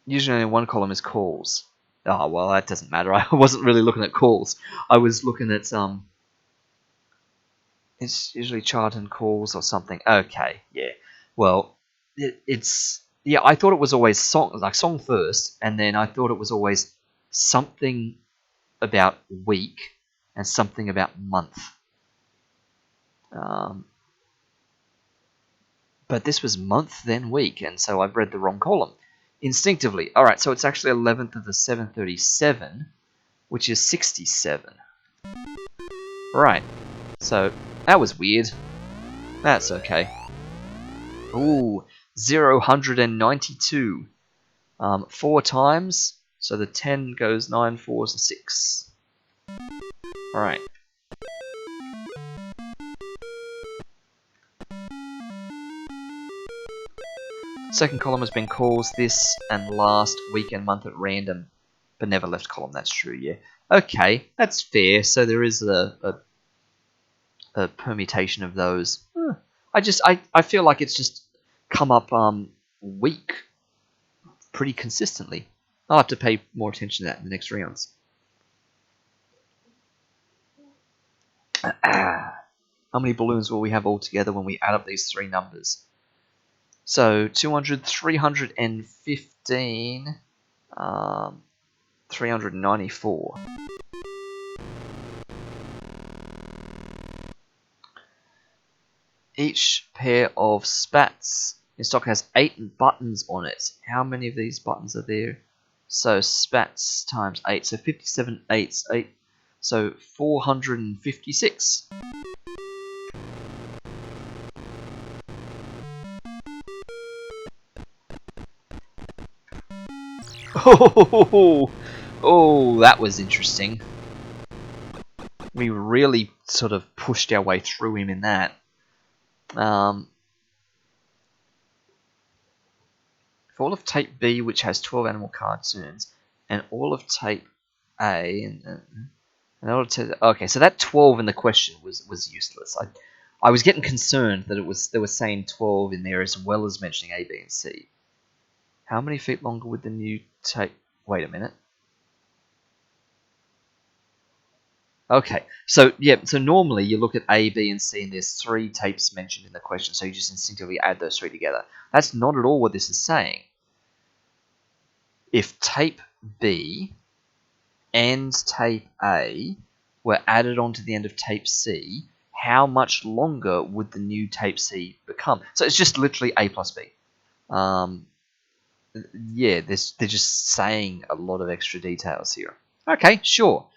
Usually only one column is calls. Oh, well, that doesn't matter. I wasn't really looking at calls. I was looking at, it's usually chart and calls or something. Okay, yeah. Well, it's yeah. I thought it was always song first, and then I thought it was always something about week and something about month. But this was month then week, and so I've read the wrong column instinctively. All right, so it's actually 11th of the 737, which is 67. Right, so that was weird. That's okay. Ooh, 092. 4 times, so the 10 goes 9 fours and 6. Alright. Second column has been calls this and last week and month at random, but never left column. That's true, yeah. Okay, that's fair. So there is a permutation of those. I feel like it's just come up week pretty consistently. I'll have to pay more attention to that in the next rounds. How many balloons will we have altogether when we add up these three numbers? So 200, 315, 394. Each pair of spats in stock has 8 buttons on it. How many of these buttons are there? So spats times 8, so 57 eights, 8, so 456. Oh, that was interesting. We really sort of pushed our way through him in that. For all of tape B, which has 12 animal cartoons, and all of tape A, and all of okay, so that 12 in the question was useless. I was getting concerned that they were saying 12 in there as well as mentioning A, B, and C. How many feet longer would the new tape? Wait a minute. Okay, so yeah, so normally you look at A, B, and C, and there's 3 tapes mentioned in the question, so you just instinctively add those 3 together. That's not at all what this is saying. If tape B and tape A were added onto the end of tape C, how much longer would the new tape C become? So it's just literally A plus B. Yeah, they're just saying a lot of extra details here. Okay, sure.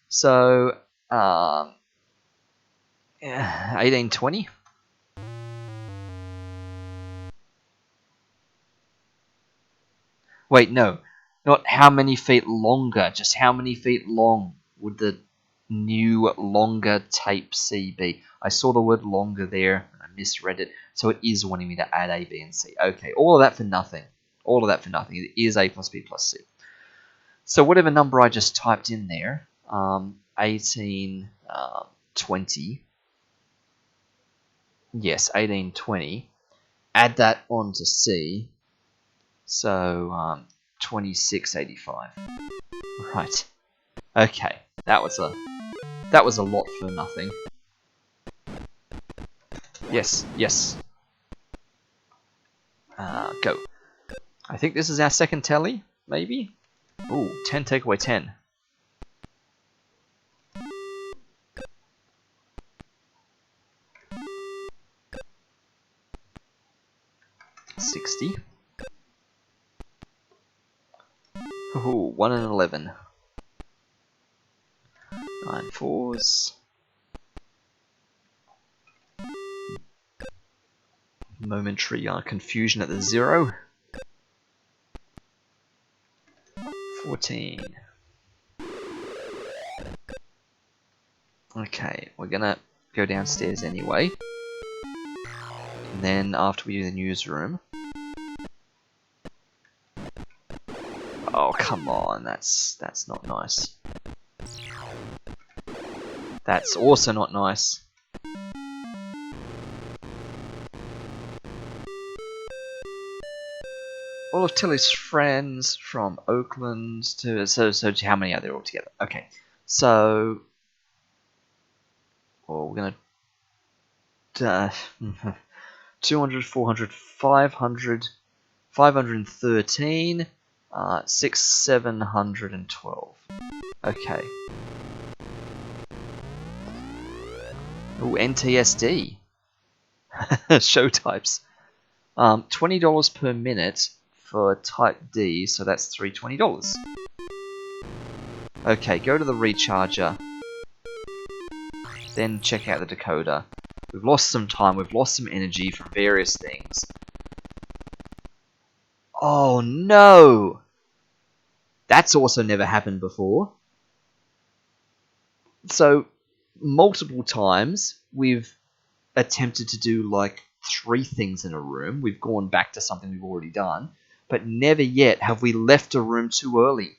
So, 1820. Wait, no. Not how many feet longer, just how many feet long would the new longer tape C be? I saw the word longer there, and I misread it, so it is wanting me to add A, B, and C. Okay, all of that for nothing. All of that for nothing. It is A plus B plus C. So whatever number I just typed in there, 1820. Yes, 1820. Add that onto C. So 2685. Right. Okay. That was a lot for nothing. Yes. Go. I think this is our second tally, maybe? Ooh, 10 take away 10. 60. Ooh, 1 and 11. 9 fours. Momentary confusion at the 0. 14. Okay, we're gonna go downstairs anyway. And then after we do the newsroom. Oh, come on, that's not nice. That's also not nice. All of Tilly's friends from Oakland to so how many are there altogether? Okay, so we're gonna 200, 400, 500, 513, 6, 712. Okay. Ooh, NTSD. Show types. $20 per minute for type D, so that's $320. Okay, go to the recharger. Then check out the decoder. We've lost some time, we've lost some energy from various things. Oh no! That's also never happened before. So, multiple times we've attempted to do like 3 things in a room. We've gone back to something we've already done. But never yet have we left a room too early.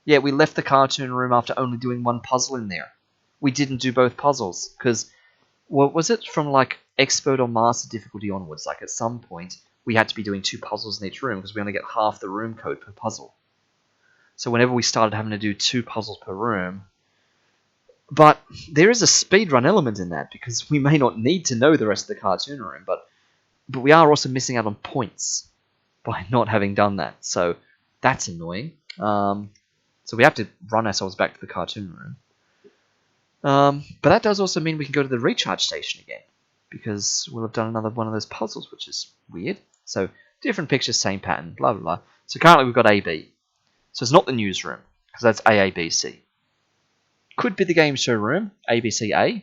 Yeah, we left the cartoon room after only doing 1 puzzle in there. We didn't do both puzzles, because, what was it, from like expert or master difficulty onwards? Like at some point, we had to be doing 2 puzzles in each room, because we only get half the room code per puzzle. So whenever we started having to do 2 puzzles per room... But there is a speedrun element in that, because we may not need to know the rest of the cartoon room, but we are also missing out on points by not having done that. So that's annoying. So we have to run ourselves back to the cartoon room. But that does also mean we can go to the recharge station again, because we'll have done another one of those puzzles, which is weird. So different pictures, same pattern, blah, blah, blah. So currently we've got AB. So it's not the newsroom, because that's AABC. Could be the game show room, ABCA.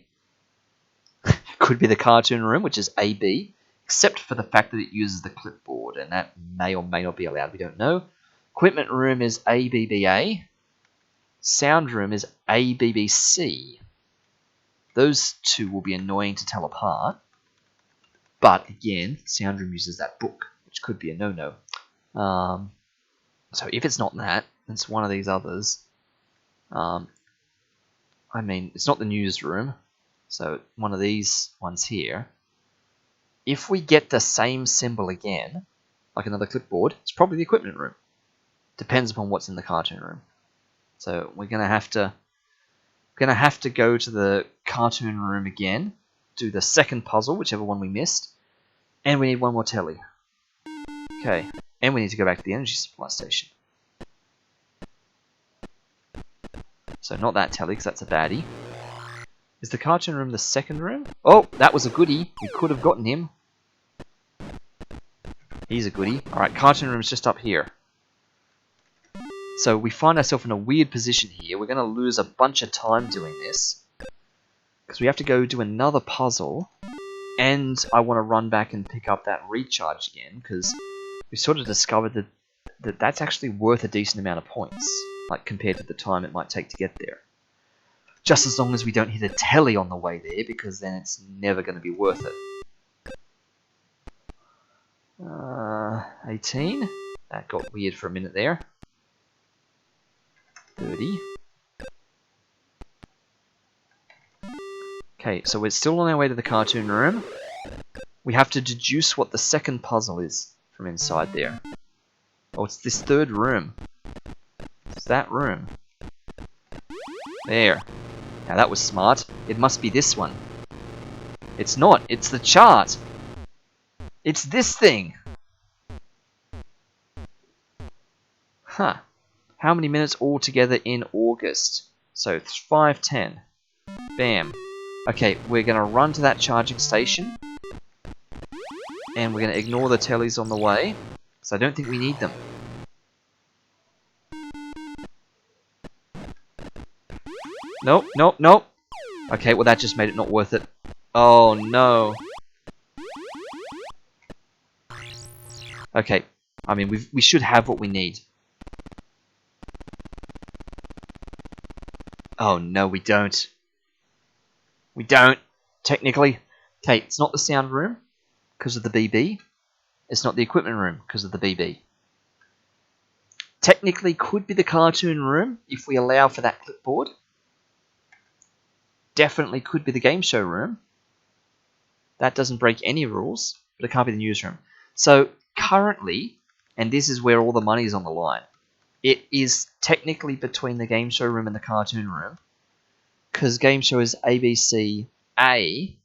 Could be the cartoon room, which is AB, except for the fact that it uses the clipboard, and that may or may not be allowed, we don't know. Equipment room is ABBA. Sound room is ABBC. Those 2 will be annoying to tell apart. But again, sound room uses that book, which could be a no-no. So if it's not that, it's one of these others. I mean, it's not the newsroom, so one of these ones here. If we get the same symbol again, like another clipboard, it's probably the equipment room. Depends upon what's in the cartoon room. So we're gonna have to go to the cartoon room again, do the second puzzle, whichever one we missed, and we need 1 more telly. Okay, and we need to go back to the energy supply station. So not that telly, because that's a baddie. Is the cartoon room the second room? Oh, that was a goodie. We could have gotten him. He's a goodie. Alright, cartoon room is just up here. So we find ourselves in a weird position here. We're going to lose a bunch of time doing this, because we have to go do another puzzle, and I want to run back and pick up that recharge again, because we sort of discovered that that's actually worth a decent amount of points, like compared to the time it might take to get there. Just as long as we don't hit a telly on the way there, because then it's never going to be worth it. 18. That got weird for a minute there. 30. Okay, so we're still on our way to the cartoon room. We have to deduce what the second puzzle is from inside there. Oh, it's this third room. It's that room. There. Now that was smart. It must be this one. It's not. It's the chart. It's this thing. Huh. How many minutes altogether in August? So 5:10. Bam. Okay, we're going to run to that charging station. And we're going to ignore the tellies on the way, because I don't think we need them. Nope, nope, nope. Okay, well that just made it not worth it. Oh no. Okay, I mean, we should have what we need. Oh no, we don't. We don't, technically. Okay, it's not the sound room, because of the BB. It's not the equipment room, because of the BB. Technically could be the cartoon room, if we allow for that clipboard. Definitely could be the game show room. That doesn't break any rules, but it can't be the newsroom. So, currently, and this is where all the money is on the line, it is technically between the game show room and the cartoon room, because game show is ABC A,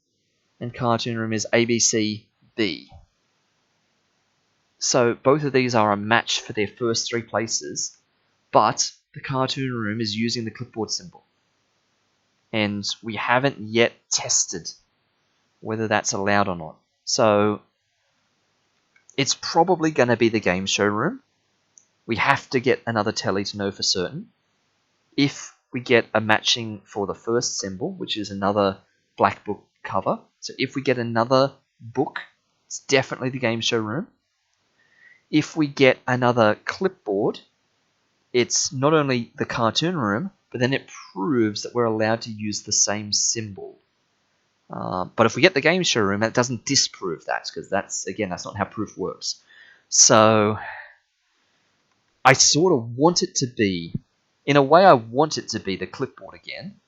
and cartoon room is ABC B. So both of these are a match for their first 3 places, but the cartoon room is using the clipboard symbol. And we haven't yet tested whether that's allowed or not. So it's probably going to be the game show room. We have to get another telly to know for certain. If we get a matching for the first symbol, which is another black book cover, so if we get another book, it's definitely the game show room. If we get another clipboard, it's not only the cartoon room, but then it proves that we're allowed to use the same symbol. But if we get the game show room, that doesn't disprove that, because that's not how proof works. So I sort of want it to be, in a way I want it to be the clipboard again,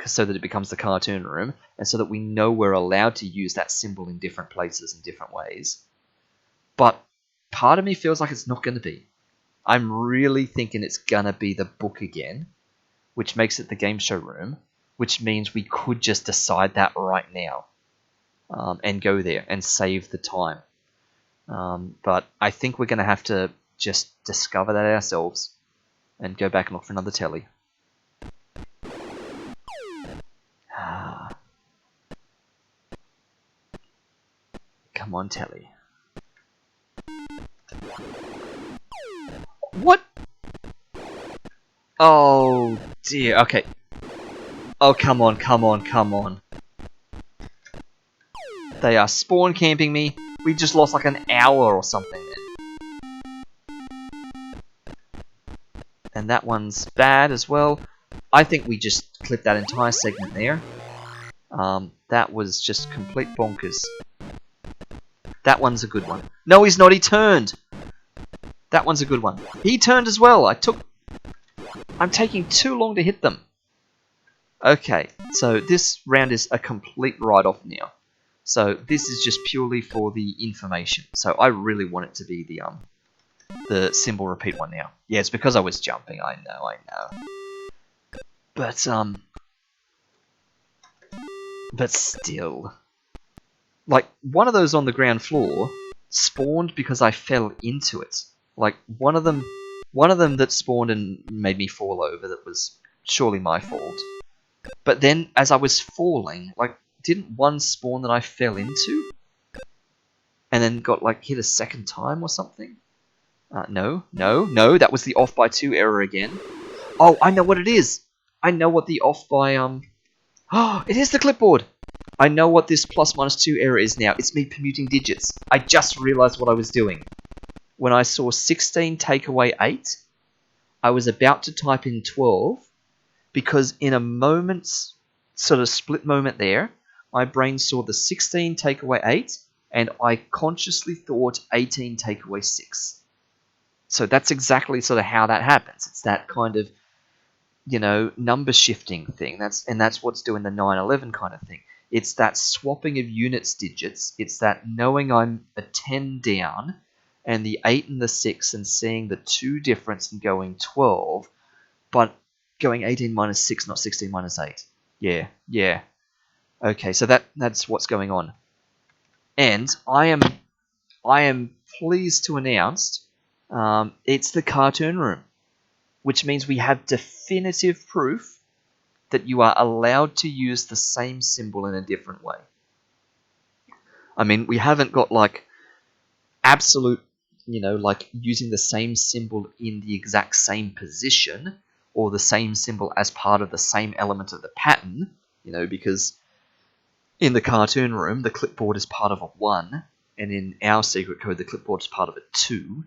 so that it becomes the cartoon room, and so that we know we're allowed to use that symbol in different places in different ways. But part of me feels like it's not going to be. I'm really thinking it's going to be the book again, which makes it the game show room, which means we could just decide that right now and go there and save the time. But I think we're going to have to just discover that ourselves and go back and look for another telly. Come on, telly. What? Oh, dear. Okay. Oh, come on, come on, come on. They are spawn camping me. We just lost like an hour or something then. And that one's bad as well. I think we just clipped that entire segment there. That was just complete bonkers. That one's a good one. No, he's not. He turned. That one's a good one. He turned as well. I'm taking too long to hit them. Okay, so this round is a complete write-off now. So this is just purely for the information. So I really want it to be the symbol repeat one now. Yeah, it's because I was jumping. I know. But still, like one of those on the ground floor spawned because I fell into it. Like one of them that spawned and made me fall over. That was surely my fault. But then, as I was falling, like, didn't one spawn that I fell into? And then got, like, hit a second time or something? No, that was the off by 2 error again. Oh, I know what it is! I know what the off by, Oh, it is the clipboard! I know what this +-2 error is now. It's me permuting digits. I just realized what I was doing. When I saw 16 take away 8, I was about to type in 12, because in a moment's sort of split moment there, my brain saw the 16 take away 8, and I consciously thought 18 take away 6. So that's exactly sort of how that happens. It's that kind of, number shifting thing. That's what's doing the 9/11 kind of thing. It's that swapping of units digits. It's that knowing I'm a 10 down, and the 8 and the 6, and seeing the 2 difference and going 12, but going 18 minus 6, not 16 minus 8. Yeah. Okay, so that's what's going on. And I am pleased to announce it's the cartoon room, which means we have definitive proof that you are allowed to use the same symbol in a different way. I mean, we haven't got like absolute, like using the same symbol in the exact same position, or the same symbol as part of the same element of the pattern, because in the cartoon room, the clipboard is part of a 1, and in our secret code, the clipboard is part of a 2,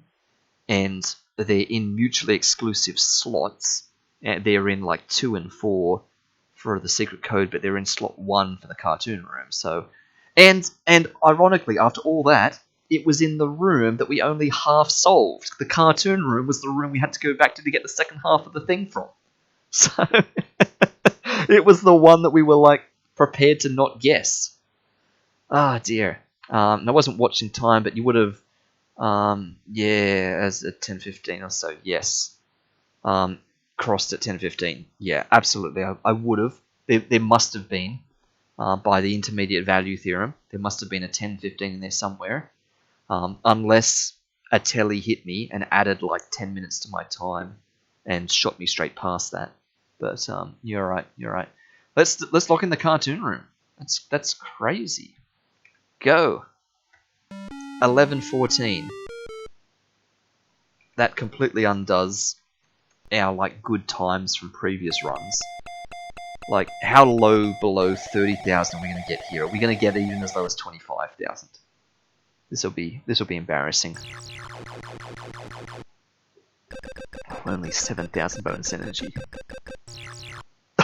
and they're in mutually exclusive slots. They're in like 2 and 4 for the secret code, but they're in slot 1 for the cartoon room. So, and ironically, after all that, it was in the room that we only half solved. The cartoon room was the room we had to go back to get the second half of the thing from. So it was the one that we were like prepared to not guess. Ah, dear. I wasn't watching time, but you would have, as at 10:15 or so, yes. Crossed at 10:15. Yeah, absolutely. I would have. There must have been, by the intermediate value theorem, there must have been a 10:15 in there somewhere. Unless a telly hit me and added like 10 minutes to my time and shot me straight past that. But you're right. You're right. Let's lock in the cartoon room. That's crazy. Go. 11:14. That completely undoes our like good times from previous runs. Like, how low below 30,000 are we going to get here? Are we going to get even as low as 25,000? This will be embarrassing. Only 7,000 bonus energy.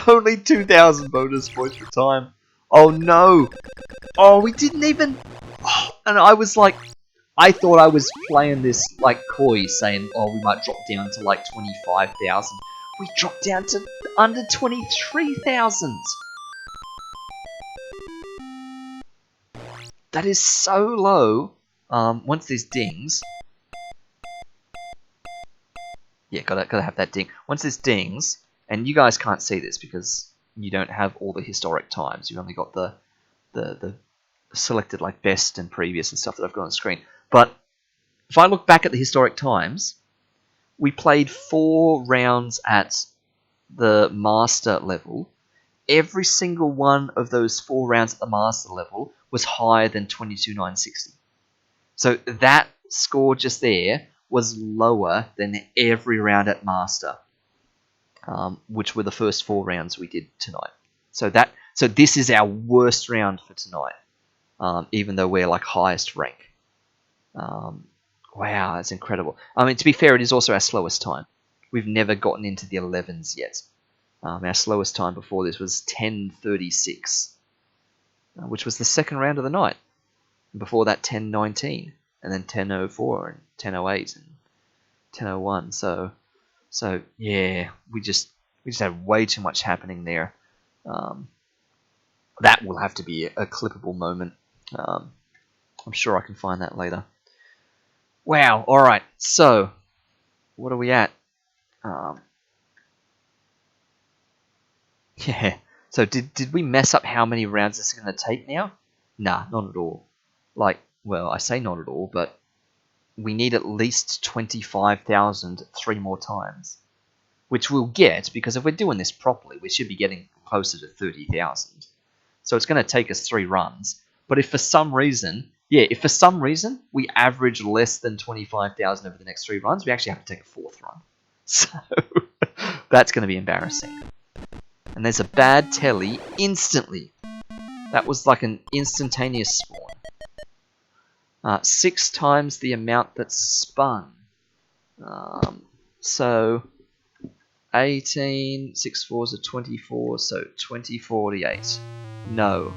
Only 2,000 bonus points for time. Oh no! Oh, we didn't even... Oh, and I was like... I thought I was playing this like coy, saying, oh, we might drop down to like 25,000. We dropped down to under 23,000. That is so low. Once this dings... Yeah, gotta have that ding. Once this dings, and you guys can't see this because you don't have all the historic times. You've only got the selected like best and previous and stuff that I've got on the screen. But if I look back at the historic times, we played 4 rounds at the master level. Every single one of those 4 rounds at the master level was higher than 22,960. So that score just there was lower than every round at master, which were the first 4 rounds we did tonight. So this is our worst round for tonight, even though we're like highest rank. Wow, that's incredible. I mean, to be fair, it is also our slowest time. We've never gotten into the 11s yet. Our slowest time before this was 10:36, which was the second round of the night. And before that, 10:19, and then 10:04 and 10:08 and 10:01. So yeah, we just had way too much happening there. That will have to be a clippable moment. I'm sure I can find that later. Wow. All right. So, what are we at? Yeah. So did we mess up how many rounds this is going to take now? Nah, not at all. Like, well, I say not at all, but we need at least 25,000 3 more times, which we'll get because if we're doing this properly, we should be getting closer to 30,000. So it's going to take us 3 runs. But if for some reason we average less than 25,000 over the next 3 runs, we actually have to take a 4th run. So that's going to be embarrassing. And there's a bad telly instantly. That was like an instantaneous spawn. 6 times the amount that's spun. So 18, 6 fours are 24, so 2048. No.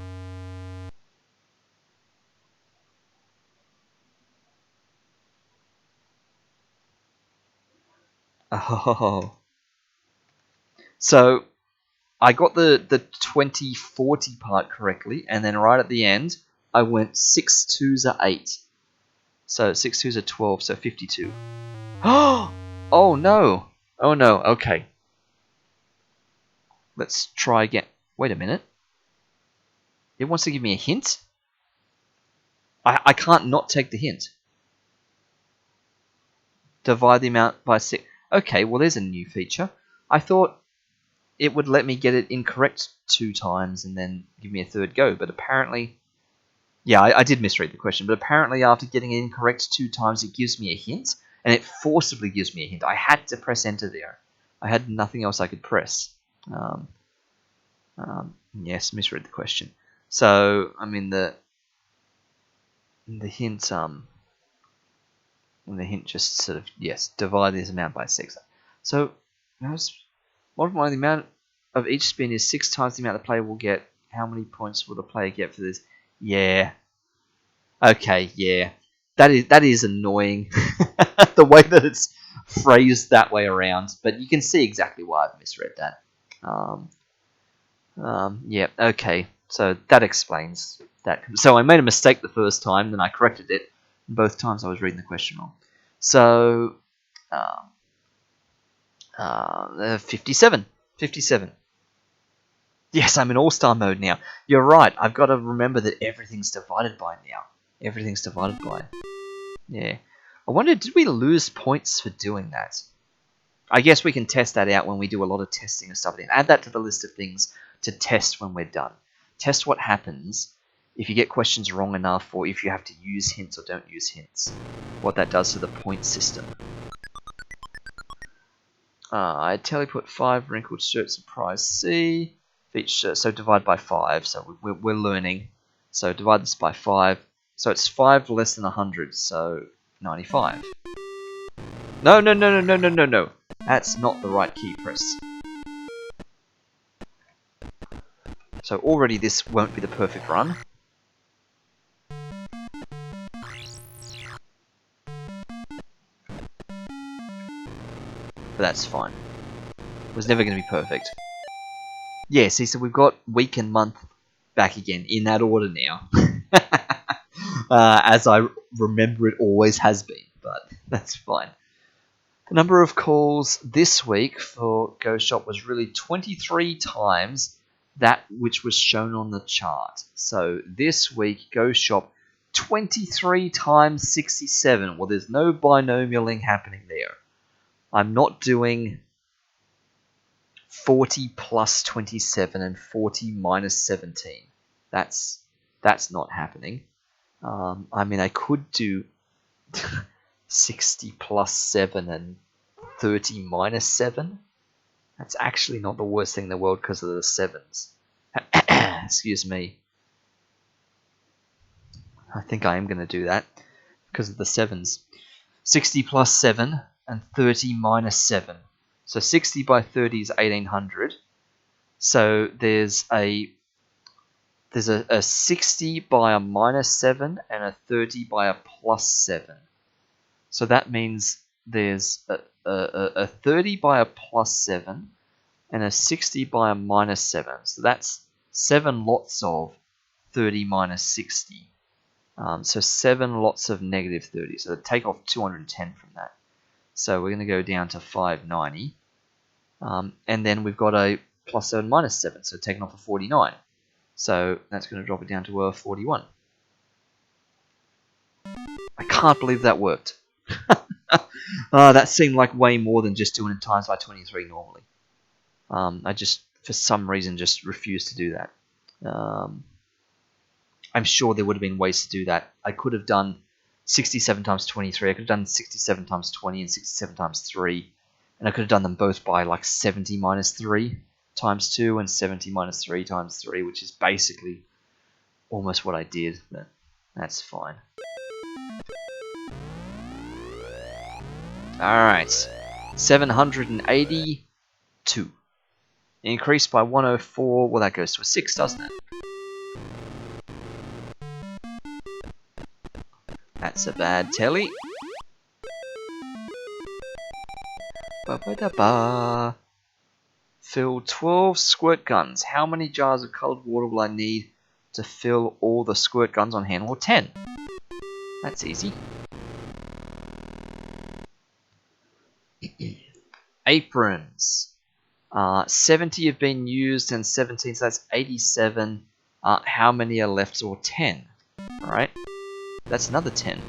Oh. So I got the 2040 part correctly, and then right at the end, I went 6 twos are 8. So 6 twos are 12, so 52. Oh no. Oh no, okay. Let's try again. Wait a minute. It wants to give me a hint? I can't not take the hint. Divide the amount by 6. Okay, well there's a new feature. I thought it would let me get it incorrect 2 times and then give me a 3rd go, but apparently... Yeah, I did misread the question, but apparently after getting it incorrect 2 times it gives me a hint, and it forcibly gives me a hint. I had to press enter there. I had nothing else I could press. Yes, misread the question. So, I mean, the hint, and the hint just sort of, yes, divide this amount by 6. So, multiply the amount of each spin is 6 times the amount the player will get. How many points will the player get for this? Yeah. Okay, yeah. That is annoying. The way that it's phrased that way around. But you can see exactly why I've misread that. Yeah, okay. So that explains that. So I made a mistake the first time, then I corrected it. Both times I was reading the question wrong. So, 57. 57. Yes, I'm in all-star mode now. You're right. I've got to remember that everything's divided by now. Everything's divided by. Yeah. I wonder, did we lose points for doing that? I guess we can test that out when we do a lot of testing and stuff. Then add that to the list of things to test when we're done. Test what happens if you get questions wrong enough, or if you have to use hints or don't use hints. What that does to the point system. I teleput 5 wrinkled shirt surprise C. Each shirt, so divide by 5. So we're learning. So divide this by 5. So it's 5 less than 100. So 95. No, no, no, no, no, no, no, no. That's not the right key press. So already this won't be the perfect run. But that's fine. It was never going to be perfect. Yeah, see, so we've got week and month back again in that order now. As I remember it always has been, but that's fine. The number of calls this week for Ghost Shop was really 23 times that which was shown on the chart. So this week, Ghost Shop, 23 times 67. Well, there's no binomialing happening there. I'm not doing 40 plus 27 and 40 minus 17. That's not happening. I mean, I could do 60 plus 7 and 30 minus 7. That's actually not the worst thing in the world because of the 7s. Excuse me. I think I am going to do that because of the 7s. 60 plus 7 and 30 minus 7. So 60 by 30 is 1800. So there's a 60 by a minus 7 and a 30 by a plus 7. So that means there's a 30 by a plus 7 and a 60 by a minus 7. So that's 7 lots of 30 minus 60. So 7 lots of negative 30. So take off 210 from that. So we're going to go down to 590. And then we've got a plus 7 minus 7. So taking off a 49. So that's going to drop it down to a 41. I can't believe that worked. That seemed like way more than just doing it times by 23 normally. I just, for some reason, just refused to do that. I'm sure there would have been ways to do that. I could have done 67 times 23. I could have done 67 times 20 and 67 times 3. And I could have done them both by like 70 minus 3 times 2 and 70 minus 3 times 3, which is basically almost what I did, but that's fine. Alright, 782. Increased by 104, well that goes to a 6, doesn't it? That's a bad telly. Ba-ba-da-ba. Fill 12 squirt guns. How many jars of coloured water will I need to fill all the squirt guns on hand? Well, 10. That's easy. Aprons. 70 have been used and 17, so that's 87. How many are left? Or 10. Alright. That's another 10.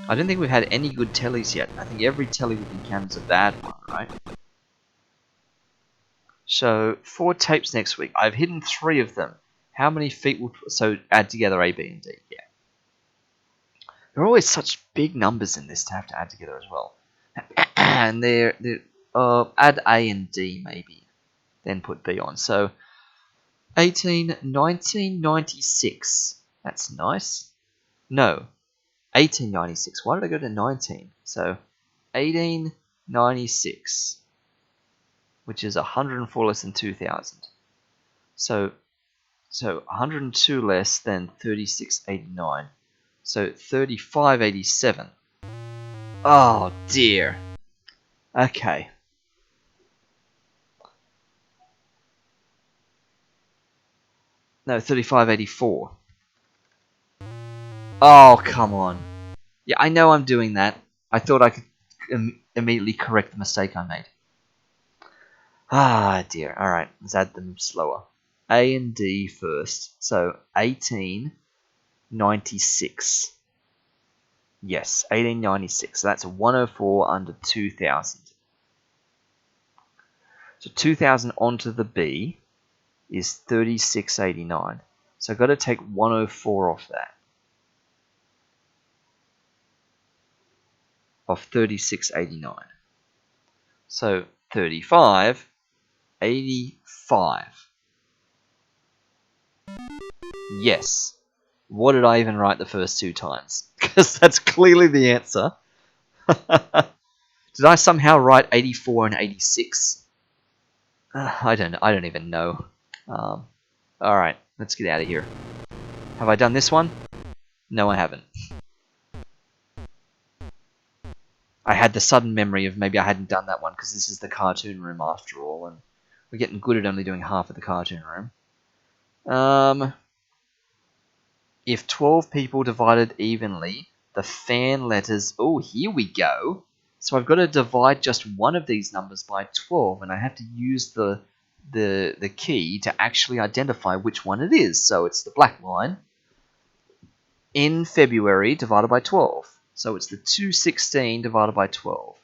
I don't think we've had any good tellies yet. I think every telly we've encountered is a bad one, right? So, 4 tapes next week. I've hidden 3 of them. How many feet will... So, add together A, B, and D. Yeah. There are always such big numbers in this to have to add together as well. And they're add A and D, maybe. Then put B on. So, 1996. That's nice. No. 1896. Why did I go to 19? So, 1896, which is 104 less than 2000. So 102 less than 3689. So 3587. Oh dear. Okay. No, 3584. Oh, come on. Yeah, I know I'm doing that. I thought I could immediately correct the mistake I made. Ah, dear. Alright, let's add them slower. A and D first. So, 18 1896. Yes, 1896. So that's 104 under 2000. So 2000 onto the B is 3689. So I've got to take 104 off that. Of 3689. So 35, 85. Yes. What did I even write the first two times? Because that's clearly the answer. Did I somehow write 84 and 86? I don't even know. Alright, let's get out of here. Have I done this one? No, I haven't. I had the sudden memory of maybe I hadn't done that one because this is the cartoon room after all, and we're getting good at only doing half of the cartoon room. If 12 people divided evenly, the fan letters... Oh, here we go. So I've got to divide just one of these numbers by 12, and I have to use the key to actually identify which one it is. So it's the black line. In February divided by 12. So it's the 216 divided by 12.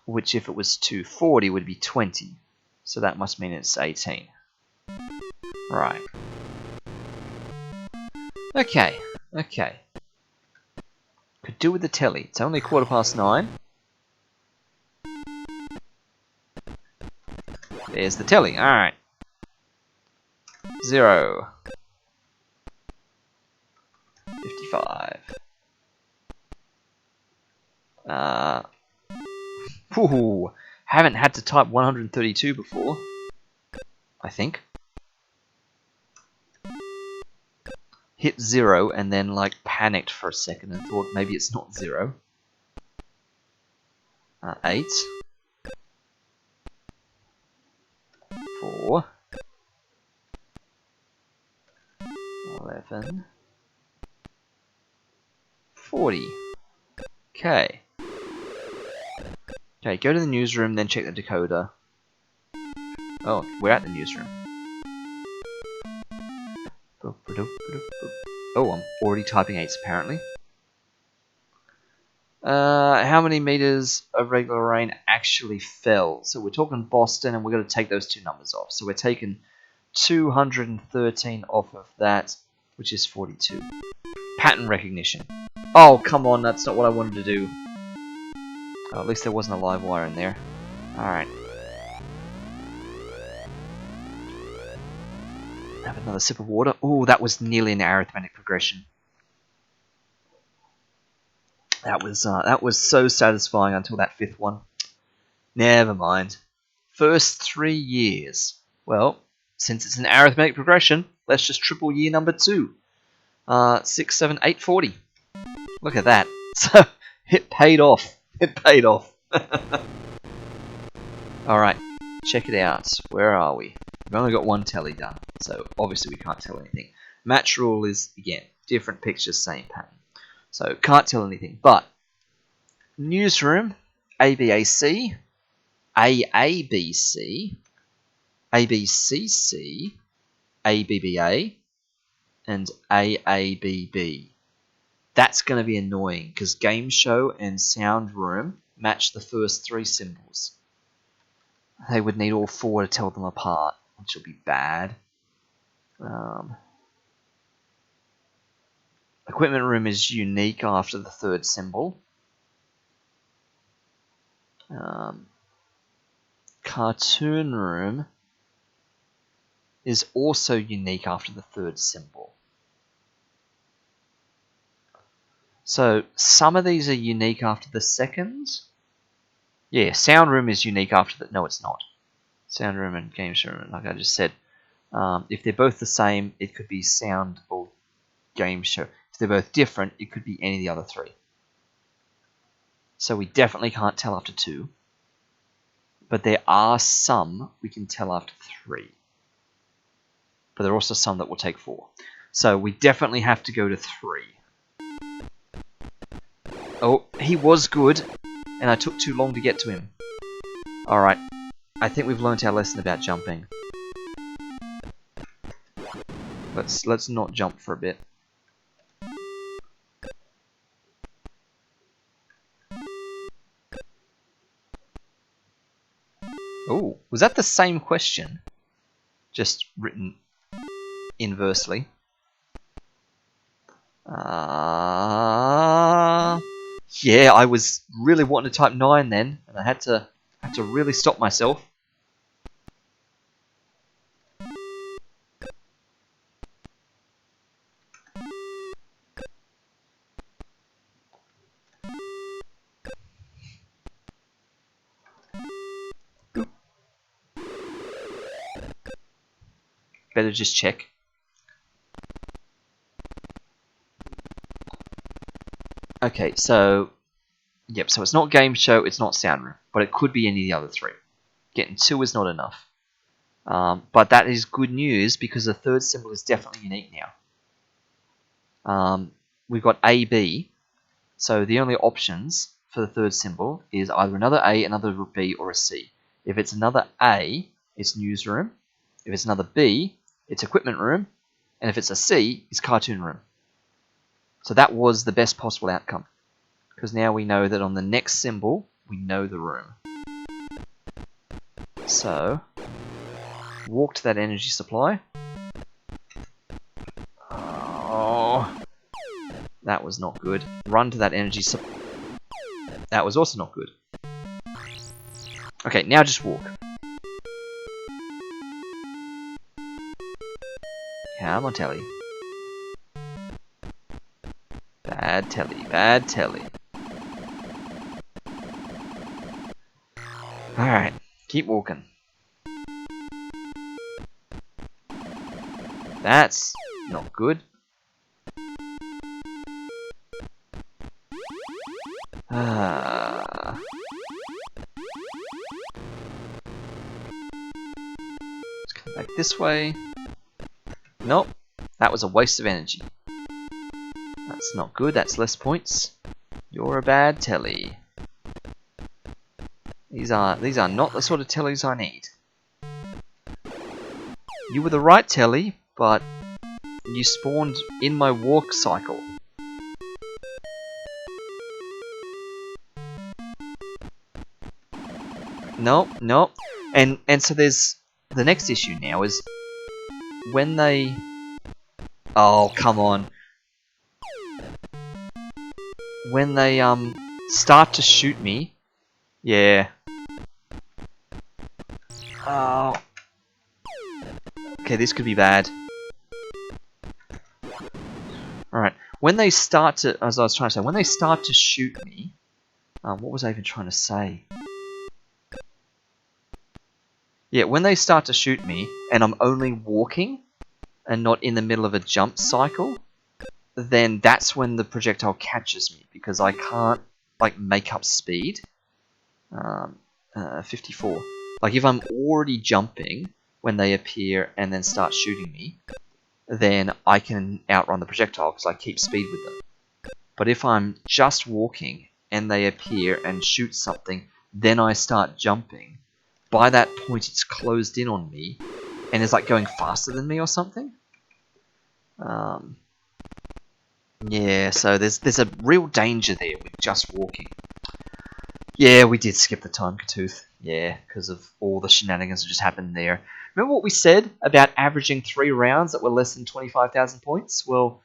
Which if it was 240 would be 20. So that must mean it's 18. Right. Okay. Could do with the telly. It's only 9:15. There's the telly. Alright. 0. 55. Haven't had to type 132 before. I think. Hit 0 and then like panicked for a second and thought maybe it's not 0. 8. 4. 11. 40. Okay. Okay, go to the newsroom, then check the decoder. Oh, we're at the newsroom. Oh, I'm already typing 8s apparently. How many meters of regular rain actually fell? So we're talking Boston, and we're going to take those two numbers off. So we're taking 213 off of that, which is 42. Pattern recognition. Oh, come on, that's not what I wanted to do. Oh, at least there wasn't a live wire in there. Alright. Have another sip of water. Oh, that was nearly an arithmetic progression. That was so satisfying until that fifth one. Never mind. First 3 years. Well, since it's an arithmetic progression, let's just triple year number 2. 6, 7, 8, 40. Look at that. So it paid off. It paid off. Alright, check it out. Where are we? We've only got one telly done, so obviously we can't tell anything. Match rule is, again, different pictures, same pattern. So, can't tell anything. But, newsroom, ABAC, AABC, ABCC, ABBA, and AABB. That's going to be annoying, because game show and sound room match the first 3 symbols. They would need all 4 to tell them apart, which will be bad. Equipment room is unique after the 3rd symbol. Cartoon room is also unique after the 3rd symbol. So some of these are unique after the 2nd. Yeah, sound room is unique after the... No, it's not. Sound room and game show room, like I just said. If they're both the same, it could be sound or game show. If they're both different, it could be any of the other 3. So we definitely can't tell after 2. But there are some we can tell after 3. But there are also some that will take 4. So we definitely have to go to 3. Oh, he was good, and I took too long to get to him. Alright, I think we've learnt our lesson about jumping. Let's not jump for a bit. Oh, was that the same question? Just written inversely. Yeah, I was really wanting to type 9 then, and I had to really stop myself. Better just check. Okay, so yep, so it's not game show, it's not sound room, but it could be any of the other 3. Getting 2 is not enough. But that is good news because the third symbol is definitely unique now. We've got A, B, so the only options for the third symbol is either another A, another B, or a C. If it's another A, it's newsroom. If it's another B, it's equipment room. And if it's a C, it's cartoon room. So that was the best possible outcome. Because now we know that on the next symbol, we know the room. So, walk to that energy supply. Oh, that was not good. Run to that energy supply. That was also not good. Okay, now just walk. Come on, telly. Bad telly, bad telly. Alright, keep walking. That's not good. Let's come back this way. Nope, that was a waste of energy. That's not good, that's less points. You're a bad telly. These are not the sort of tellies I need. You were the right telly, but you spawned in my walk cycle. Nope, nope. And so there's the next issue now is when they... Oh, come on. When they start to shoot me. Yeah. Oh. Okay, this could be bad. Alright. When they start to, as I was trying to say, when they start to shoot me, what was I even trying to say? Yeah, when they start to shoot me, and I'm only walking, and not in the middle of a jump cycle, then that's when the projectile catches me, because I can't, like, make up speed. 54. Like, if I'm already jumping when they appear and then start shooting me, then I can outrun the projectile, because I keep speed with them. But if I'm just walking, and they appear and shoot something, then I start jumping, by that point it's closed in on me, and is like going faster than me or something. Yeah, so there's a real danger there with just walking. Yeah, we did skip the time, Katooth. Yeah, because of all the shenanigans that just happened there. Remember what we said about averaging 3 rounds that were less than 25,000 points? Well,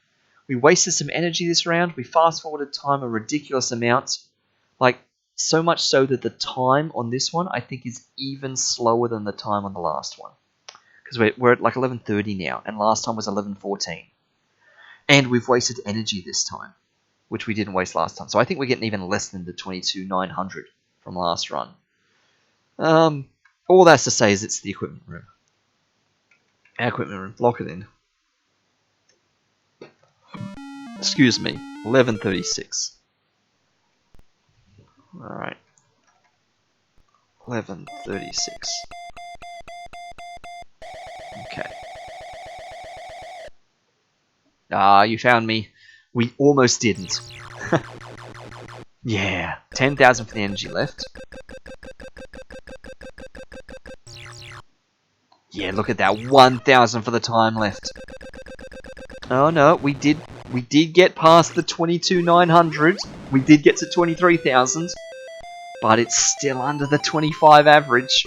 we wasted some energy this round. We fast-forwarded time a ridiculous amount. Like, so much so that the time on this one, I think, is even slower than the time on the last one. Because we're at like 11:30 now, and last time was 11:14. And we've wasted energy this time, which we didn't waste last time. So I think we're getting even less than the 22,900 from last run. All that's to say is it's the equipment room. Our equipment room. Lock it in. Excuse me. 11:36. Alright. 11:36. Okay. Ah, you found me. We almost didn't. Yeah. 10,000 for the energy left. Yeah, look at that. 1,000 for the time left. Oh no, we did get past the 22,900. We did get to 23,000. But it's still under the 25 average.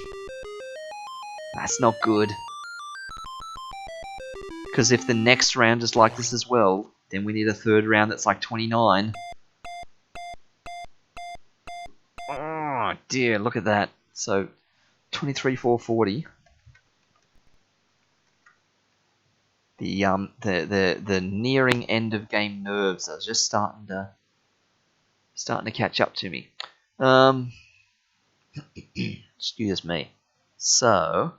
That's not good. Because if the next round is like this as well, then we need a third round that's like 29. Oh dear, look at that. So 23,440. The nearing end of game nerves are just starting to catch up to me. Excuse me. So,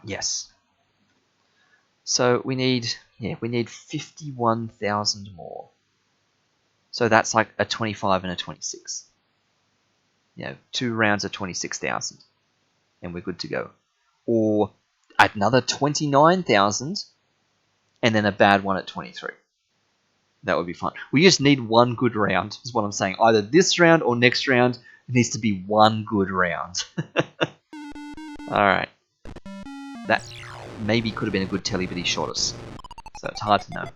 yes. So we need 51,000 more. So that's like a 25 and a 26. 2 rounds of 26,000, and we're good to go. Or another 29,000, and then a bad one at 23. That would be fun. We just need one good round, is what I'm saying. Either this round or next round, it needs to be one good round. Alright. That maybe could have been a good telly, but he shot us. So it's hard to know.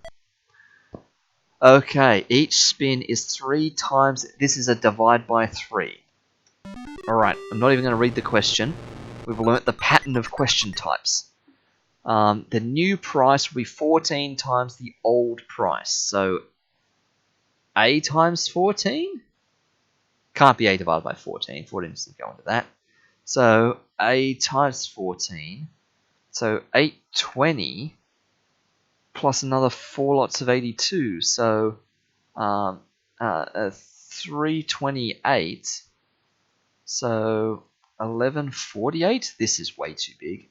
Okay, each spin is 3 times... This is a divide by 3. Alright, I'm not even going to read the question. We've learnt the pattern of question types. The new price will be 14 times the old price. So, A times 14? Can't be A divided by 14. 14 doesn't go into that. So, A times 14. So, 820 plus another 4 lots of 82. So, 328. So, 1148. This is way too big.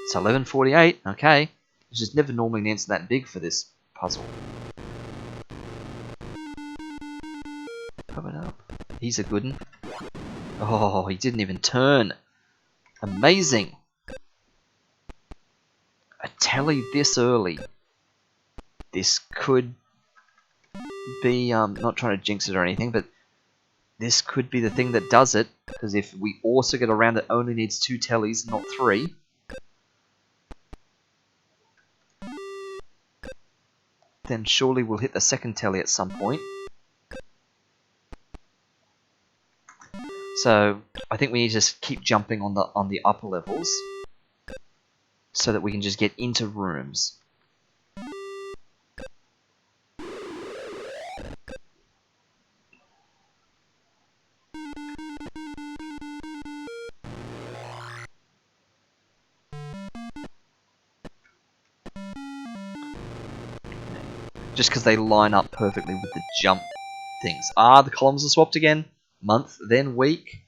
So 1148, okay. It's just never normally an answer that big for this puzzle. Pop it up. He's a good one. Oh, he didn't even turn. Amazing. A telly this early. This could be, not trying to jinx it or anything, but this could be the thing that does it. Because if we also get a round that only needs 2 tellies, not 3... then surely we'll hit the second telly at some point. So I think we need to just keep jumping on the upper levels so that we can just get into rooms. Just because they line up perfectly with the jump things. The columns are swapped again. Month, then week.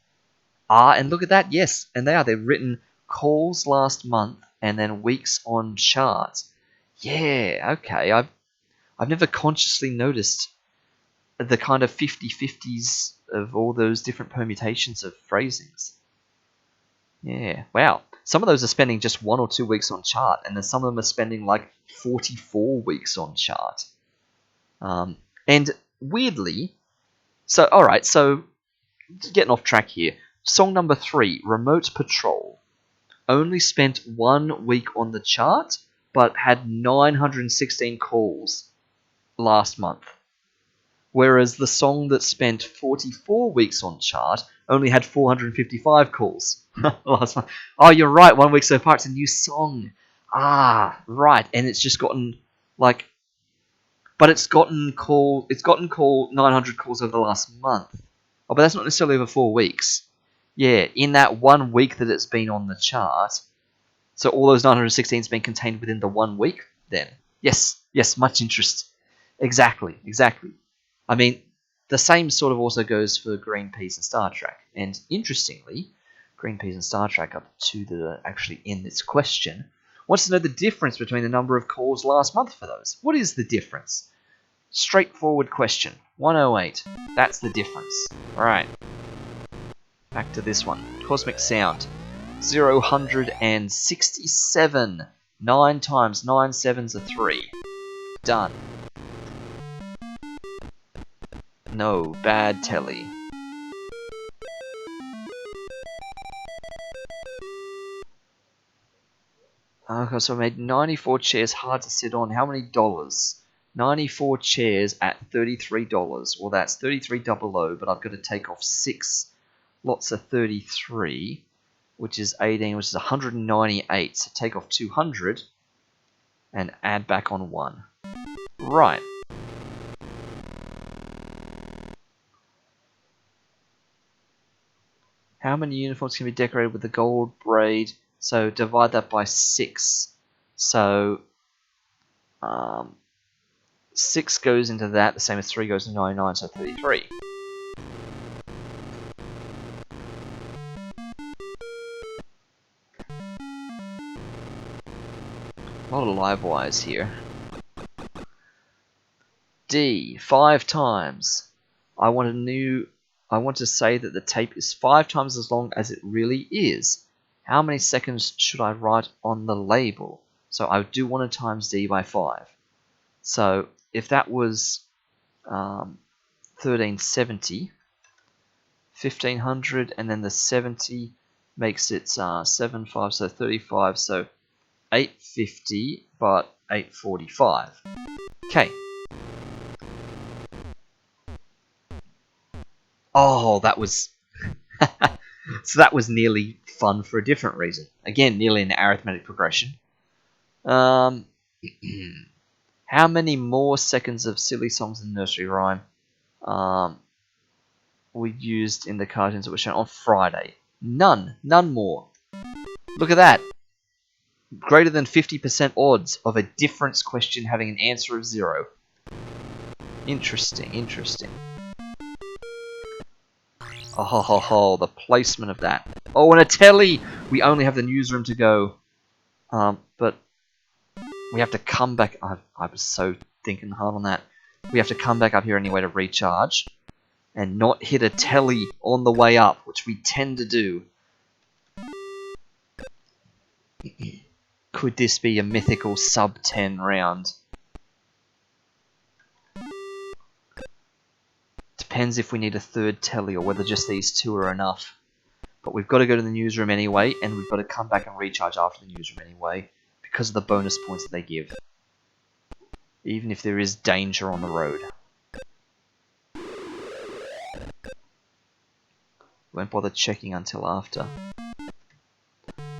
And look at that, yes. And they are. They've written calls last month and then weeks on chart. Yeah, okay. I've never consciously noticed the kind of 50-50s of all those different permutations of phrasings. Yeah, wow. Some of those are spending just 1 or 2 weeks on chart, and then some of them are spending like 44 weeks on chart. And weirdly, so alright, so getting off track here. Song number 3, Remote Patrol, only spent 1 week on the chart, but had 916 calls last month. Whereas the song that spent 44 weeks on chart only had 455 calls last month. Oh, you're right, 1 week so far, it's a new song. Right, and it's just gotten, like... But it's gotten 900 calls over the last month. Oh, but that's not necessarily over 4 weeks. Yeah, in that 1 week that it's been on the chart. So all those 916 has been contained within the 1 week then. Yes, much interest. Exactly. I mean, the same sort of also goes for Green Peas and Star Trek. And interestingly, Green Peas and Star Trek are the 2 that are actually in this question. Wants to know the difference between the number of calls last month for those. What is the difference? Straightforward question. 108. That's the difference. Alright. Back to this one. Cosmic Sound. 067. 9 times 9 sevens are 3. Done. No, bad telly. Okay, so I made 94 chairs hard to sit on. How many dollars? 94 chairs at $33. Well, that's 33 double O, but I've got to take off 6 lots of 33, which is 18, which is 198. So take off 200 and add back on 1. Right. How many uniforms can be decorated with the gold braid? So divide that by 6. So 6 goes into that, the same as 3 goes into 99, so 33. A lot of live wires here. D, 5 times. I want to say that the tape is 5 times as long as it really is. How many seconds should I write on the label? So I do want to times D by 5. So if that was 1370, 1500, and then the 70 makes it 75, so 35, so 850, but 845. Okay. Oh, that was... so that was nearly fun for a different reason. Again, nearly an arithmetic progression. How many more seconds of silly songs in nursery rhyme were used in the cartoons that were shown on Friday? None. None more. Look at that. Greater than 50% odds of a difference question having an answer of 0. Interesting, interesting. Oh, ho, ho, ho, the placement of that. Oh, and a telly! We only have the newsroom to go. But we have to come back. I was so thinking hard on that. We have to come back up here anyway to recharge. And not hit a telly on the way up, which we tend to do. Could this be a mythical sub-10 round? Depends if we need a third telly or whether just these 2 are enough. But we've got to go to the newsroom anyway, and we've got to come back and recharge after the newsroom anyway, because of the bonus points that they give. Even if there is danger on the road. Won't bother checking until after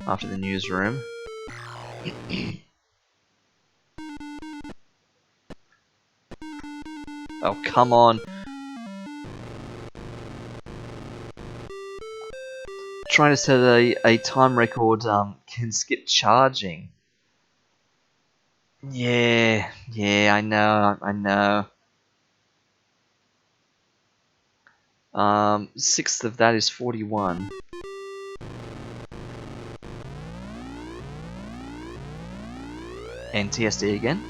the newsroom. Oh, come on. Trying to set a time record can skip charging. Yeah, I know. 6th of that is 41. NTSD again.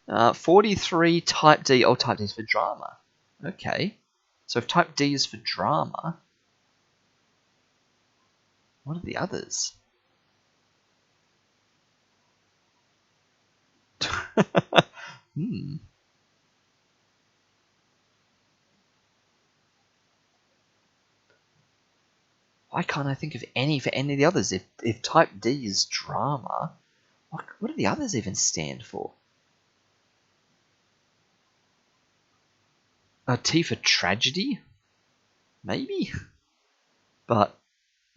Uh, 43 type D. Oh, type D is for drama. Okay. So if type D is for drama, what are the others? Why can't I think of any for any of the others? If type D is drama, what do the others even stand for? T for tragedy? Maybe? But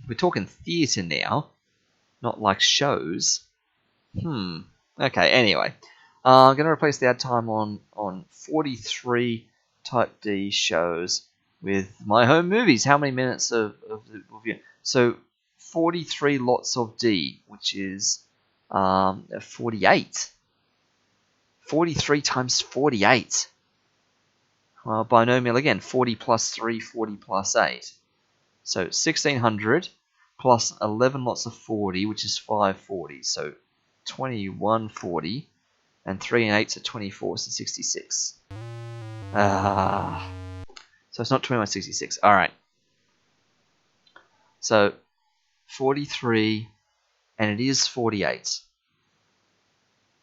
we're talking theatre now, not like shows. Okay, anyway. I'm going to replace the add time on 43 type D shows with my home movies. How many minutes of review? So 43 lots of D, which is 48. 43 times 48. Binomial again, 40 plus 3, 40 plus 8. So 1600 plus 11 lots of 40, which is 540. So 2140. And 3 and 8 are 24, so 66. So it's not 2166. Alright. So 43, and it is 48.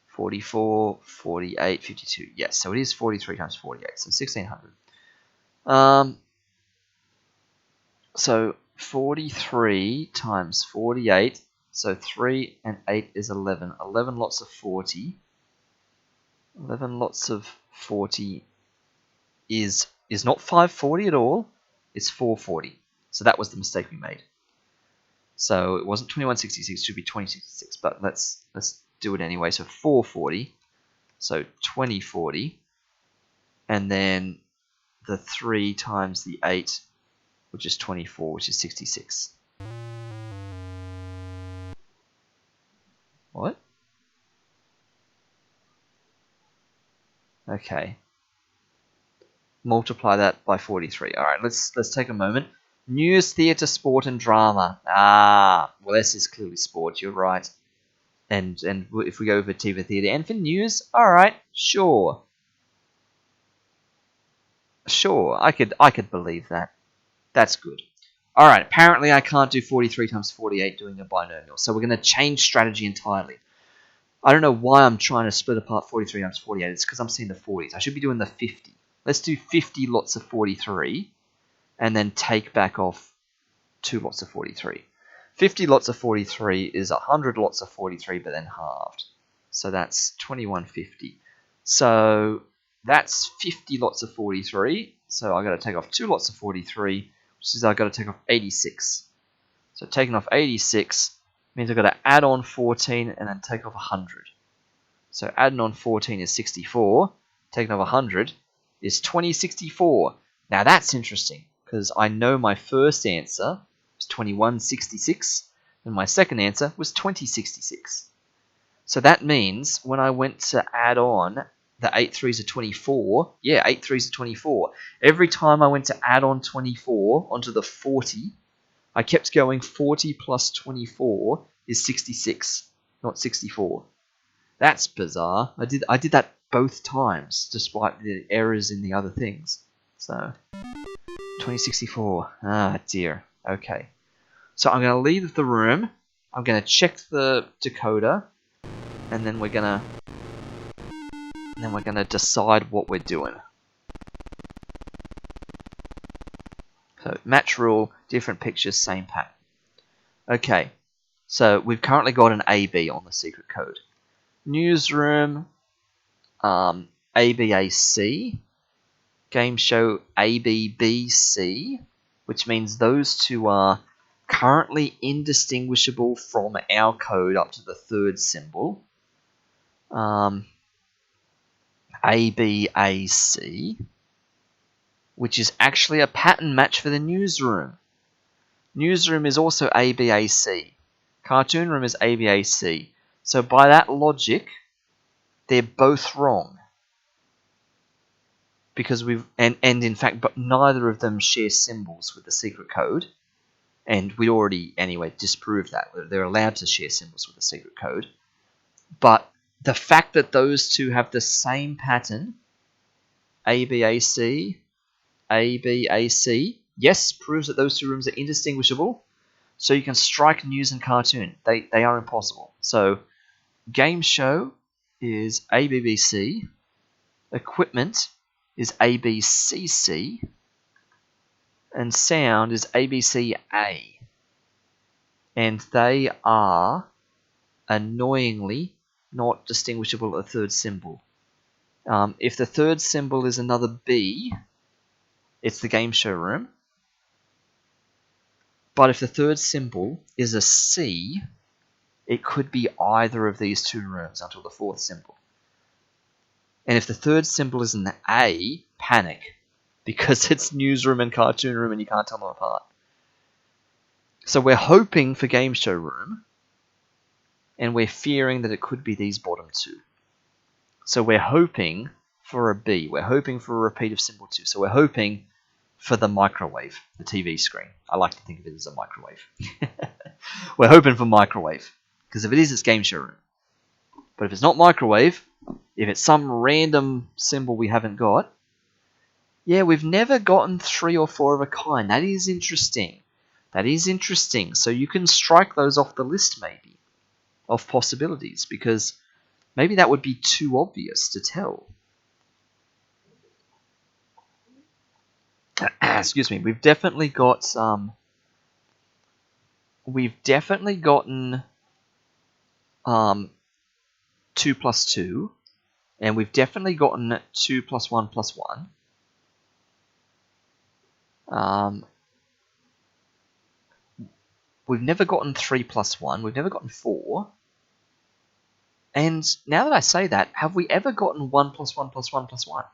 44, 48, 52. Yes, so it is 43 times 48, so 1600. So 43 times 48 So 3 and 8 is 11. 11 lots of 40. 11 lots of 40 is not 540 at all. It's 440. So that was the mistake we made. So it wasn't 2166, it should be 2066, but let's do it anyway. So 440. So 2040. And then the 3 times the 8, which is 24, which is 66. What? Okay. Multiply that by 43. All right, let's take a moment. News, theatre, sport, and drama. Ah, well, this is clearly sport. You're right. And if we go for TV, theatre, and for news, all right, sure. Sure, I could believe that. That's good. All right, apparently I can't do 43 times 48 doing a binomial, so we're going to change strategy entirely. I don't know why I'm trying to split apart 43 times 48. It's because I'm seeing the 40s. I should be doing the 50. Let's do 50 lots of 43 and then take back off 2 lots of 43. 50 lots of 43 is 100 lots of 43, but then halved. So that's 2150. So that's 50 lots of 43. So I've got to take off 2 lots of 43, which is I've got to take off 86. So taking off 86 means I've got to add on 14 and then take off 100. So adding on 14 is 64. Taking off 100 is 2064. Now that's interesting because I know my first answer was 2166 and my second answer was 2066. So that means when I went to add on the 8 3s are 24, 8 3s are 24. Every time I went to add on 24 onto the 40, I kept going 40 plus 24 is 66, not 64. That's bizarre. I did that both times, despite the errors in the other things. So, 2064. Ah, dear. Okay. So I'm going to leave the room. I'm going to check the decoder, and then we're going to decide what we're doing. So match rule, different pictures, same pattern. Okay. So we've currently got an AB on the secret code. Newsroom, ABAC, game show ABBC, which means those two are currently indistinguishable from our code up to the third symbol. ABAC, which is actually a pattern match for the newsroom. Newsroom is also ABAC. Cartoon room is ABAC. So by that logic, they're both wrong. Because and in fact, but neither of them share symbols with the secret code. And we already, anyway, disproved that. They're allowed to share symbols with the secret code. But the fact that those two have the same pattern, ABAC, ABAC, yes, proves that those two rooms are indistinguishable. So you can strike news and cartoon. They are impossible. So game show is ABBC. Equipment is ABCC. And sound is ABCA. And they are annoyingly not distinguishable at the third symbol. If the third symbol is another B, it's the game show room. But if the third symbol is a C, it could be either of these two rooms until the fourth symbol. And if the third symbol is an A, panic, because it's newsroom and cartoon room and you can't tell them apart. So we're hoping for game show room, and we're fearing that it could be these bottom two. So we're hoping for a B. We're hoping for a repeat of symbol 2. So we're hoping for the microwave, the TV screen. I like to think of it as a microwave. We're hoping for microwave, because if it is, it's game show room. But if it's not microwave, if it's some random symbol we haven't got, yeah, we've never gotten 3 or 4 of a kind. That is interesting. That is interesting. So you can strike those off the list, maybe, of possibilities, because maybe that would be too obvious to tell. Excuse me. We've definitely gotten 2 plus 2, and we've definitely gotten 2 plus 1 plus 1. We've never gotten 3 plus 1. We've never gotten 4. And now that I say that, have we ever gotten 1 plus 1 plus 1 plus 1?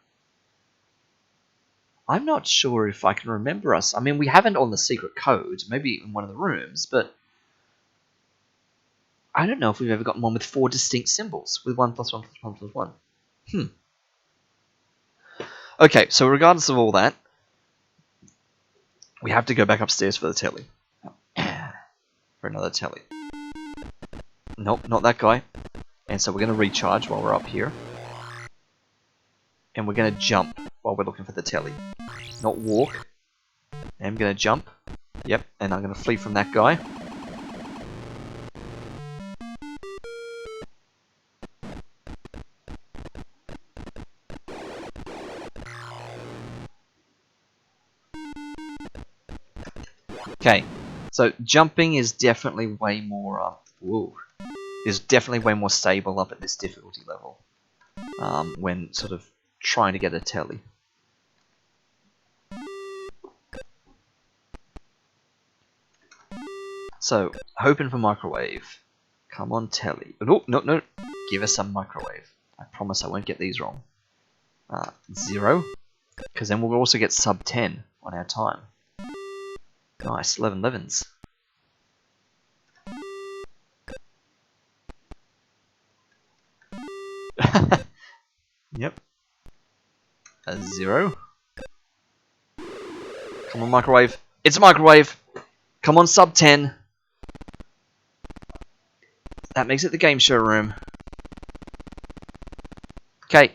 I'm not sure if I can remember us. I mean, we haven't on the secret code, maybe in one of the rooms, but I don't know if we've ever gotten one with 4 distinct symbols, with 1 plus 1 plus 1 plus 1. Okay, so regardless of all that, we have to go back upstairs for the telly. For another telly. Nope, not that guy. And so we're going to recharge while we're up here. And we're going to jump while we're looking for the telly. Not walk. I'm going to jump. Yep, and I'm going to flee from that guy. Okay, so jumping is definitely way more is definitely way more stable up at this difficulty level when sort of trying to get a telly. So, hoping for microwave. Come on, telly. No, no, no. Give us some microwave. I promise I won't get these wrong. 0. Because then we'll also get sub 10 on our time. Nice, 11 11s. Yep. A 0. Come on, microwave. It's a microwave. Come on, sub 10. That makes it the game show room. Okay,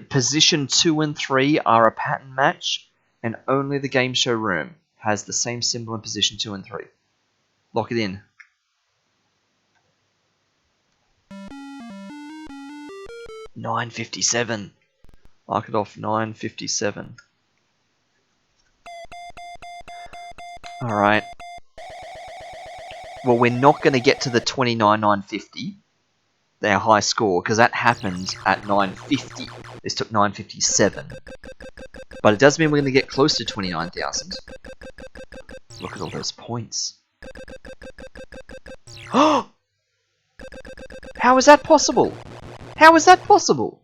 position 2 and 3 are a pattern match, and only the game show room has the same symbol in position 2 and 3. Lock it in. $9.57. Mark it off, $9.57. Alright. Well, we're not going to get to the 29,950, their high score, because that happened at 950. This took 957. But it does mean we're going to get close to 29,000. Look at all those points. Oh! How is that possible? How is that possible?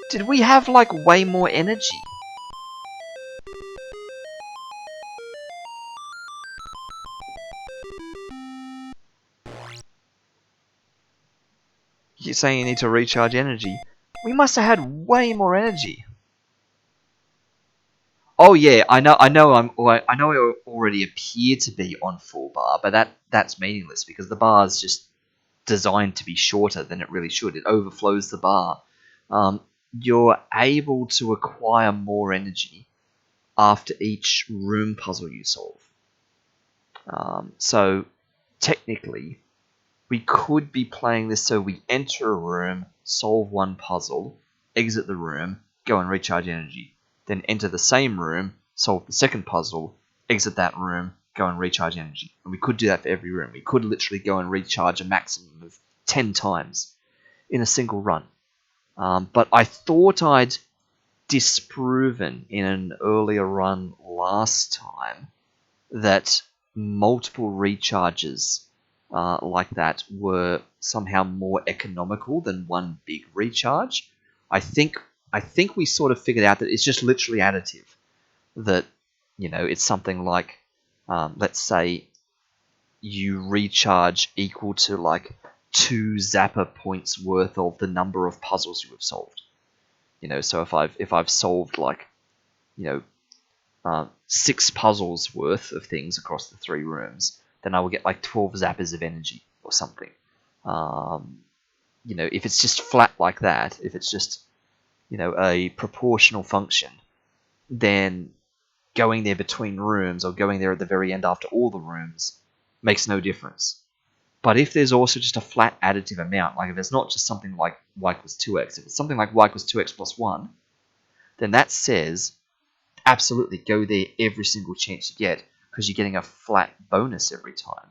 Did we have, like, way more energy? You're saying you need to recharge energy. We must have had way more energy. Oh yeah, I know I already appear to be on full bar, but that's meaningless because the bar is just designed to be shorter than it really should. It overflows the bar. You're able to acquire more energy after each room puzzle you solve. So technically, we could be playing this so we enter a room, solve one puzzle, exit the room, go and recharge energy. Then enter the same room, solve the second puzzle, exit that room, go and recharge energy. And we could do that for every room. We could literally go and recharge a maximum of 10 times in a single run. But I thought I'd disproven in an earlier run last time that multiple recharges like that were somehow more economical than one big recharge. I think we sort of figured out that it's just literally additive. That, it's something like, let's say you recharge equal to like 2 Zapper points worth of the number of puzzles you have solved. So if I've solved like, 6 puzzles worth of things across the 3 rooms, then I will get like 12 Zappers of energy or something. If it's just flat like that, if it's just, a proportional function, then going there between rooms or going there at the very end after all the rooms makes no difference. But if there's also just a flat additive amount, like if it's not just something like y equals 2x, if it's something like y equals 2x plus 1, then that says absolutely go there every single chance you get, because you're getting a flat bonus every time.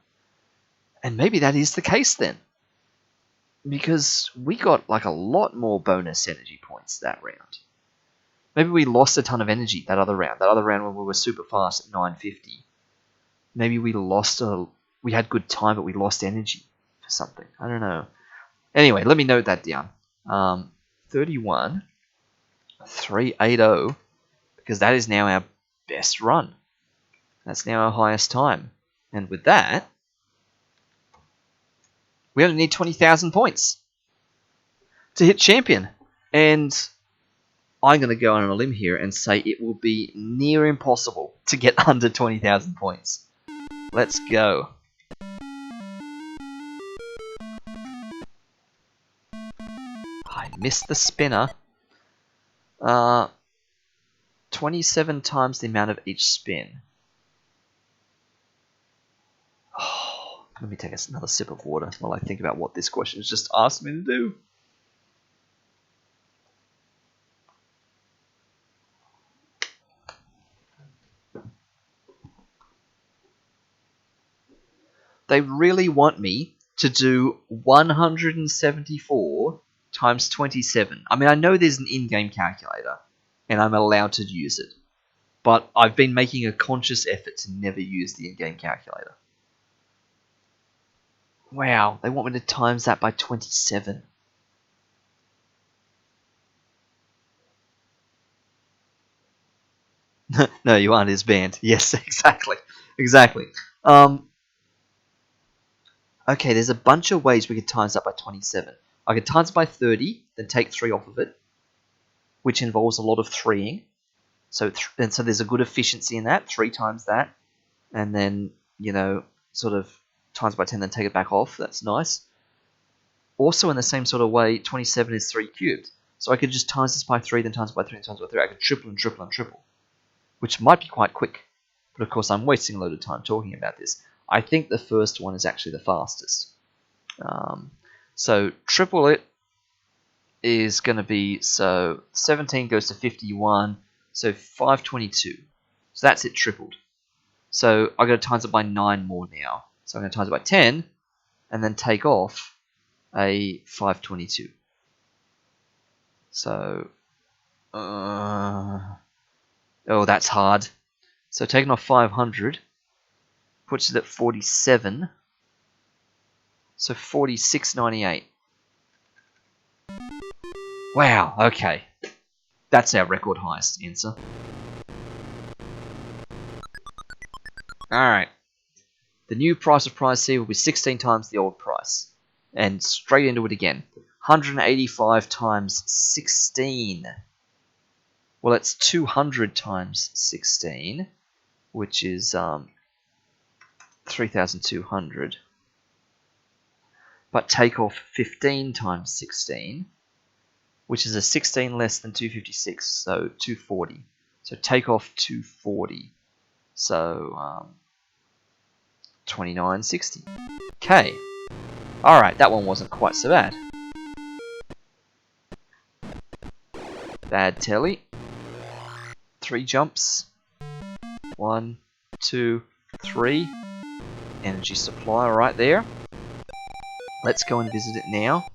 And maybe that is the case then. Because we got like a lot more bonus energy points that round. Maybe we lost a ton of energy that other round. That other round when we were super fast at 950. Maybe we had good time, but we lost energy for something. I don't know. Anyway, let me note that down. 31,380, because that is now our best run. That's now our highest time. And with that, we only need 20,000 points to hit champion. And I'm going to go on a limb here and say it will be near impossible to get under 20,000 points. Let's go. I missed the spinner. 27 times the amount of each spin. Oh, let me take another sip of water while I think about what this question has just asked me to do. They really want me to do 174 times 27. I mean, I know there's an in-game calculator, and I'm allowed to use it. But I've been making a conscious effort to never use the in-game calculator. Wow, they want me to times that by 27. No, you aren't his band. Yes, exactly. Exactly. Okay, there's a bunch of ways we could times that by 27. I could times it by 30, then take 3 off of it, which involves a lot of 3ing. So there's a good efficiency in that, 3 times that, and then, sort of times by 10, then take it back off. That's nice. Also, in the same sort of way, 27 is 3 cubed. So I could just times this by 3, then times it by 3, and times it by 3. I could triple and triple and triple, which might be quite quick. But of course, I'm wasting a load of time talking about this. I think the first one is actually the fastest. So triple it is going to be, so 17 goes to 51, so 522. So that's it tripled. So I've got to times it by 9 more now. So I'm going to times it by 10, and then take off a 522. So, oh, that's hard. So taking off 500 puts it at 47. So 46.98. Wow, okay. That's our record highest answer. Alright. The new price of prize C will be 16 times the old price. And straight into it again. 185 times 16. Well, that's 200 times 16, which is 3,200. But take off 15 times 16, which is a 16 less than 256, so 240. So take off 240, so 2960. Okay. Alright, that one wasn't quite so bad. Bad telly. 3 jumps. 1, 2, 3. Energy supply right there. Let's go and visit it now.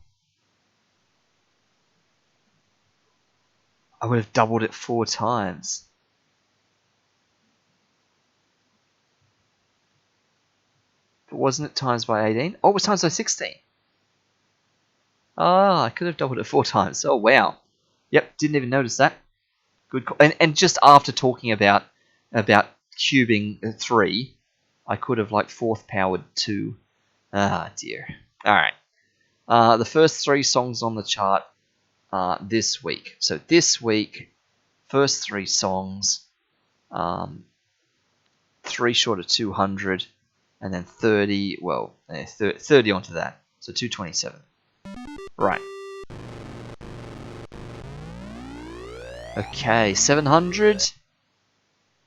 I would have doubled it 4 times. But wasn't it times by 18? Oh, it was times by 16. Ah, I could have doubled it 4 times. Oh, wow. Yep, didn't even notice that. Good call. And just after talking about cubing 3, I could have like 4th powered 2. Ah, dear. Alright. The first 3 songs on the chart this week. So this week, first 3 songs, 3 short of 200, and then 30, well, 30 onto that. So 227. Right. Okay, 700.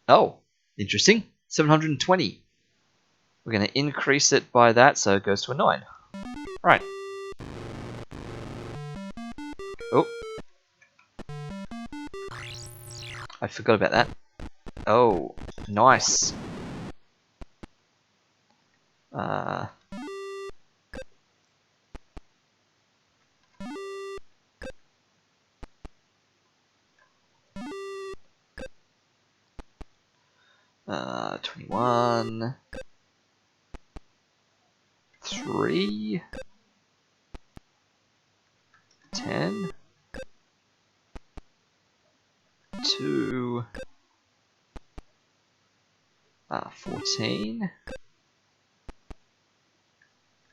Oh, interesting. 720. We're going to increase it by that, so it goes to a 9. Right. Oh. I forgot about that. Oh, nice. Uh, uh, 21, 3, 10, 2, 14,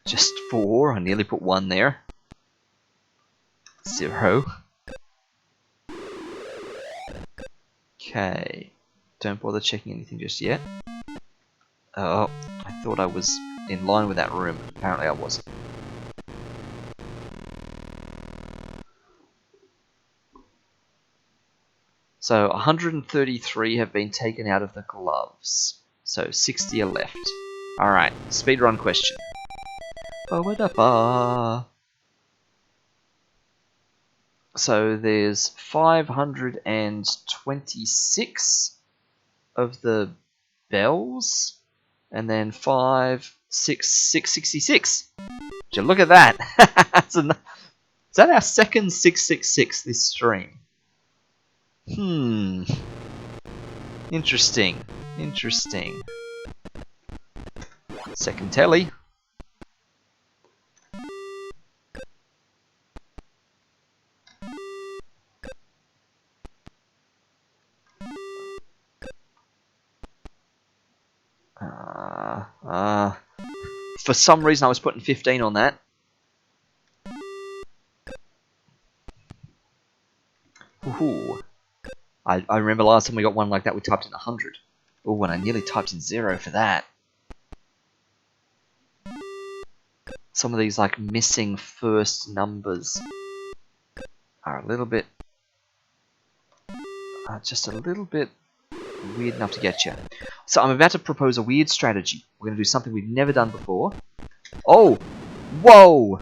just 4, I nearly put 1 there, 0. Okay, don't bother checking anything just yet. Oh, I thought I was in line with that room, apparently I wasn't. So 133 have been taken out of the gloves. So 60 are left. Alright, speedrun question. So there's 526 of the bells, and then 666. Would you look at that? Is that our second 666 this stream? Interesting. Interesting. Second telly. For some reason I was putting 15 on that. Ooh. I remember last time we got one like that we typed in 100. Ooh, and I nearly typed in 0 for that. Some of these like missing first numbers are a little bit, just a little bit weird enough to get you. So I'm about to propose a weird strategy. We're going to do something we've never done before. Oh! Whoa!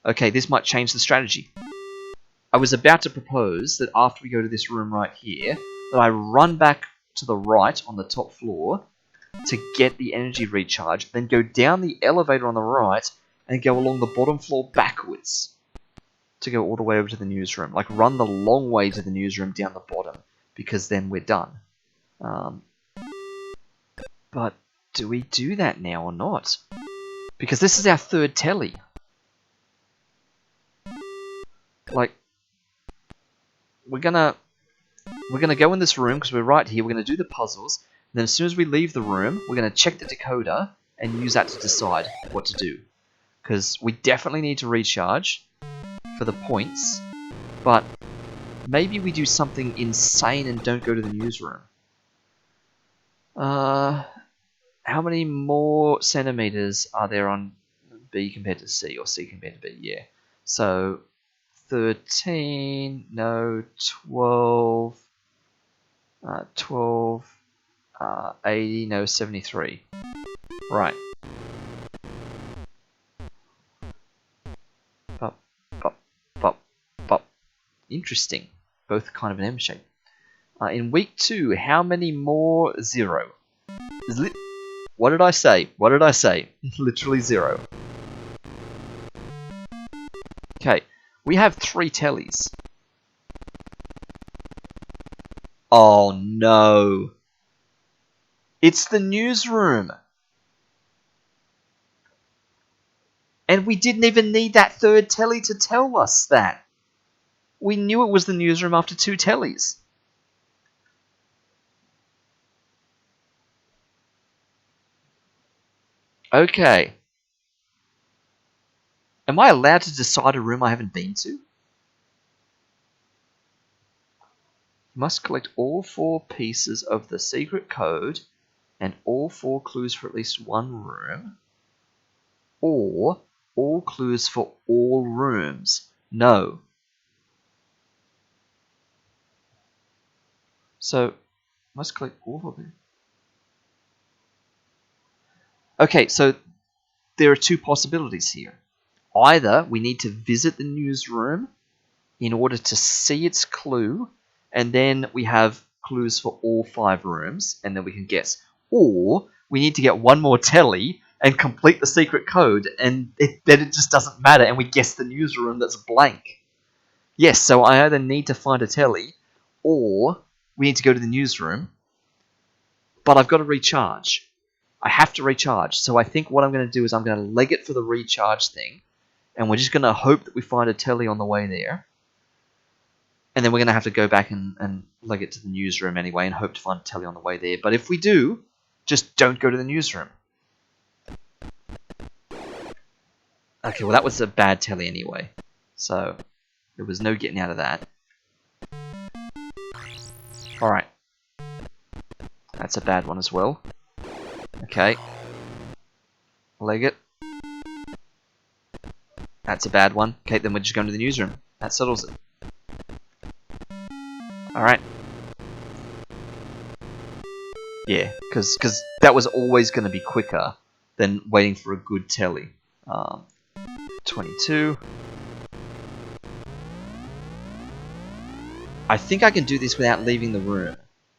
Okay, this might change the strategy. I was about to propose that after we go to this room right here, that I run back to the right on the top floor to get the energy recharge, then go down the elevator on the right and go along the bottom floor backwards to go all the way over to the newsroom. Like, run the long way to the newsroom down the bottom, because then we're done. But do we do that now or not? Because this is our third telly. Like, we're gonna go in this room because we're right here. We're gonna do the puzzles. And then as soon as we leave the room, we're gonna check the decoder and use that to decide what to do. Because we definitely need to recharge for the points, but maybe we do something insane and don't go to the newsroom. How many more centimeters are there on B compared to C, or C compared to B? Yeah. So 13, no, 12, 12, 80, no, 73. Right. Bop, bop, bop, bop. Interesting. Both kind of an M shape. In week 2, how many more? 0. What did I say? What did I say? Literally 0. Okay, we have 3 tellies. Oh no. It's the newsroom. And we didn't even need that third telly to tell us that. We knew it was the newsroom after 2 tellies. Okay. Am I allowed to decide a room I haven't been to? You must collect all 4 pieces of the secret code and all 4 clues for at least one room. Or all clues for all rooms. No. So, must collect all of them. Okay, so there are 2 possibilities here. Either we need to visit the newsroom in order to see its clue, and then we have clues for all 5 rooms, and then we can guess. Or we need to get one more telly and complete the secret code, and then it just doesn't matter, and we guess the newsroom that's blank. Yes, so I either need to find a telly, or we need to go to the newsroom, but I've got to recharge. I have to recharge, so I think what I'm going to do is I'm going to leg it for the recharge thing, and we're just going to hope that we find a telly on the way there. And then we're going to have to go back and leg it to the newsroom anyway and hope to find a telly on the way there. But if we do, just don't go to the newsroom. Okay, well that was a bad telly anyway. So, there was no getting out of that. Alright. That's a bad one as well. Okay. Leg it. That's a bad one. Okay, then we're just going to the newsroom. That settles it. Alright. Yeah, because that was always going to be quicker than waiting for a good telly. 22. I think I can do this without leaving the room.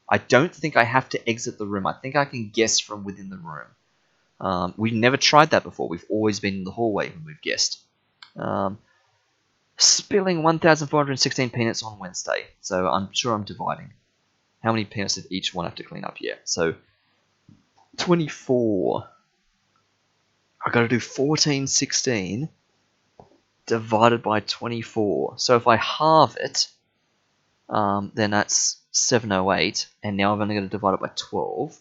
I don't think I have to exit the room. I think I can guess from within the room. We've never tried that before. We've always been in the hallway when we've guessed. Spilling 1,416 peanuts on Wednesday. So I'm sure I'm dividing. How many peanuts did each one have to clean up here? So 24. I've got to do 1416 divided by 24. So if I halve it, then that's 708. And now I've only got to divide it by 12.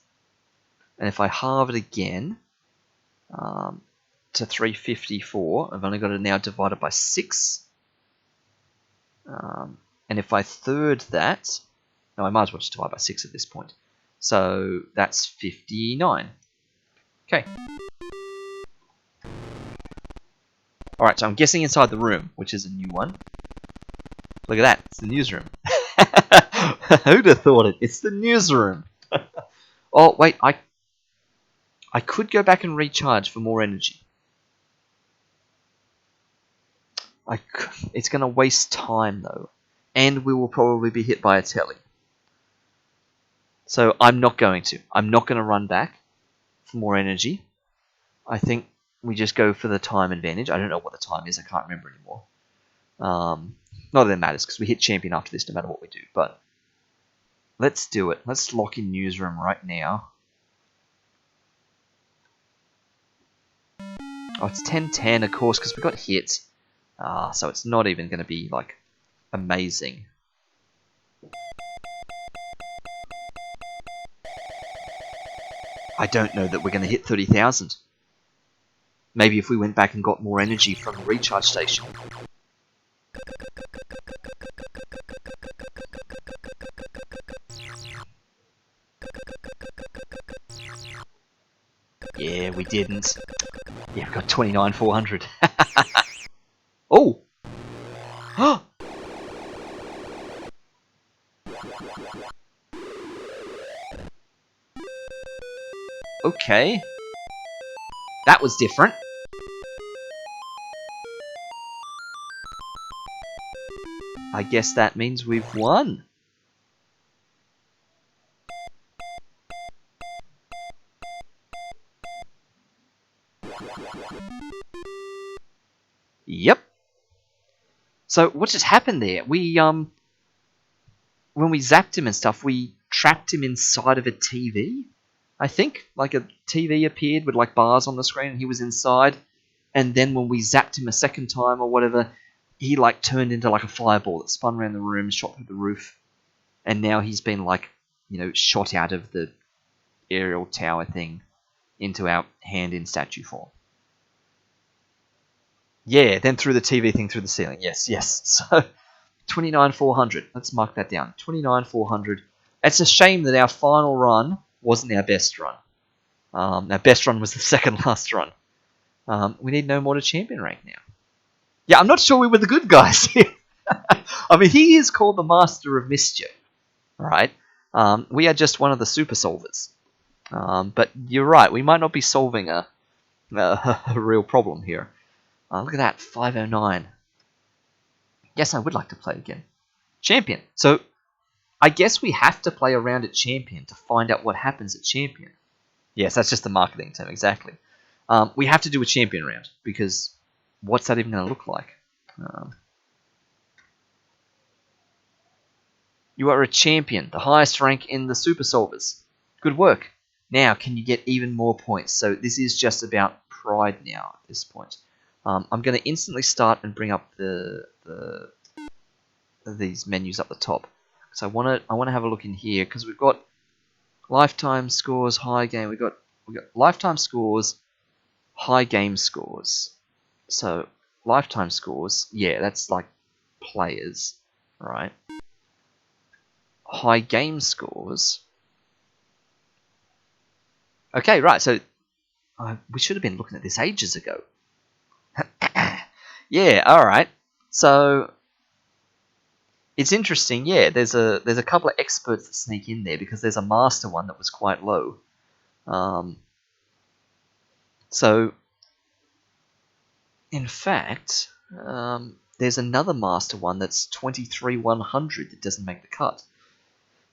And if I halve it again to 354, I've only got to now divide it by 6. And if I third that, no, I might as well just divide by 6 at this point. So that's 59. Okay. Alright, so I'm guessing inside the room, which is a new one. Look at that, it's the newsroom. Who'd have thought it? It's the newsroom. Oh, wait, I could go back and recharge for more energy. It's going to waste time, though. And we will probably be hit by a telly. So I'm not going to. I'm not going to run back for more energy. I think we just go for the time advantage. I don't know what the time is. I can't remember anymore. Not that it matters, because we hit champion after this no matter what we do. But let's do it. Let's lock in newsroom right now. Oh, it's 10-10, of course, because we got hit. So it's not even going to be, like, amazing. I don't know that we're going to hit 30,000. Maybe if we went back and got more energy from the recharge station. Yeah, we didn't. Yeah, we got 29,400. Oh! Okay. That was different. I guess that means we've won. Yep. So what just happened there? We when we zapped him and stuff, we trapped him inside of a TV. I think like a TV appeared with like bars on the screen, and he was inside. And then when we zapped him a second time or whatever, he like turned into like a fireball that spun around the room, shot through the roof, and now he's been like, you know, shot out of the aerial tower thing into our hand in statue form. Yeah, then through the TV thing through the ceiling. Yes, yes. So 29,400. Let's mark that down. 29,400. It's a shame that our final run wasn't our best run. Our best run was the second last run. We need no more to champion rank now. Yeah, I'm not sure we were the good guys here. I mean, he is called the Master of Mischief, right? We are just one of the super solvers. But you're right, we might not be solving a real problem here. Look at that, 509. Yes, I would like to play again. Champion. So, I guess we have to play around at Champion to find out what happens at Champion. Yes, that's just the marketing term, exactly. We have to do a champion round, because what's that even going to look like? You are a champion, the highest rank in the Super Solvers. Good work. Now, can you get even more points? So this is just about pride now at this point. I'm going to instantly start and bring up these menus up the top. So I want to have a look in here, because we've got lifetime scores, high game. We've got lifetime scores, high game scores. So lifetime scores, yeah, that's like players, right? High game scores. Okay, right. So we should have been looking at this ages ago. Yeah, all right. So it's interesting. Yeah, there's a couple of experts that sneak in there, because there's a master one that was quite low. So in fact, there's another master one that's 23,100 that doesn't make the cut.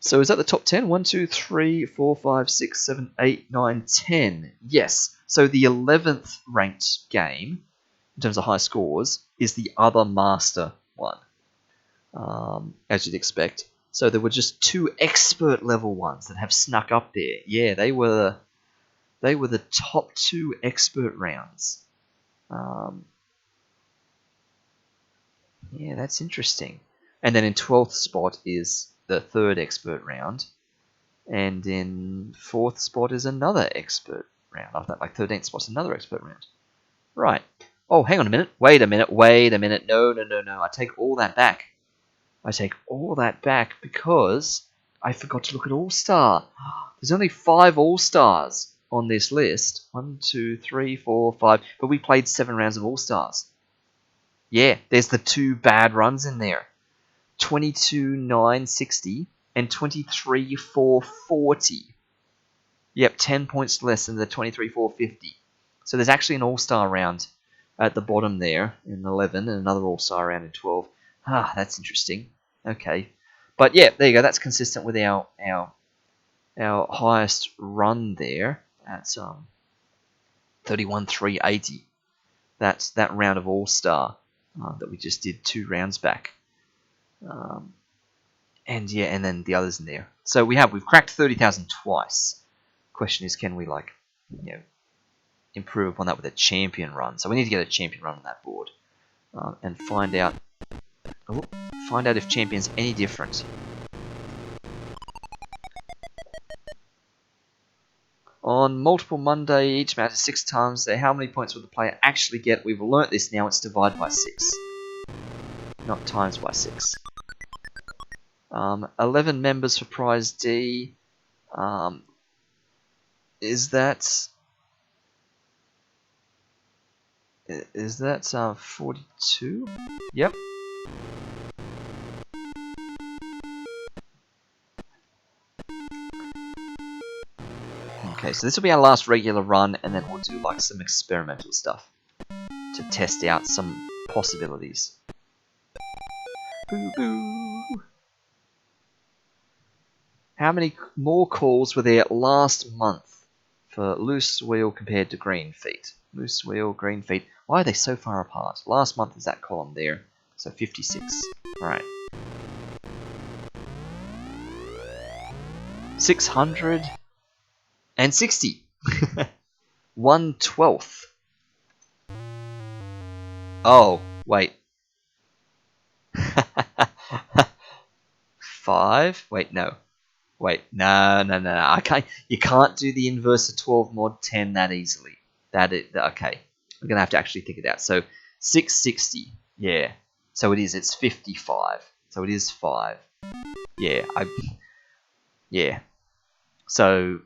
So is that the top 10? 1, 2, 3, 4, 5, 6, 7, 8, 9, 10. Yes. So the 11th ranked game, in terms of high scores, is the other master one, as you'd expect. So there were just 2 expert level ones that have snuck up there. Yeah, they were the top 2 expert rounds. Yeah, that's interesting. And then in 12th spot is the 3rd expert round. And in 4th spot is another expert round. After that, like 13th spot is another expert round. Right. Oh, hang on a minute. Wait a minute. No. I take all that back. Because I forgot to look at All-Star. There's only 5 All-Stars on this list. 1, 2, 3, 4, 5. But we played 7 rounds of All-Stars. Yeah, there's the 2 bad runs in there. 22,960 and 23,440. Yep, 10 points less than the 23,450. So there's actually an all-star round at the bottom there in 11 and another all-star round in 12. That's interesting. Okay. But yeah, there you go. That's consistent with our highest run there. That's 31,380. That's that round of all-star that we just did 2 rounds back. And then the others in there. So we've cracked 30,000 twice. Question is, can we improve upon that with a champion run? So we need to get a champion run on that board and find out if champion's any different. On multiple Monday, each match is 6 times. How many points will the player actually get? We've learnt this now. It's divided by 6, not times by 6. 11 members for prize D. Is that 42? Yep. Okay, so this will be our last regular run, and then we'll do like some experimental stuff to test out some possibilities. Boo boo. How many more calls were there last month for loose wheel compared to green feet? Loose wheel, green feet. Why are they so far apart? Last month is that column there. So 56. Alright. 660. 1/12. Oh, wait. 5? Wait, no. Wait, no. I can't. You can't do the inverse of 12 mod 10 that easily. Okay. I'm gonna have to actually think it out. So 660. Yeah. So it is. It's 55. So it is 5. Yeah. Yeah. So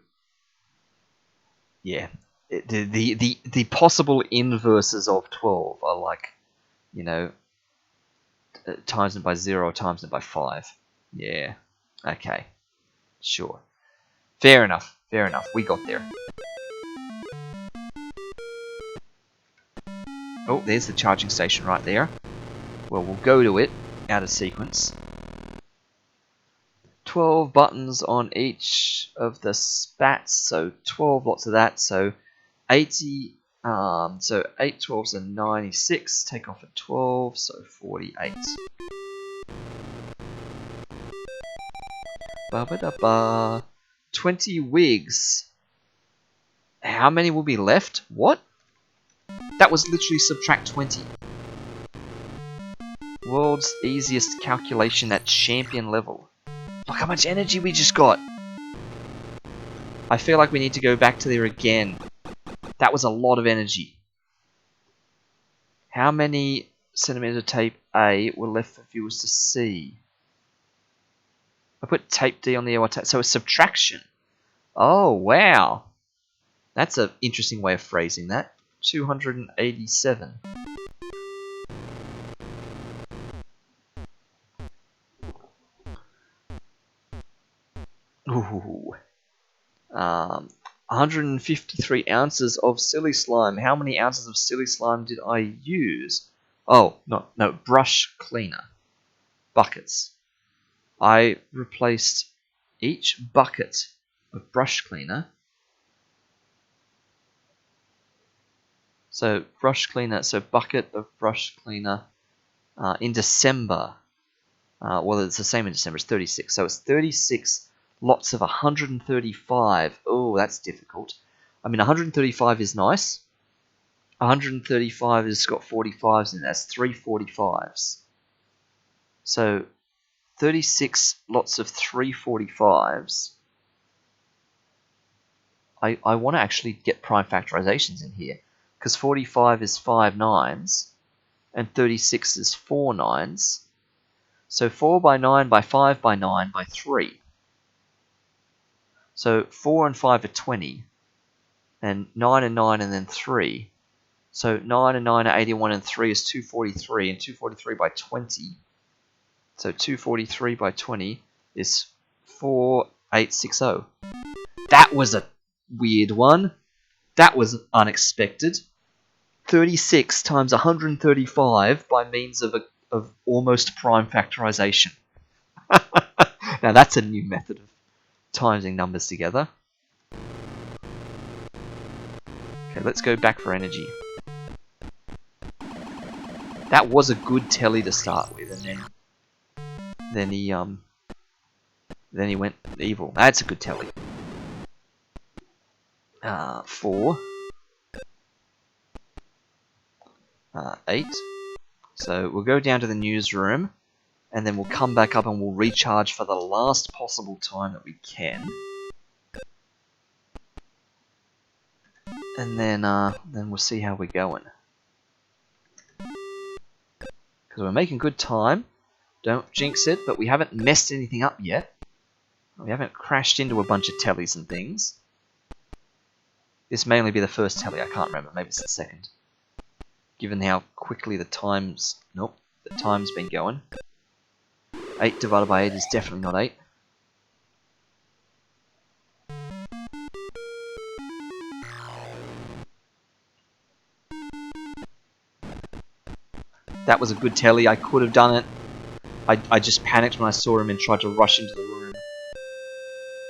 yeah. The possible inverses of 12 are like, times it by 0 or times it by 5. Yeah. Okay. Sure. Fair enough. We got there. Oh, there's the charging station right there. Well, we'll go to it out of sequence. 12 buttons on each of the spats, so 12 lots of that, so 80 So 8 12s are 96. Take off a 12, so 48. Ba-ba-da-ba. 20 wigs. How many will be left? What? That was literally subtract 20. World's easiest calculation at champion level. Look how much energy we just got. I feel like we need to go back to there again. That was a lot of energy. How many centimeters of tape A were left for viewers to see? I put tape D on the air, so a subtraction. Oh, wow. That's an interesting way of phrasing that. 287. Ooh. 153 ounces of silly slime. How many ounces of silly slime did I use? Oh, no, brush cleaner. Buckets. I replaced each bucket of brush cleaner. So brush cleaner, so bucket of brush cleaner in December. Well, it's the same in December. It's 36. So it's 36 lots of 135. Oh, that's difficult. I mean, 135 is nice. 135 has got 45s in it. That's 3 45s. So 36 lots of 3 45s. I want to actually get prime factorizations in here, because 45 is 5 9s and 36 is 4 9s. So 4 by 9 by 5 by 9 by 3. So 4 and 5 are 20, and 9 and 9 and then 3. So 9 and 9 are 81 and 3 is 243, and 243 by 20. So 243 by 20 is 4860. That was a weird one. That was unexpected. 36 times 135 by means of almost prime factorization. Now that's a new method of timesing numbers together. Okay, let's go back for energy. That was a good telly to start with, and then he went evil. That's a good telly. 4, 8. So we'll go down to the newsroom, and then we'll come back up and we'll recharge for the last possible time that we can. And then we'll see how we're going. Because we're making good time. Don't jinx it, but we haven't messed anything up yet. We haven't crashed into a bunch of tellies and things. This may only be the first telly, I can't remember. Maybe it's the second. Given how quickly the time's... Nope, the time's been going. 8 divided by 8 is definitely not 8. That was a good telly. I could have done it. I just panicked when I saw him and tried to rush into the room.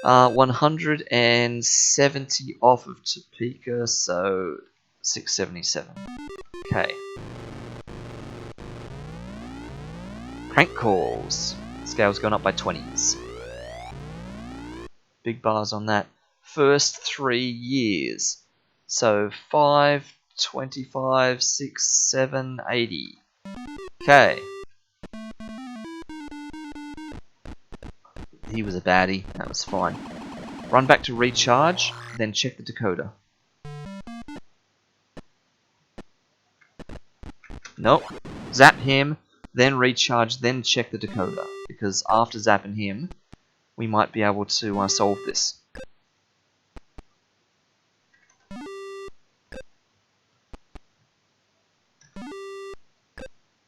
170 off of Topeka, so 677. Okay. Prank calls. Scale's gone up by 20s. Big bars on that. First 3 years. So 5, 25, 6, 7, 80. Okay. He was a baddie. That was fine. Run back to recharge, then check the decoder. Nope. Zap him, then recharge, then check the decoder. Because after zapping him, we might be able to solve this.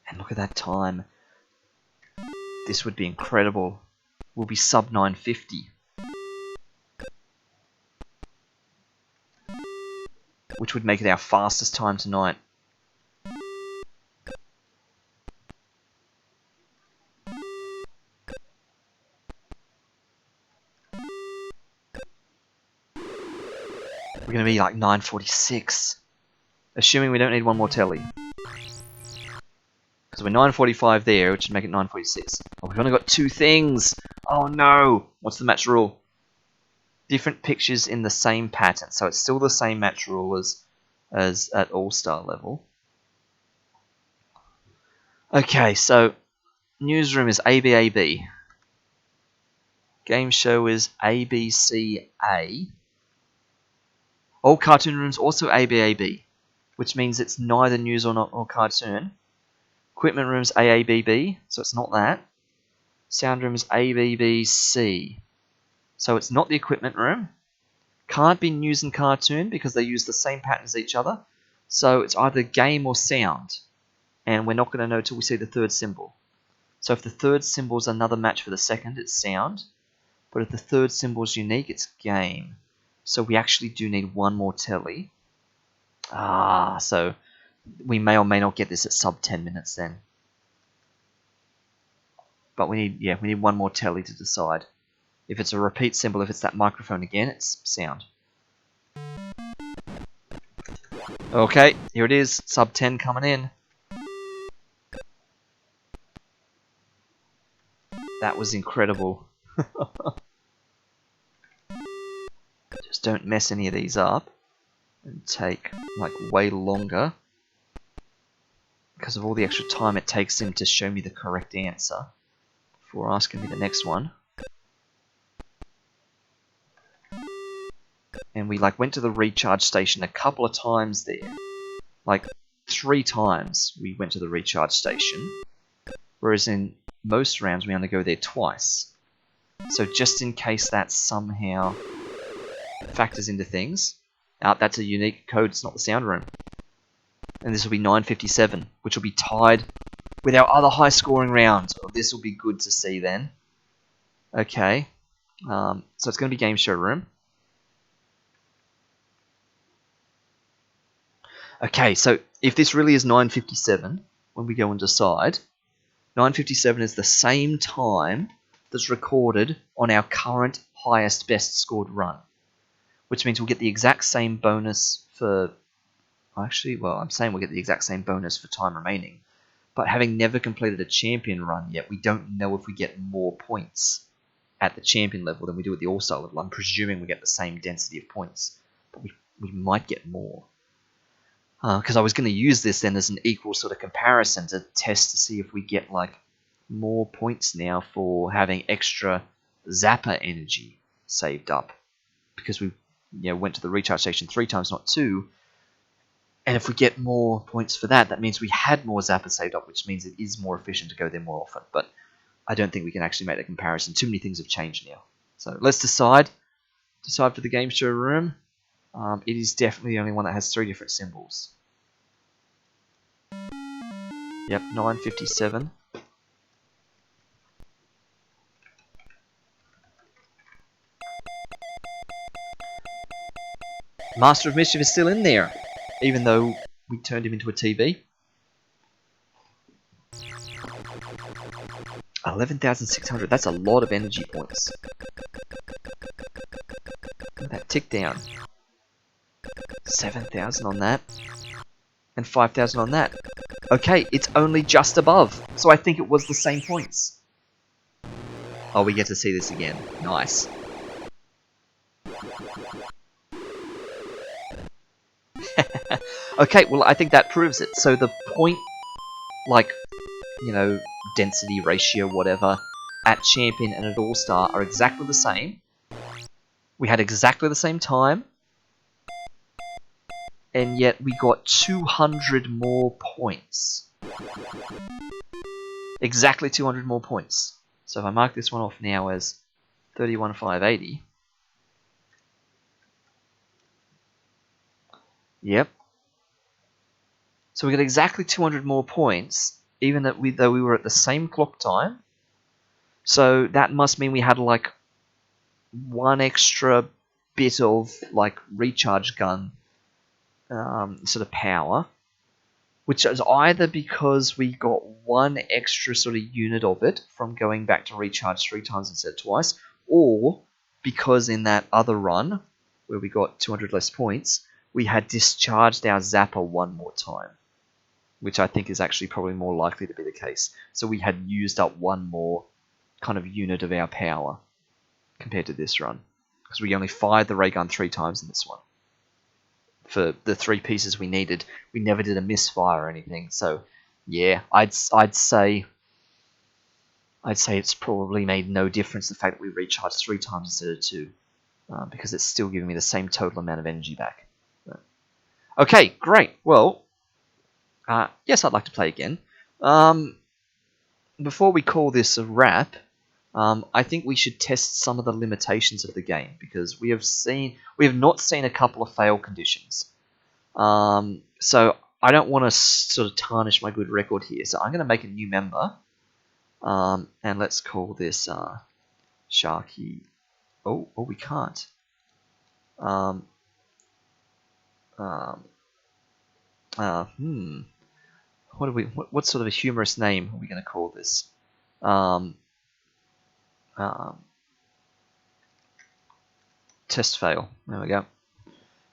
And look at that time. This would be incredible. We'll be sub 950. Which would make it our fastest time tonight. We're going to be like 946. Assuming we don't need one more telly. Because we're 945 there, which would make it 946. Oh, we've only got 2 things! Oh no! What's the match rule? Different pictures in the same pattern. So it's still the same match rule as at All-Star level. Okay, so newsroom is ABAB. Game show is ABCA. All cartoon rooms also ABAB, which means it's neither news or cartoon. Equipment room's AABB, so it's not that. Sound room's ABBC, so it's not the equipment room. Can't be news and cartoon because they use the same pattern as each other. So it's either game or sound, and we're not going to know till we see the third symbol. So if the third symbol is another match for the second, it's sound. But if the third symbol is unique, it's game. So we actually do need one more telly. So we may or may not get this at sub 10 minutes then. But we need one more telly to decide. If it's a repeat symbol, if it's that microphone again, it's sound. Okay, here it is, sub 10 coming in. That was incredible. Just don't mess any of these up and take like way longer because of all the extra time it takes him to show me the correct answer before asking me the next one. And we went to the recharge station a couple of times there. 3 times we went to the recharge station. Whereas in most rounds we only go there twice. So just in case that somehow factors into things. That's a unique code, it's not the sound room. And this will be 957, which will be tied with our other high scoring round. Oh, this will be good to see then. Okay. So it's going to be game show room. Okay, so if this really is 9:57, when we go and decide, 9:57 is the same time that's recorded on our current highest best scored run, which means we'll get the exact same bonus for... I'm saying we'll get the exact same bonus for time remaining, but having never completed a champion run yet, we don't know if we get more points at the champion level than we do at the All-Star level. I'm presuming we get the same density of points, but we might get more. Because I was going to use this then as an equal sort of comparison to test to see if we get more points now for having extra Zapper energy saved up, because we went to the recharge station 3 times, not 2. And if we get more points for that, that means we had more Zapper saved up, which means it is more efficient to go there more often. But I don't think we can actually make that comparison. Too many things have changed now. So let's decide. Decide for the game show room. It is definitely the only one that has 3 different symbols. Yep, 9:57. Master of Mischief is still in there, even though we turned him into a TV. 11,600, that's a lot of energy points. Look at that tick down. 7,000 on that. And 5,000 on that. Okay, it's only just above. So I think it was the same points. Oh, we get to see this again. Nice. Okay, well, I think that proves it. So the point, density ratio, whatever, at Champion and at All-Star are exactly the same. We had exactly the same time. And yet we got 200 more points. Exactly 200 more points. So if I mark this one off now as 31,580. Yep. So we got exactly 200 more points, even though we were at the same clock time. So that must mean we had one extra bit of recharge gun sort of power, which is either because we got one extra sort of unit of it from going back to recharge 3 times instead of twice, or because in that other run where we got 200 less points, we had discharged our zapper one more time, which I think is actually probably more likely to be the case. So we had used up one more kind of unit of our power compared to this run, because we only fired the ray gun 3 times in this one. For the 3 pieces we needed, we never did a misfire or anything. So yeah, I'd say it's probably made no difference the fact that we recharged 3 times instead of 2, because it's still giving me the same total amount of energy back. Okay, great. Well, yes, I'd like to play again. Before we call this a wrap, I think we should test some of the limitations of the game, because we have not seen a couple of fail conditions. So I don't want to sort of tarnish my good record here. So I'm going to make a new member, and let's call this Sharky. Oh, we can't. What sort of a humorous name are we going to call this? Test fail. There we go.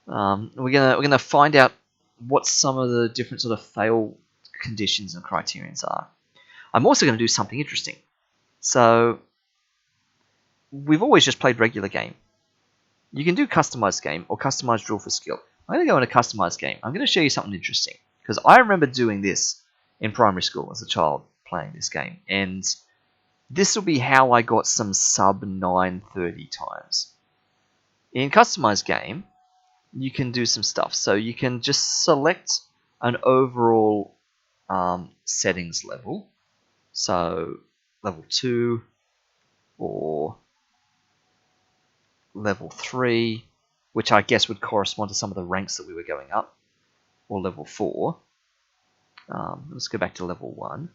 We're gonna find out what some of the different sort of fail conditions and criterions are. I'm also going to do something interesting. So we've always just played regular game. You can do customized game or customized drill for skill. I'm going to go in a customized game. I'm going to show you something interesting, because I remember doing this in primary school as a child, playing this game, and this will be how I got some sub 930 times. In customized game, you can do some stuff. So you can just select an overall settings level. So level 2 or level 3, which I guess would correspond to some of the ranks that we were going up, or level 4. Let's go back to level 1.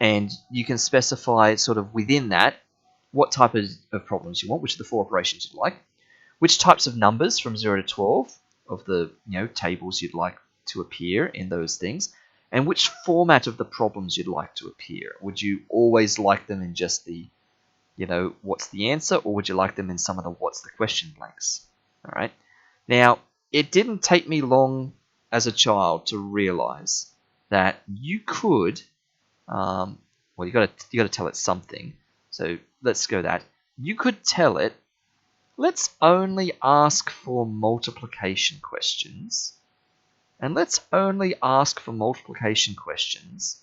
And you can specify sort of within that what type of problems you want, which are the 4 operations you'd like, which types of numbers from 0 to 12 of the tables you'd like to appear in those things, and which format of the problems you'd like to appear. Would you always like them in just the, what's the answer, or would you like them in some of the what's the question blanks? All right. Now, it didn't take me long as a child to realize that you could, well, you got to tell it something. So let's go that. You could tell it, let's only ask for multiplication questions, and let's only ask for multiplication questions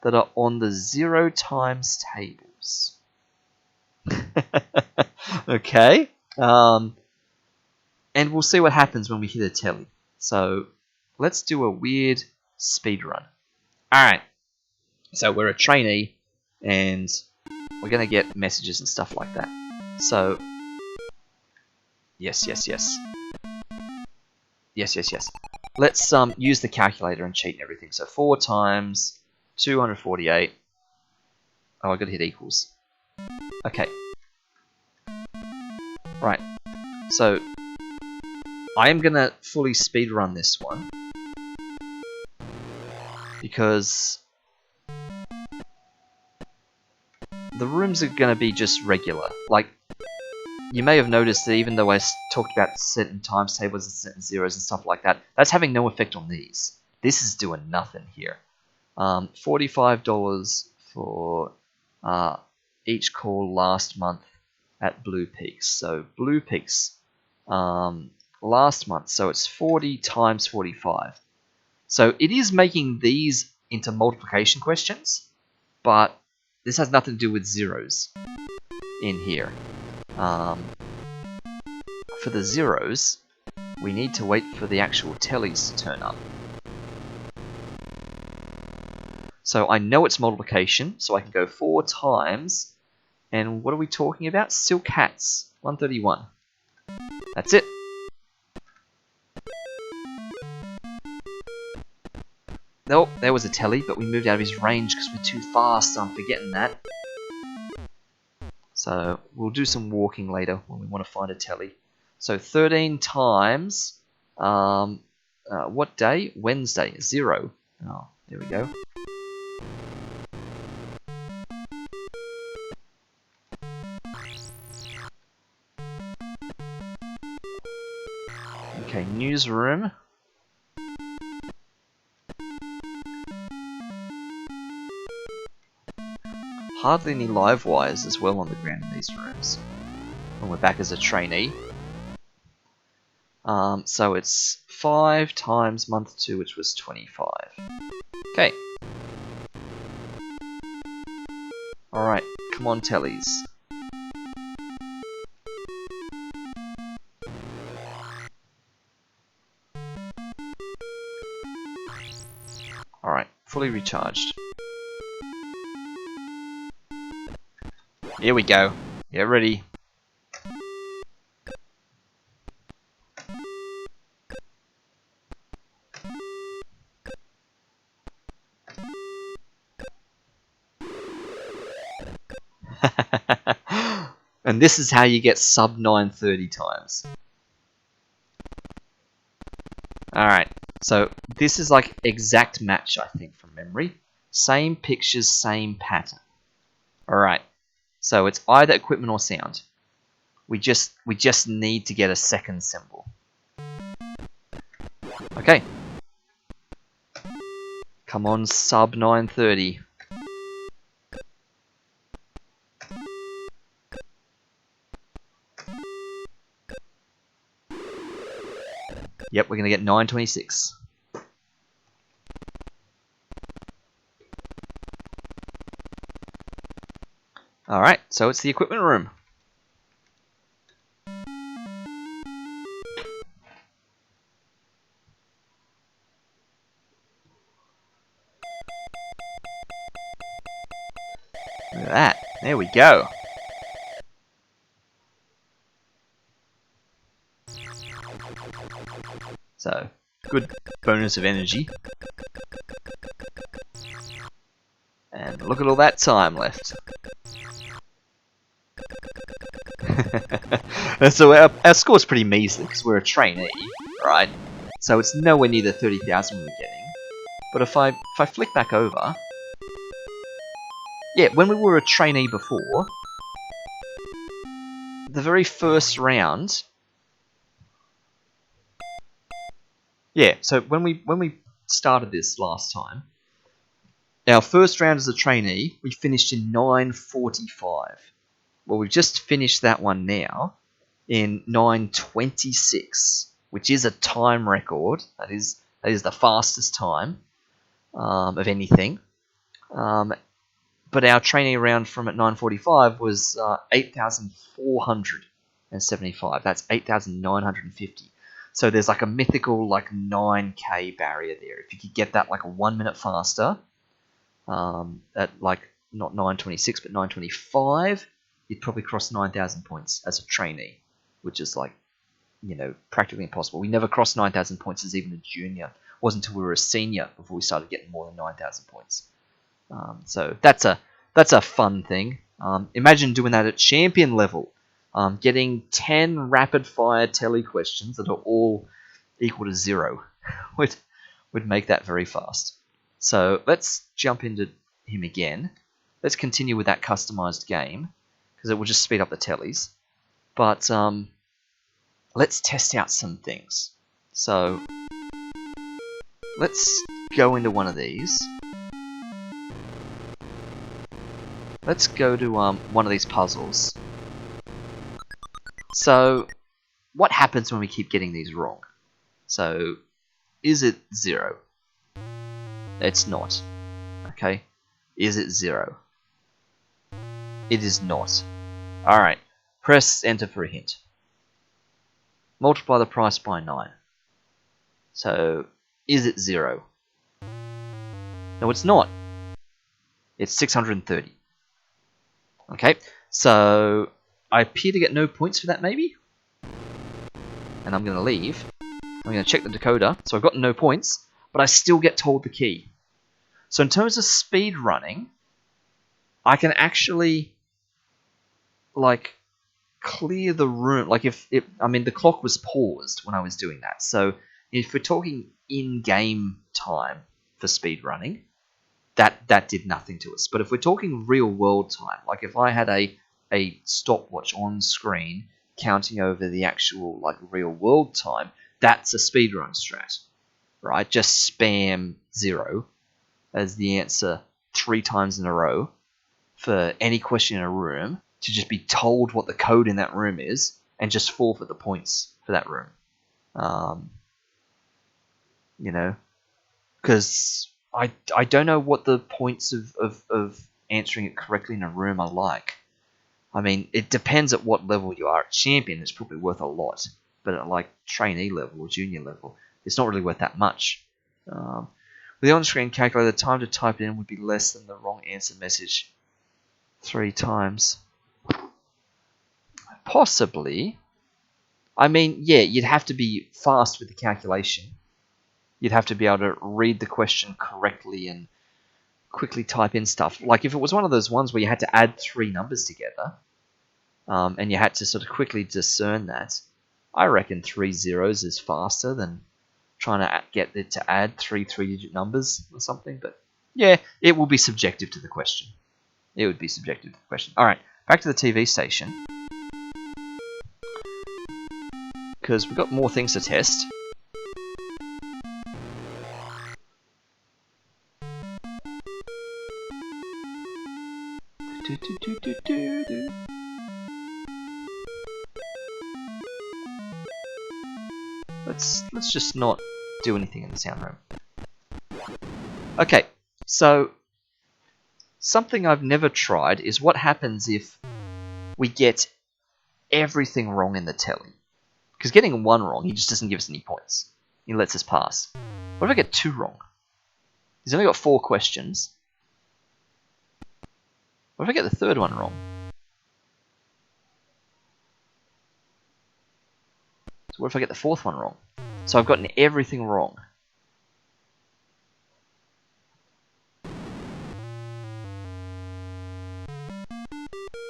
that are on the 0 times tables. Okay, and we'll see what happens when we hit a telly. So let's do a weird speed run. Alright, so we're a trainee, and we're going to get messages and stuff like that. So Yes. Let's use the calculator and cheat and everything. So 4 times 248. Oh, I got to hit equals. Okay. Right. So I am gonna fully speed run this one, because the rooms are gonna be just regular. Like, you may have noticed that even though I talked about certain times tables and certain zeros and stuff like that, that's having no effect on these. This is doing nothing here. $45 for each call last month at Blue Peaks. So Blue Peaks last month, so it's 40 times 45. So it is making these into multiplication questions, but this has nothing to do with zeros in here. For the zeros, we need to wait for the actual tellies to turn up. So I know it's multiplication, so I can go 4 times, and what are we talking about? Silk hats, 131. That's it. Nope, there was a telly, but we moved out of his range because we're too fast. I'm forgetting that. So we'll do some walking later when we want to find a telly. So 13 times, what day? Wednesday, 0. Oh, there we go. Okay, newsroom. Hardly any live wires as well on the ground in these rooms. When we're back as a trainee. So it's 5 times month 2, which was 25. Okay. Alright, come on, tellies. Alright, fully recharged. Here we go. Get ready. And this is how you get sub 930 times. Alright, so this is like exact match, I think, from memory. Same pictures, same pattern. Alright, so it's either equipment or sound. We just need to get a second symbol. Okay. Come on, sub 930. Yep, we're going to get 926. Alright, so it's the equipment room. Look at that. There we go. So, good bonus of energy. And look at all that time left. So our score's pretty measly because we're a trainee, right? So it's nowhere near the 30,000 we were getting. But if I flick back over, yeah, when we were a trainee before, the very first round, yeah. So when we started this last time, our first round as a trainee, we finished in 9:45. Well, we've just finished that one now in 9:26, which is a time record. That is the fastest time of anything. But our trainee round from at 9:45 was 8,475. That's 8,950. So there's like a mythical like 9k barrier there. If you could get that like 1 minute faster, at like not 9:26 but 9:25, you'd probably cross 9,000 points as a trainee, which is like, practically impossible. We never crossed 9,000 points as even a junior. It wasn't until we were a senior before we started getting more than 9,000 points. So that's a fun thing. Imagine doing that at champion level, getting 10 rapid fire tele questions that are all equal to 0 would make that very fast. So let's jump into him again. Let's continue with that customized game because it will just speed up the tellies. But let's test out some things. So let's go into one of these. Let's go to one of these puzzles. So what happens when we keep getting these wrong? So is it 0? It's not. Okay. Is it 0? It is not. Alright. Press enter for a hint. Multiply the price by 9. So is it 0? No, it's not. It's 630. Okay, so I appear to get no points for that, maybe? And I'm going to leave. I'm going to check the decoder. So I've got no points, but I still get told the key. So in terms of speed running, I can actually, like, clear the room. Like, the clock was paused when I was doing that. So if we're talking in-game time for speed running, that did nothing to us. But if we're talking real world time, like if I had a stopwatch on screen counting over the actual like real world time, that's a speedrun strat, right? Just spam 0 as the answer 3 times in a row for any question in a room to just be told what the code in that room is and just forfeit the points for that room. You know, because I don't know what the points of answering it correctly in a room are like. I mean, it depends at what level you are. At champion, it's probably worth a lot, but at like trainee level or junior level, it's not really worth that much. With the on-screen calculator, the time to type it in would be less than the wrong answer message 3 times. Possibly. I mean, yeah, you'd have to be fast with the calculation. You'd have to be able to read the question correctly and quickly type in stuff. Like if it was one of those ones where you had to add 3 numbers together, and you had to sort of quickly discern that, I reckon 3 zeros is faster than trying to get it to add 3 three-digit numbers or something. But yeah, it will be subjective to the question. It would be subjective to the question. All right, back to the TV station, because we've got more things to test. Let's just not do anything in the sound room. Okay, so something I've never tried is what happens if we get everything wrong in the telly. Because getting 1 wrong, he just doesn't give us any points. He lets us pass. What if I get 2 wrong? He's only got 4 questions. What if I get the 3rd one wrong? So what if I get the 4th one wrong? So I've gotten everything wrong.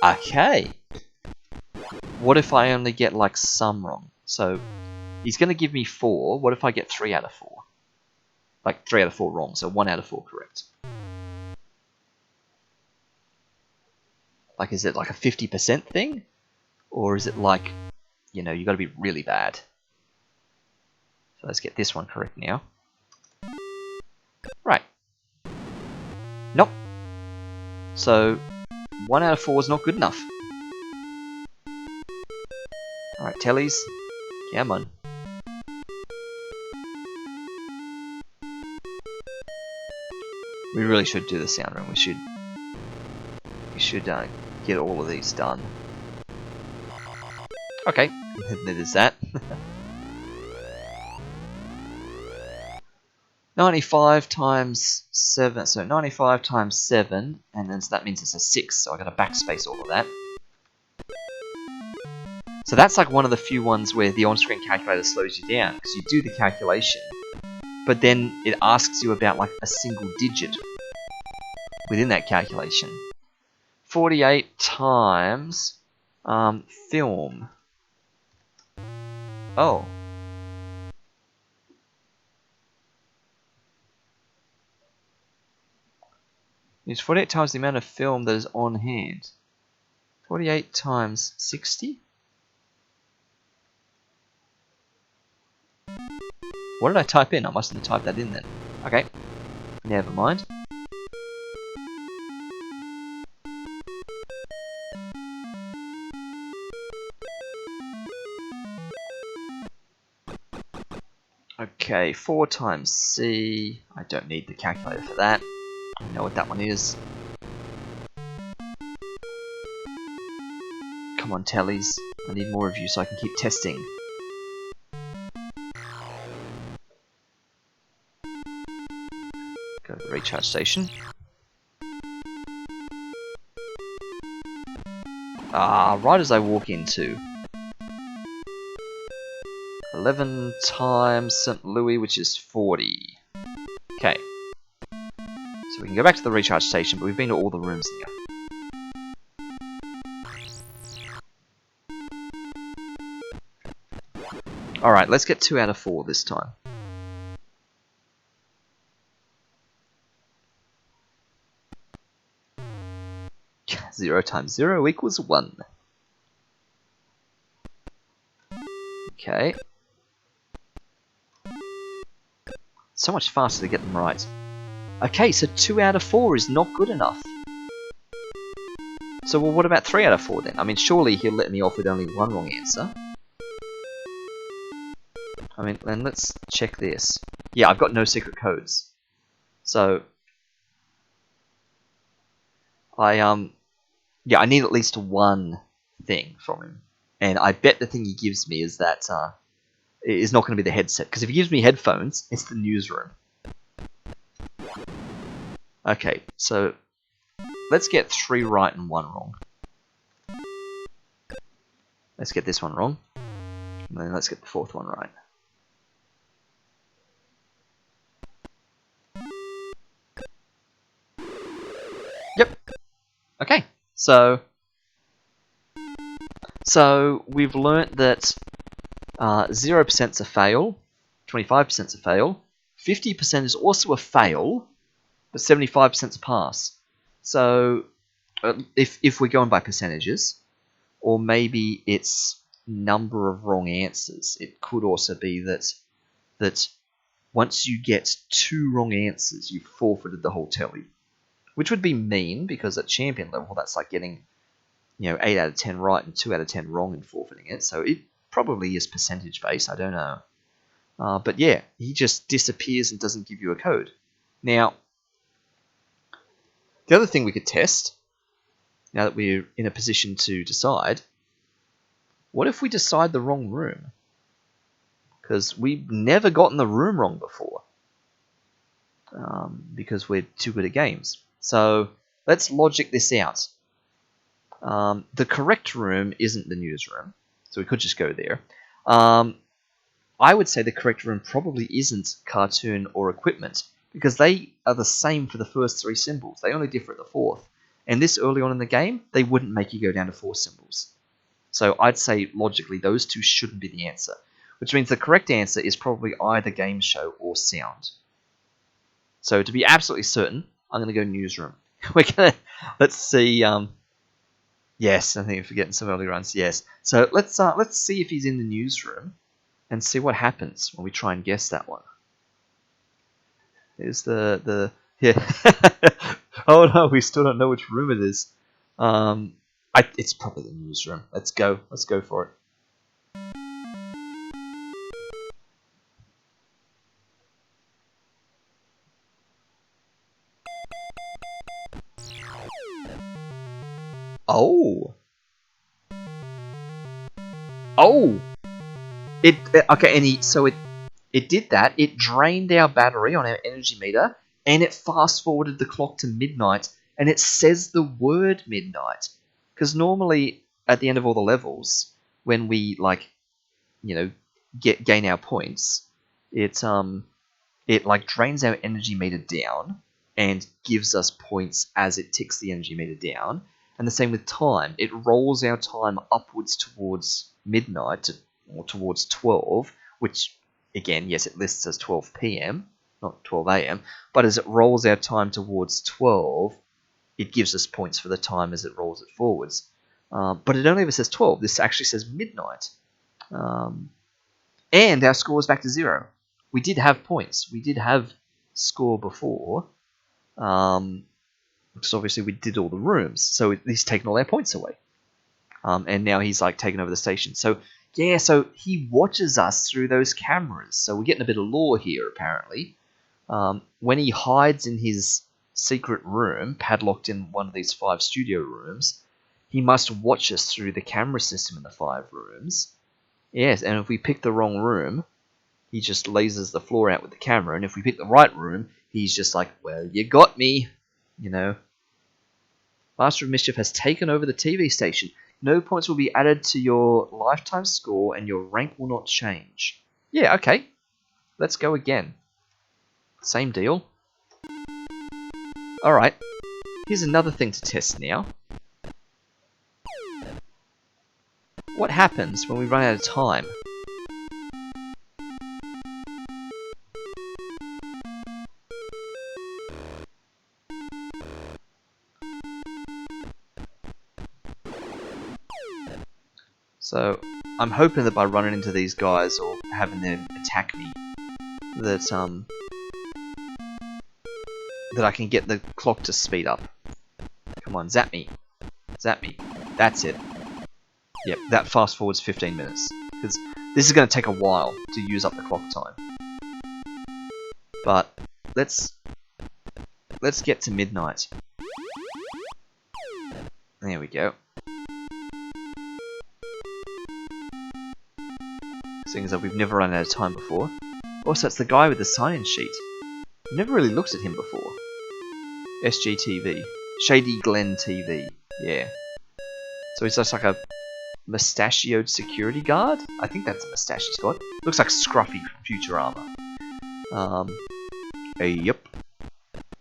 Okay. What if I only get like some wrong? So he's going to give me 4. What if I get 3 out of 4? Like 3 out of 4 wrong, so 1 out of 4 correct. Like, is it like a 50% thing? Or is it like, you know, you got to be really bad? So let's get this one correct now. Right. Nope. So 1 out of 4 is not good enough. Alright, tellies. Come on. We really should do the sound room. We should get all of these done. Okay, there's that. 95 times 7, so 95 times 7, and then so that means it's a 6, so I gotta backspace all of that. So that's like one of the few ones where the on-screen calculator slows you down, because you do the calculation, but then it asks you about like a single digit within that calculation. 48 times film. Oh. It's 48 times the amount of film that is on hand. 48 times 60? What did I type in? I mustn't have typed that in then. Okay. Never mind. Okay, 4 times C. I don't need the calculator for that. I know what that one is. Come on, tellies. I need more of you so I can keep testing. Go to the recharge station. Right as I walk into 11 times St. Louis, which is 40. Okay. So we can go back to the recharge station, but we've been to all the rooms now. Alright, let's get 2 out of 4 this time. Zero times 0 equals 1. Okay. So much faster to get them right. Okay, so 2 out of 4 is not good enough. So, well, what about 3 out of 4 then? I mean, surely he'll let me off with only 1 wrong answer. I mean, and let's check this. Yeah, I've got no secret codes. So, yeah, I need at least 1 thing from him. And I bet the thing he gives me is that, is not going to be the headset. Because if he gives me headphones, it's the newsroom. Okay, so let's get 3 right and 1 wrong. Let's get this one wrong. And then let's get the 4th one right. Yep. Okay, so we've learnt that 0% is a fail, 25% is a fail, 50% is also a fail, but 75% is a pass. So if we're going by percentages, or maybe it's number of wrong answers, it could also be that once you get 2 wrong answers, you've forfeited the whole telly. Which would be mean, because at champion level, that's like getting 8 out of 10 right and 2 out of 10 wrong and forfeiting it. So it probably is percentage based, I don't know. But yeah, he just disappears and doesn't give you a code. Now, the other thing we could test, now that we're in a position to decide, what if we decide the wrong room? Because we've never gotten the room wrong before. Because we're too good at games. So let's logic this out. The correct room isn't the newsroom, so we could just go there. I would say the correct room probably isn't cartoon or equipment, because they are the same for the first 3 symbols. They only differ at the 4th. And this early on in the game, they wouldn't make you go down to 4 symbols. So I'd say logically those 2 shouldn't be the answer, which means the correct answer is probably either game show or sound. So to be absolutely certain, I'm going to go newsroom. Let's see. Yes, I think I'm forgetting some early runs. Yes. So let's see if he's in the newsroom and see what happens when we try and guess that one. There's the yeah. Oh no, we still don't know which room it is. It's probably the newsroom. Let's go. Let's go for it. Oh. Oh. Okay, and it did that. It drained our battery on our energy meter, and it fast forwarded the clock to midnight, and it says the word midnight. Because normally at the end of all the levels, when we gain our points, it drains our energy meter down and gives us points as it ticks the energy meter down. And the same with time. It rolls our time upwards towards midnight or towards 12, which, again, yes, it lists as 12 p.m., not 12 a.m., but as it rolls our time towards 12, it gives us points for the time as it rolls it forwards. But it only ever says 12. This actually says midnight. And our score is back to 0. We did have points. We did have score before. Because obviously we did all the rooms. So he's taken all our points away. And now he's taken over the station. So yeah, so he watches us through those cameras. So we're getting a bit of lore here, apparently. When he hides in his secret room, padlocked in one of these 5 studio rooms, he must watch us through the camera system in the 5 rooms. Yes, and if we pick the wrong room, he just lasers the floor out with the camera. And if we pick the right room, he's just like, well, you got me. Master of Mischief has taken over the TV station. No points will be added to your lifetime score, and your rank will not change. Yeah, okay. Let's go again. Same deal. Alright. Here's another thing to test now. What happens when we run out of time? So, I'm hoping that by running into these guys or having them attack me, that that I can get the clock to speed up. Come on, zap me. Zap me. That's it. Yep, that fast forwards 15 minutes. Because this is going to take a while to use up the clock time. But let's get to midnight. There we go. Seeing as though we've never run out of time before. Also, it's the guy with the sign-in sheet. Never really looked at him before. SGTV. Shady Glen TV. Yeah. So he's just like a mustachioed security guard? I think that's a mustache he's got. Looks like Scruffy from Futurama. Yep.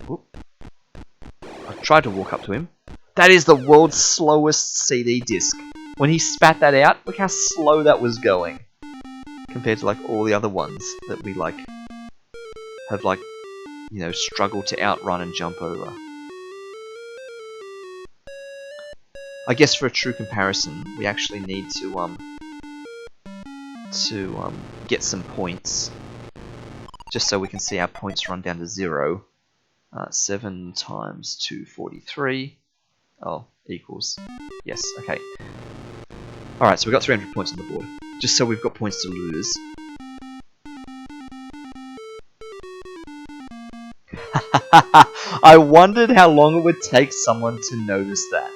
Oop. I tried to walk up to him. That is the world's slowest CD disc. When he spat that out, look how slow that was going. Compared to like all the other ones that we like have like, you know, struggled to outrun and jump over. I guess for a true comparison, we actually need to get some points, just so we can see our points run down to 0. 7 times 243. Oh, equals. Yes, okay. Alright, so we've got 300 points on the board. Just so we've got points to lose. I wondered how long it would take someone to notice that.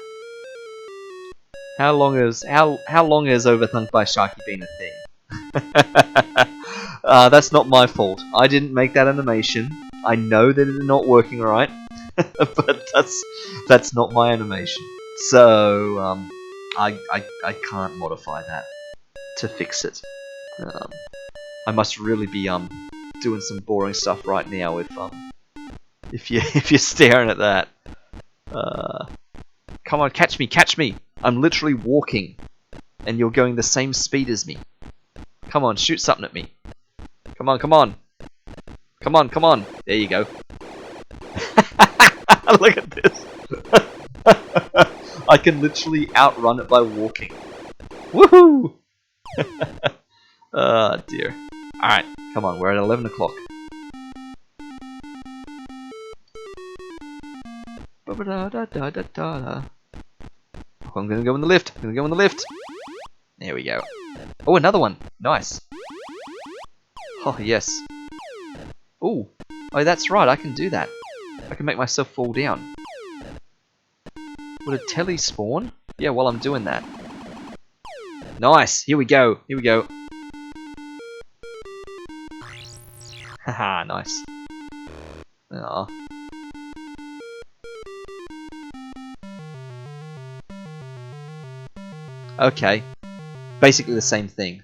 How long has Overthunk by Sharky been a thing? That's not my fault. I didn't make that animation. I know that it's not working right, but that's not my animation. So I can't modify that to fix it. I must really be doing some boring stuff right now if you're staring at that. Come on, catch me! I'm literally walking, and you're going the same speed as me. Come on, shoot something at me. Come on! There you go. Look at this. I can literally outrun it by walking. Woohoo! Oh dear. Alright, come on, we're at 11 o'clock. I'm gonna go in the lift. There we go. Oh, another one. Nice. Oh, yes. Ooh. Oh, that's right, I can do that. I can make myself fall down. Would a telly spawn? Yeah, while I'm doing that. Nice. Here we go. Haha, nice. Aww. Okay. Basically the same thing.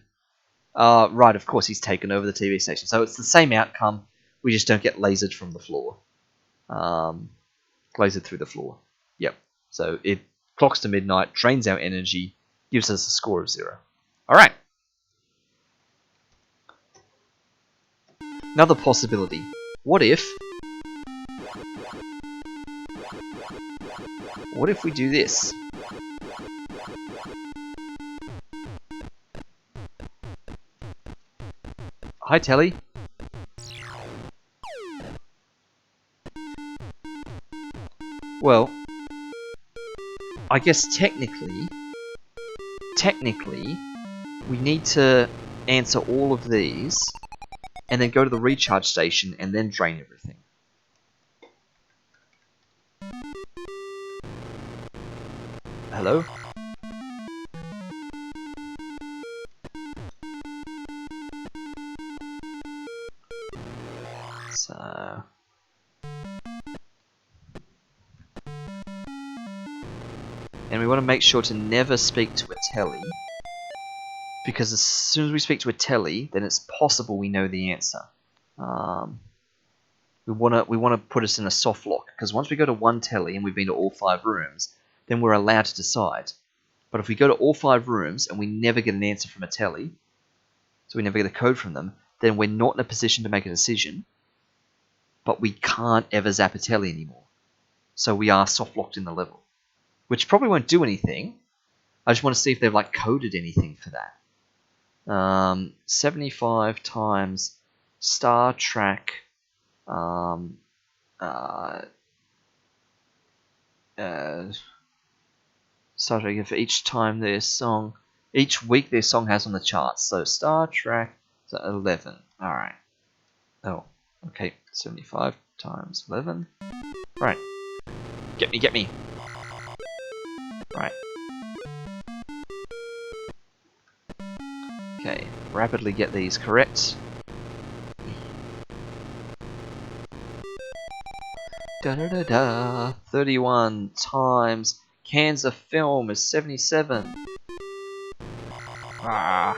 Right, of course he's taken over the TV station. So it's the same outcome, we just don't get lasered from the floor. Lasered through the floor. Yep. So it clocks to midnight, drains our energy, gives us a score of 0. Alright. Another possibility. What if we do this? Hi, Telly. Well, I guess technically, we need to answer all of these, and then go to the recharge station, and then drain everything. Hello? So... and we want to make sure to never speak to a telly, because as soon as we speak to a telly, then it's possible we know the answer. We want to put us in a soft lock, because once we go to one telly and we've been to all 5 rooms, then we're allowed to decide. But if we go to all 5 rooms and we never get an answer from a telly, so we never get a code from them, then we're not in a position to make a decision, but we can't ever zap a telly anymore. So we are soft locked in the level, which probably won't do anything. I just want to see if they've like coded anything for that. 75 times Star Trek Star Trek for each time their song, each week their song has on the charts. So Star Trek 11. All right. Oh, okay. 75 times 11. Right. Get me. Right. Okay. Rapidly get these correct. Da da da da. 31 times cans of film is 77. Ah.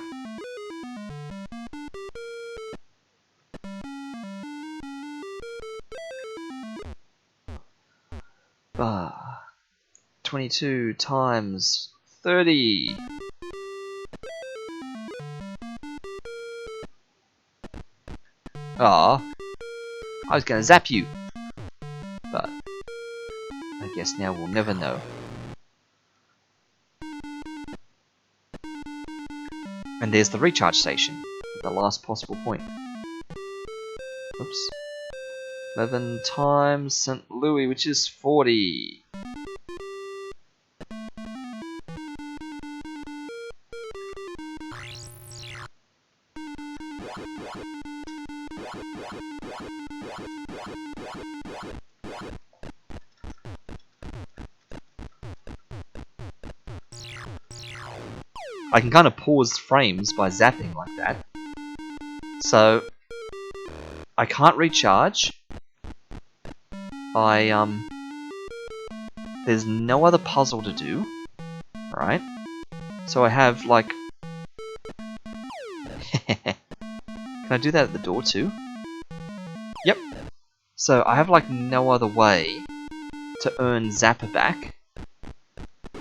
Ah. 22 times 30. Ah. I was gonna zap you. But I guess now we'll never know. And there's the recharge station, at the last possible point. Oops. 11 times St. Louis, which is 40. I can kind of pause frames by zapping like that. So I can't recharge. There's no other puzzle to do, right? So I have like Can I do that at the door too? Yep. So I have like no other way to earn Zapper back.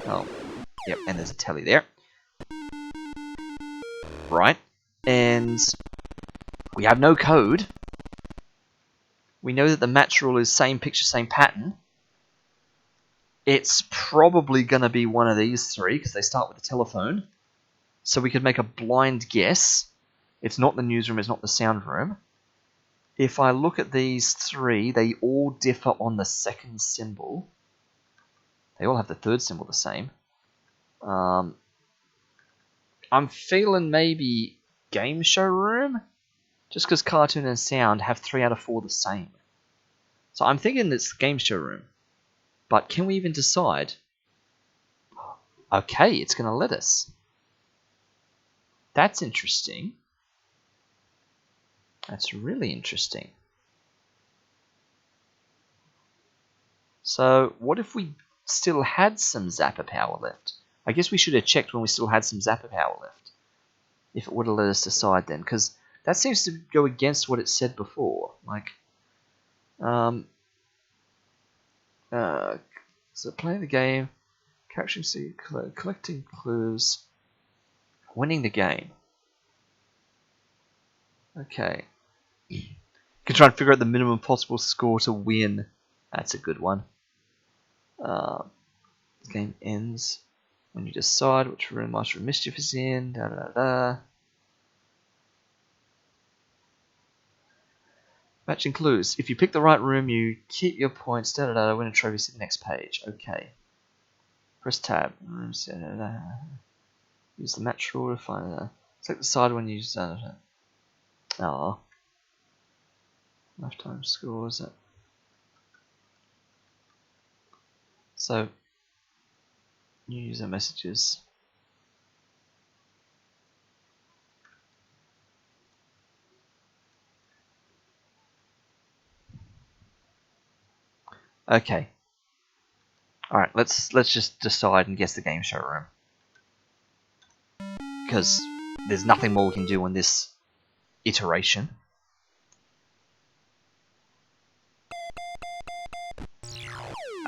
Oh, yep, and there's a telly there. Right. And we have no code. We know that the match rule is same picture, same pattern. It's probably going to be one of these three, because they start with a telephone. So we could make a blind guess. It's not the newsroom, it's not the sound room. If I look at these three, they all differ on the second symbol. They all have the third symbol the same. I'm feeling maybe game show room? Just because cartoon and sound have 3 out of 4 the same. So I'm thinking it's game show room. But can we even decide? Okay, it's going to let us. That's interesting. That's really interesting. So what if we still had some Zapper power left? I guess we should have checked when we still had some Zapper power left. If it would have let us decide then. Because that seems to go against what it said before. Like, so playing the game, capturing, collecting clues, winning the game. Okay. You can try and figure out the minimum possible score to win. That's a good one. The game ends when you decide which room Master of Mischief is in. Da da da. Matching clues. If you pick the right room, you keep your points. Da da da. Win a trophy. See the next page. Okay. Press tab. Rooms. Da da da. Use the match rule to find it. Select the side when you use da da da. Oh. Lifetime scores. So, new user messages. Okay. All right. Let's just decide and guess the game show room, because there's nothing more we can do on this iteration.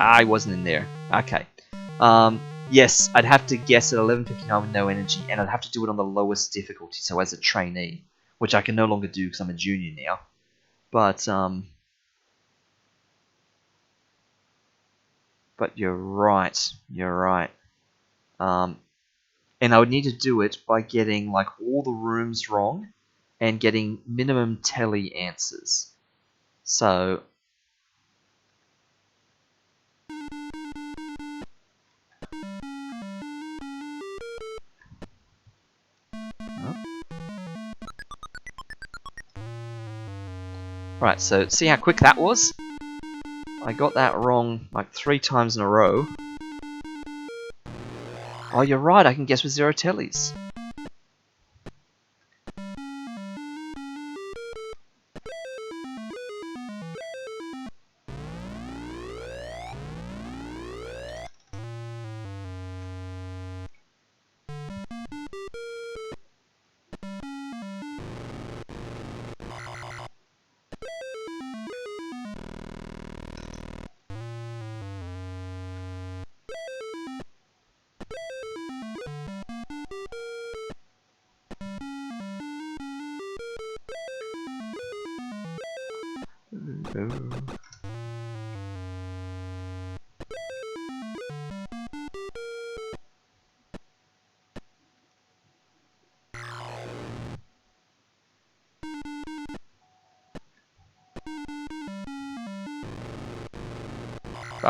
I wasn't in there. Okay. Yes, I'd have to guess at 11:59 with no energy, and I'd have to do it on the lowest difficulty, so as a trainee, which I can no longer do because I'm a junior now. But you're right. You're right. And I would need to do it by getting like all the rooms wrong, and getting minimum telly answers. So. Right, so see how quick that was? I got that wrong like 3 times in a row. Oh, you're right, I can guess with 0 tellies.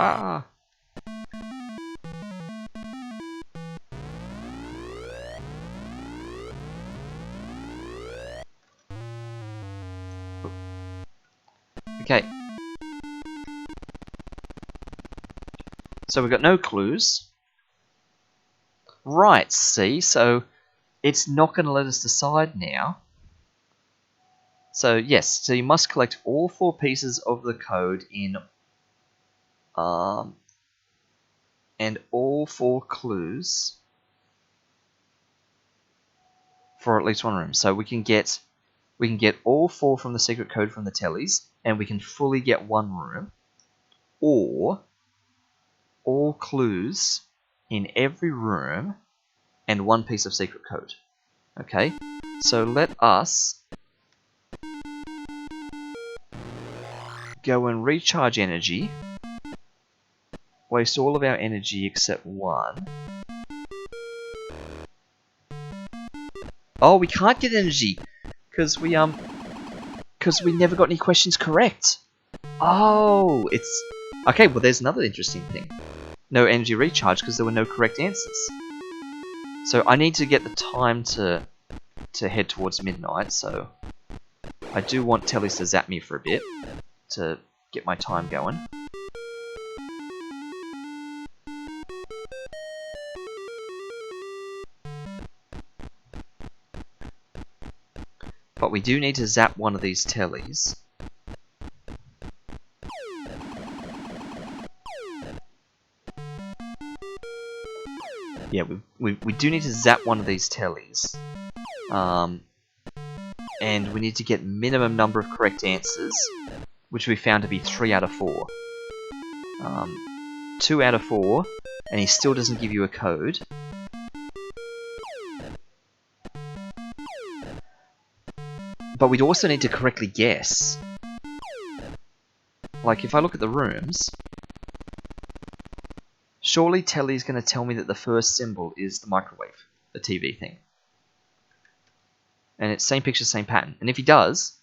Ah! Okay. So we've got no clues. Right, see, so it's not going to let us decide now. So yes, so you must collect all 4 pieces of the code in and all 4 clues for at least 1 room. So we can get all 4 from the secret code from the tellies, and we can fully get 1 room, or all clues in every room and 1 piece of secret code. Okay, so let us go and recharge energy, waste all of our energy except 1. Oh, we can't get energy because we never got any questions correct. Oh, it's okay. Well, there's another interesting thing. No energy recharge because there were no correct answers. So I need to get the time to head towards midnight. So I do want Tellies to zap me for a bit to get my time going. But we do need to zap one of these tellies. Yeah, we do need to zap one of these tellies. And we need to get minimum number of correct answers, which we found to be 3 out of 4. 2 out of 4, and he still doesn't give you a code. But we'd also need to correctly guess. Like, if I look at the rooms, surely Telly's going to tell me that the first symbol is the microwave, the TV thing. And it's same picture, same pattern. And if he does,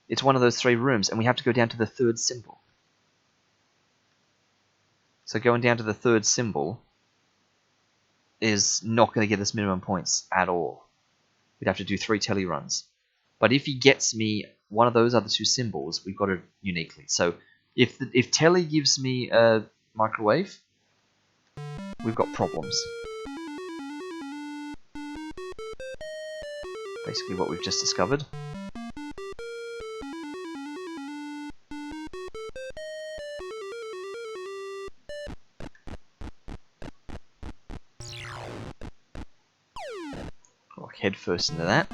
it's one of those 3 rooms, and we have to go down to the 3rd symbol. So going down to the 3rd symbol is not going to get us minimum points at all. We'd have to do 3 telly runs. But if he gets me one of those other 2 symbols, we've got it uniquely. So if telly gives me a microwave, we've got problems. Basically what we've just discovered. Walk head first into that.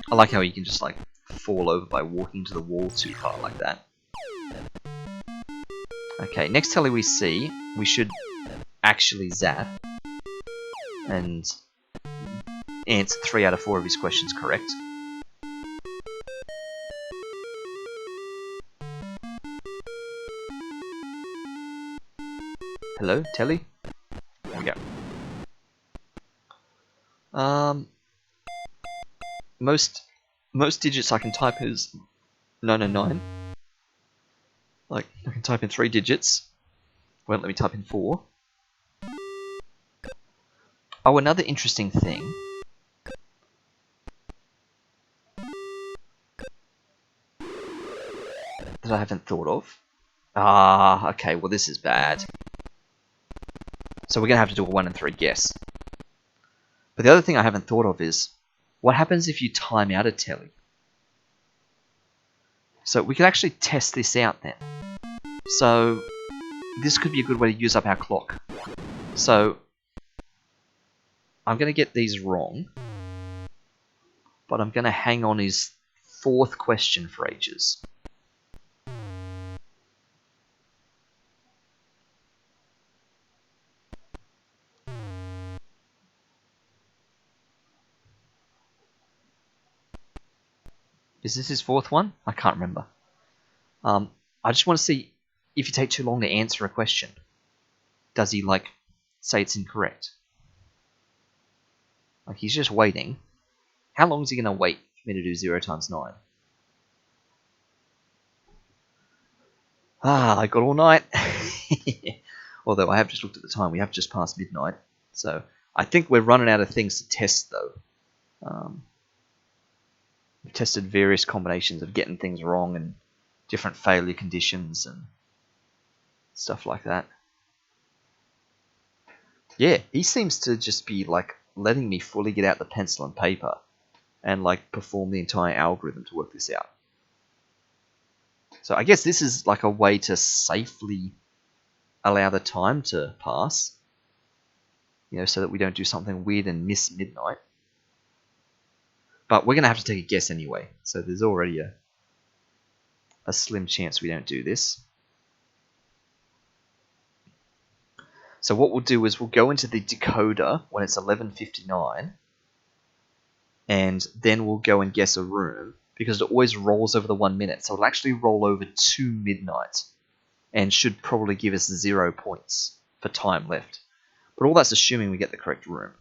I like how you can just like fall over by walking to the wall too far like that. Okay, next telly we see, we should actually zap and answer 3 out of 4 of his questions correct. Hello, telly? There we go. Most digits I can type as 909. Like, I can type in 3 digits. Won't let me type in 4. Oh, another interesting thing. That I haven't thought of. Ah, okay, well this is bad. So we're going to have to do a 1 in 3 guess. But the other thing I haven't thought of is, what happens if you time out a telly? So we could actually test this out then. So this could be a good way to use up our clock. So I'm going to get these wrong, but I'm going to hang on his 4th question for ages. Is this his 4th one? I can't remember. I just want to see if you take too long to answer a question. Does he, like, say it's incorrect? Like, he's just waiting. How long is he going to wait for me to do 0 times 9? Ah, I got all night. Although I have just looked at the time. We have just passed midnight. So I think we're running out of things to test, though. We've tested various combinations of getting things wrong and different failure conditions and stuff like that. Yeah, he seems to just be, like, letting me fully get out the pencil and paper and, like, perform the entire algorithm to work this out. So I guess this is like a way to safely allow the time to pass, you know, so that we don't do something weird and miss midnight. But we're going to have to take a guess anyway, so there's already a slim chance we don't do this. So what we'll do is we'll go into the decoder when it's 11:59, and then we'll go and guess a room, because it always rolls over the 1 minute, so it'll actually roll over to midnight, and should probably give us 0 points for time left. But all that's assuming we get the correct room.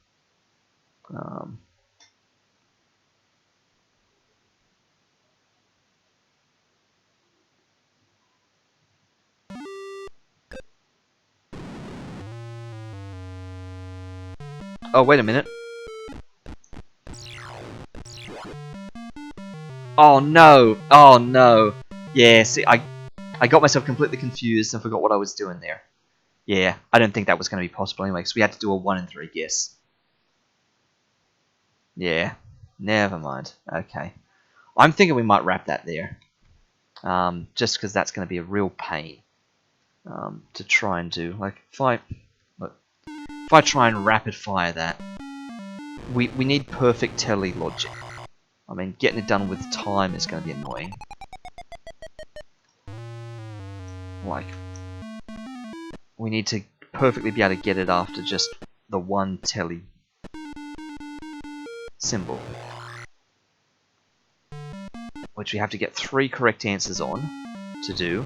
Oh, wait a minute. Oh no! Oh no! Yeah, see, I got myself completely confused and forgot what I was doing there. Yeah, I don't think that was going to be possible anyway, because we had to do a 1 in 3 guess. Yeah, never mind. Okay. I'm thinking we might wrap that there. Just because that's going to be a real pain to try and do. Like, if I try and rapid fire that, we need perfect telly logic. I mean, getting it done with time is going to be annoying. Like, we need to perfectly be able to get it after just the one telly symbol, which we have to get 3 correct answers on to do.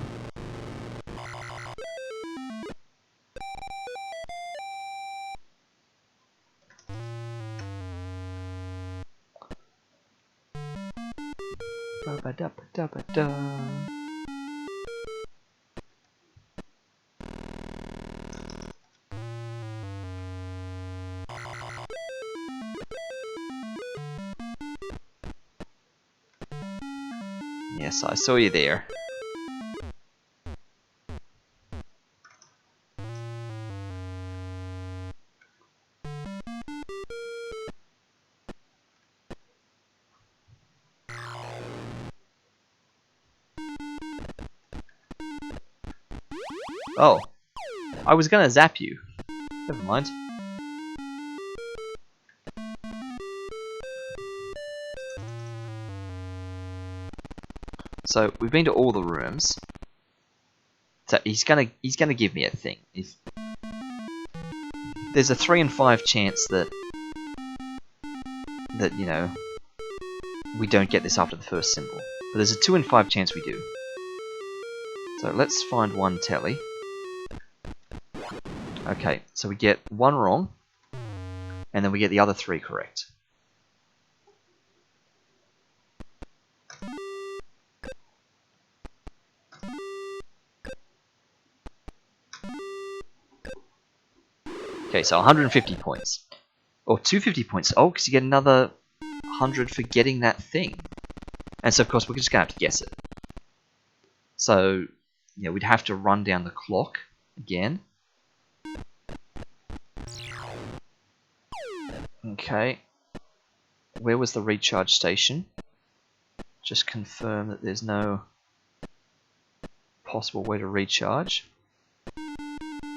Ba-ba-da-ba-da-ba-da. Yes, I saw you there. Oh, I was gonna zap you. Never mind. So we've been to all the rooms. So he's gonna give me a thing. If there's a 3 in 5 chance that you know, we don't get this after the first symbol, but there's a 2 in 5 chance we do. So let's find one telly. Okay, so we get 1 wrong, and then we get the other 3 correct. Okay, so 150 points. Or 250 points. Oh, because you get another 100 for getting that thing. And so, of course, we're just going to have to guess it. So, yeah, we'd have to run down the clock again. Okay. Where was the recharge station? Just confirm that there's no possible way to recharge.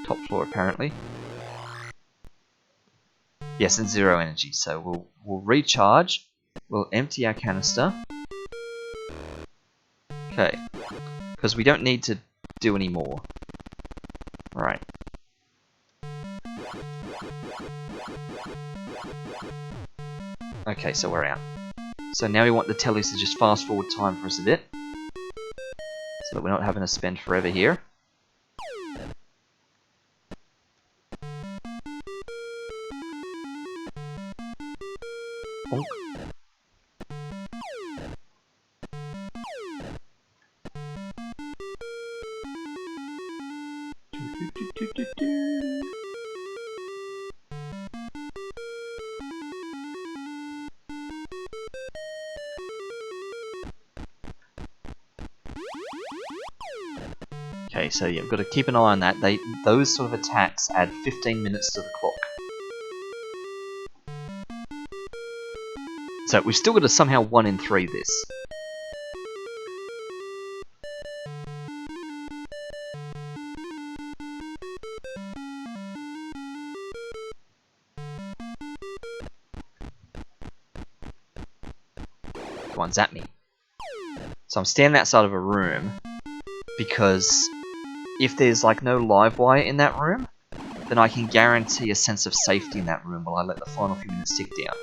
Top floor, apparently. Yes, and 0 energy. So we'll recharge. We'll empty our canister. Okay. Because we don't need to do any more. Right. Okay, so we're out. So now we want the tellies to just fast forward time for us a bit. So that we're not having to spend forever here. Oh. Okay, so yeah, we've got to keep an eye on that. Those sort of attacks add 15 minutes to the clock. So we've still got to somehow 1 in 3 this. Come on, zap me. So I'm standing outside of a room because if there's like no live wire in that room, then I can guarantee a sense of safety in that room while I let the final few minutes tick down.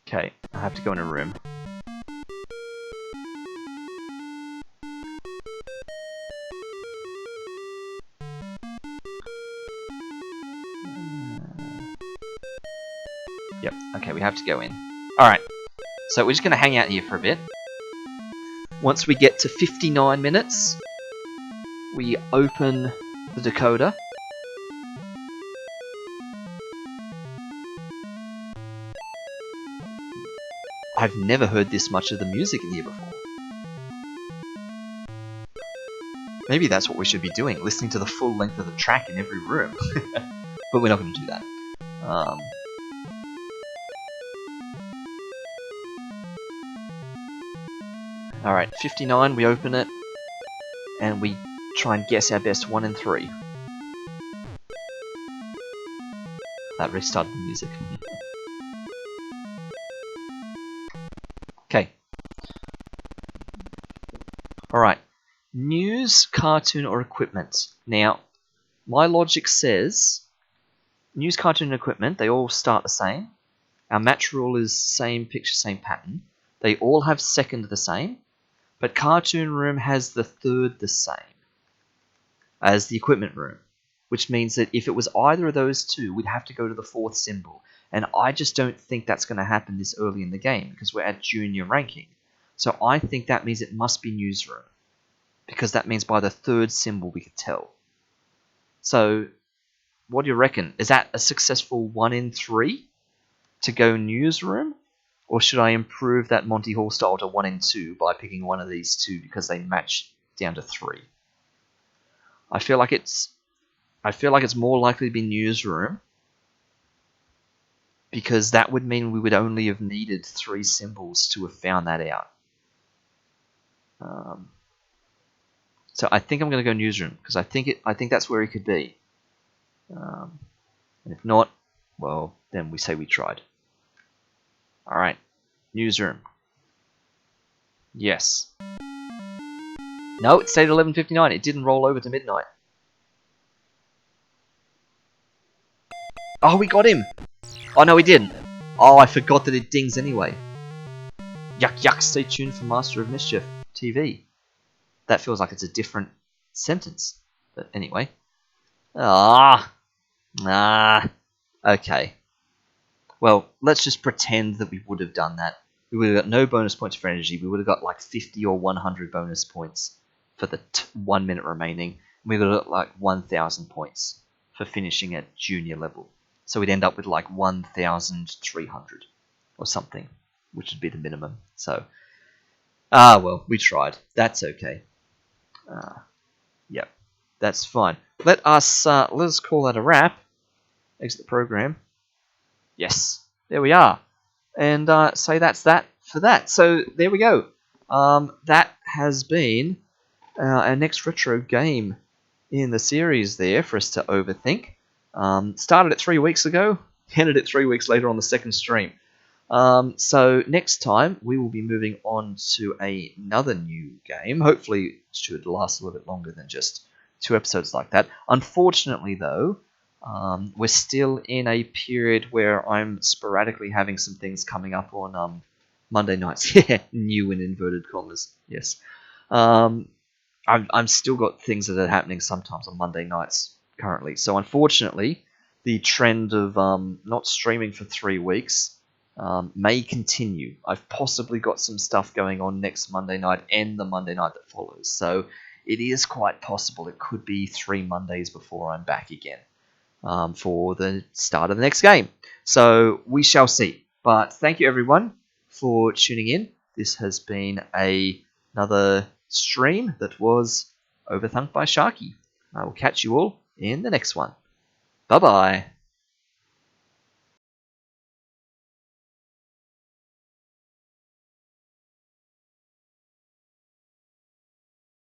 Okay, I have to go in a room. Yep, okay, we have to go in. Alright, so we're just going to hang out here for a bit. Once we get to 59 minutes, we open the decoder. I've never heard this much of the music in here before. Maybe that's what we should be doing, listening to the full length of the track in every room. But we're not going to do that. Alright, 59, we open it, and we try and guess our best 1 in 3. That restarted the music. Okay. Alright. News, cartoon, or equipment. Now, my logic says news, cartoon, and equipment, they all start the same. Our match rule is same picture, same pattern. They all have second the same. But cartoon room has the third the same as the equipment room, which means that if it was either of those two, we'd have to go to the 4th symbol. And I just don't think that's going to happen this early in the game because we're at junior ranking. So I think that means it must be newsroom, because that means by the 3rd symbol we could tell. So what do you reckon? Is that a successful 1 in 3 to go newsroom? Or should I improve that Monty Hall style to 1 in 2 by picking one of these two because they match down to 3? I feel like it's more likely to be newsroom, because that would mean we would only have needed 3 symbols to have found that out. So I think I'm going to go newsroom because I think that's where it could be. And if not, well, then we say we tried. Alright, newsroom. Yes. No, it stayed at 11:59. It didn't roll over to midnight. Oh, we got him! Oh, no, we didn't. Oh, I forgot that it dings anyway. Yuck, yuck, stay tuned for Master of Mischief TV. That feels like it's a different sentence. But anyway. Okay. Well, let's just pretend that we would have done that. We would have got no bonus points for energy. We would have got like 50 or 100 bonus points for the 1 minute remaining. We got like 1,000 points for finishing at junior level. So we'd end up with like 1,300 or something, which would be the minimum. So, well, we tried. That's okay. Yep, that's fine. Let us call that a wrap. Exit the program. Yes, there we are. And say that's that for that. So there we go. That has been our next retro game in the series there for us to overthink. Started it 3 weeks ago, ended it 3 weeks later on the second stream. So next time we will be moving on to another new game. Hopefully it should last a little bit longer than just 2 episodes like that. Unfortunately though, we're still in a period where I'm sporadically having some things coming up on Monday nights. Yeah, new in inverted commas. Yes. I'm still got things that are happening sometimes on Monday nights currently. So unfortunately, the trend of not streaming for 3 weeks may continue. I've possibly got some stuff going on next Monday night and the Monday night that follows. So it is quite possible it could be 3 Mondays before I'm back again for the start of the next game. So we shall see. But thank you everyone for tuning in. This has been another stream that was Overthunk by Sharky. I will catch you all in the next one. Bye-bye.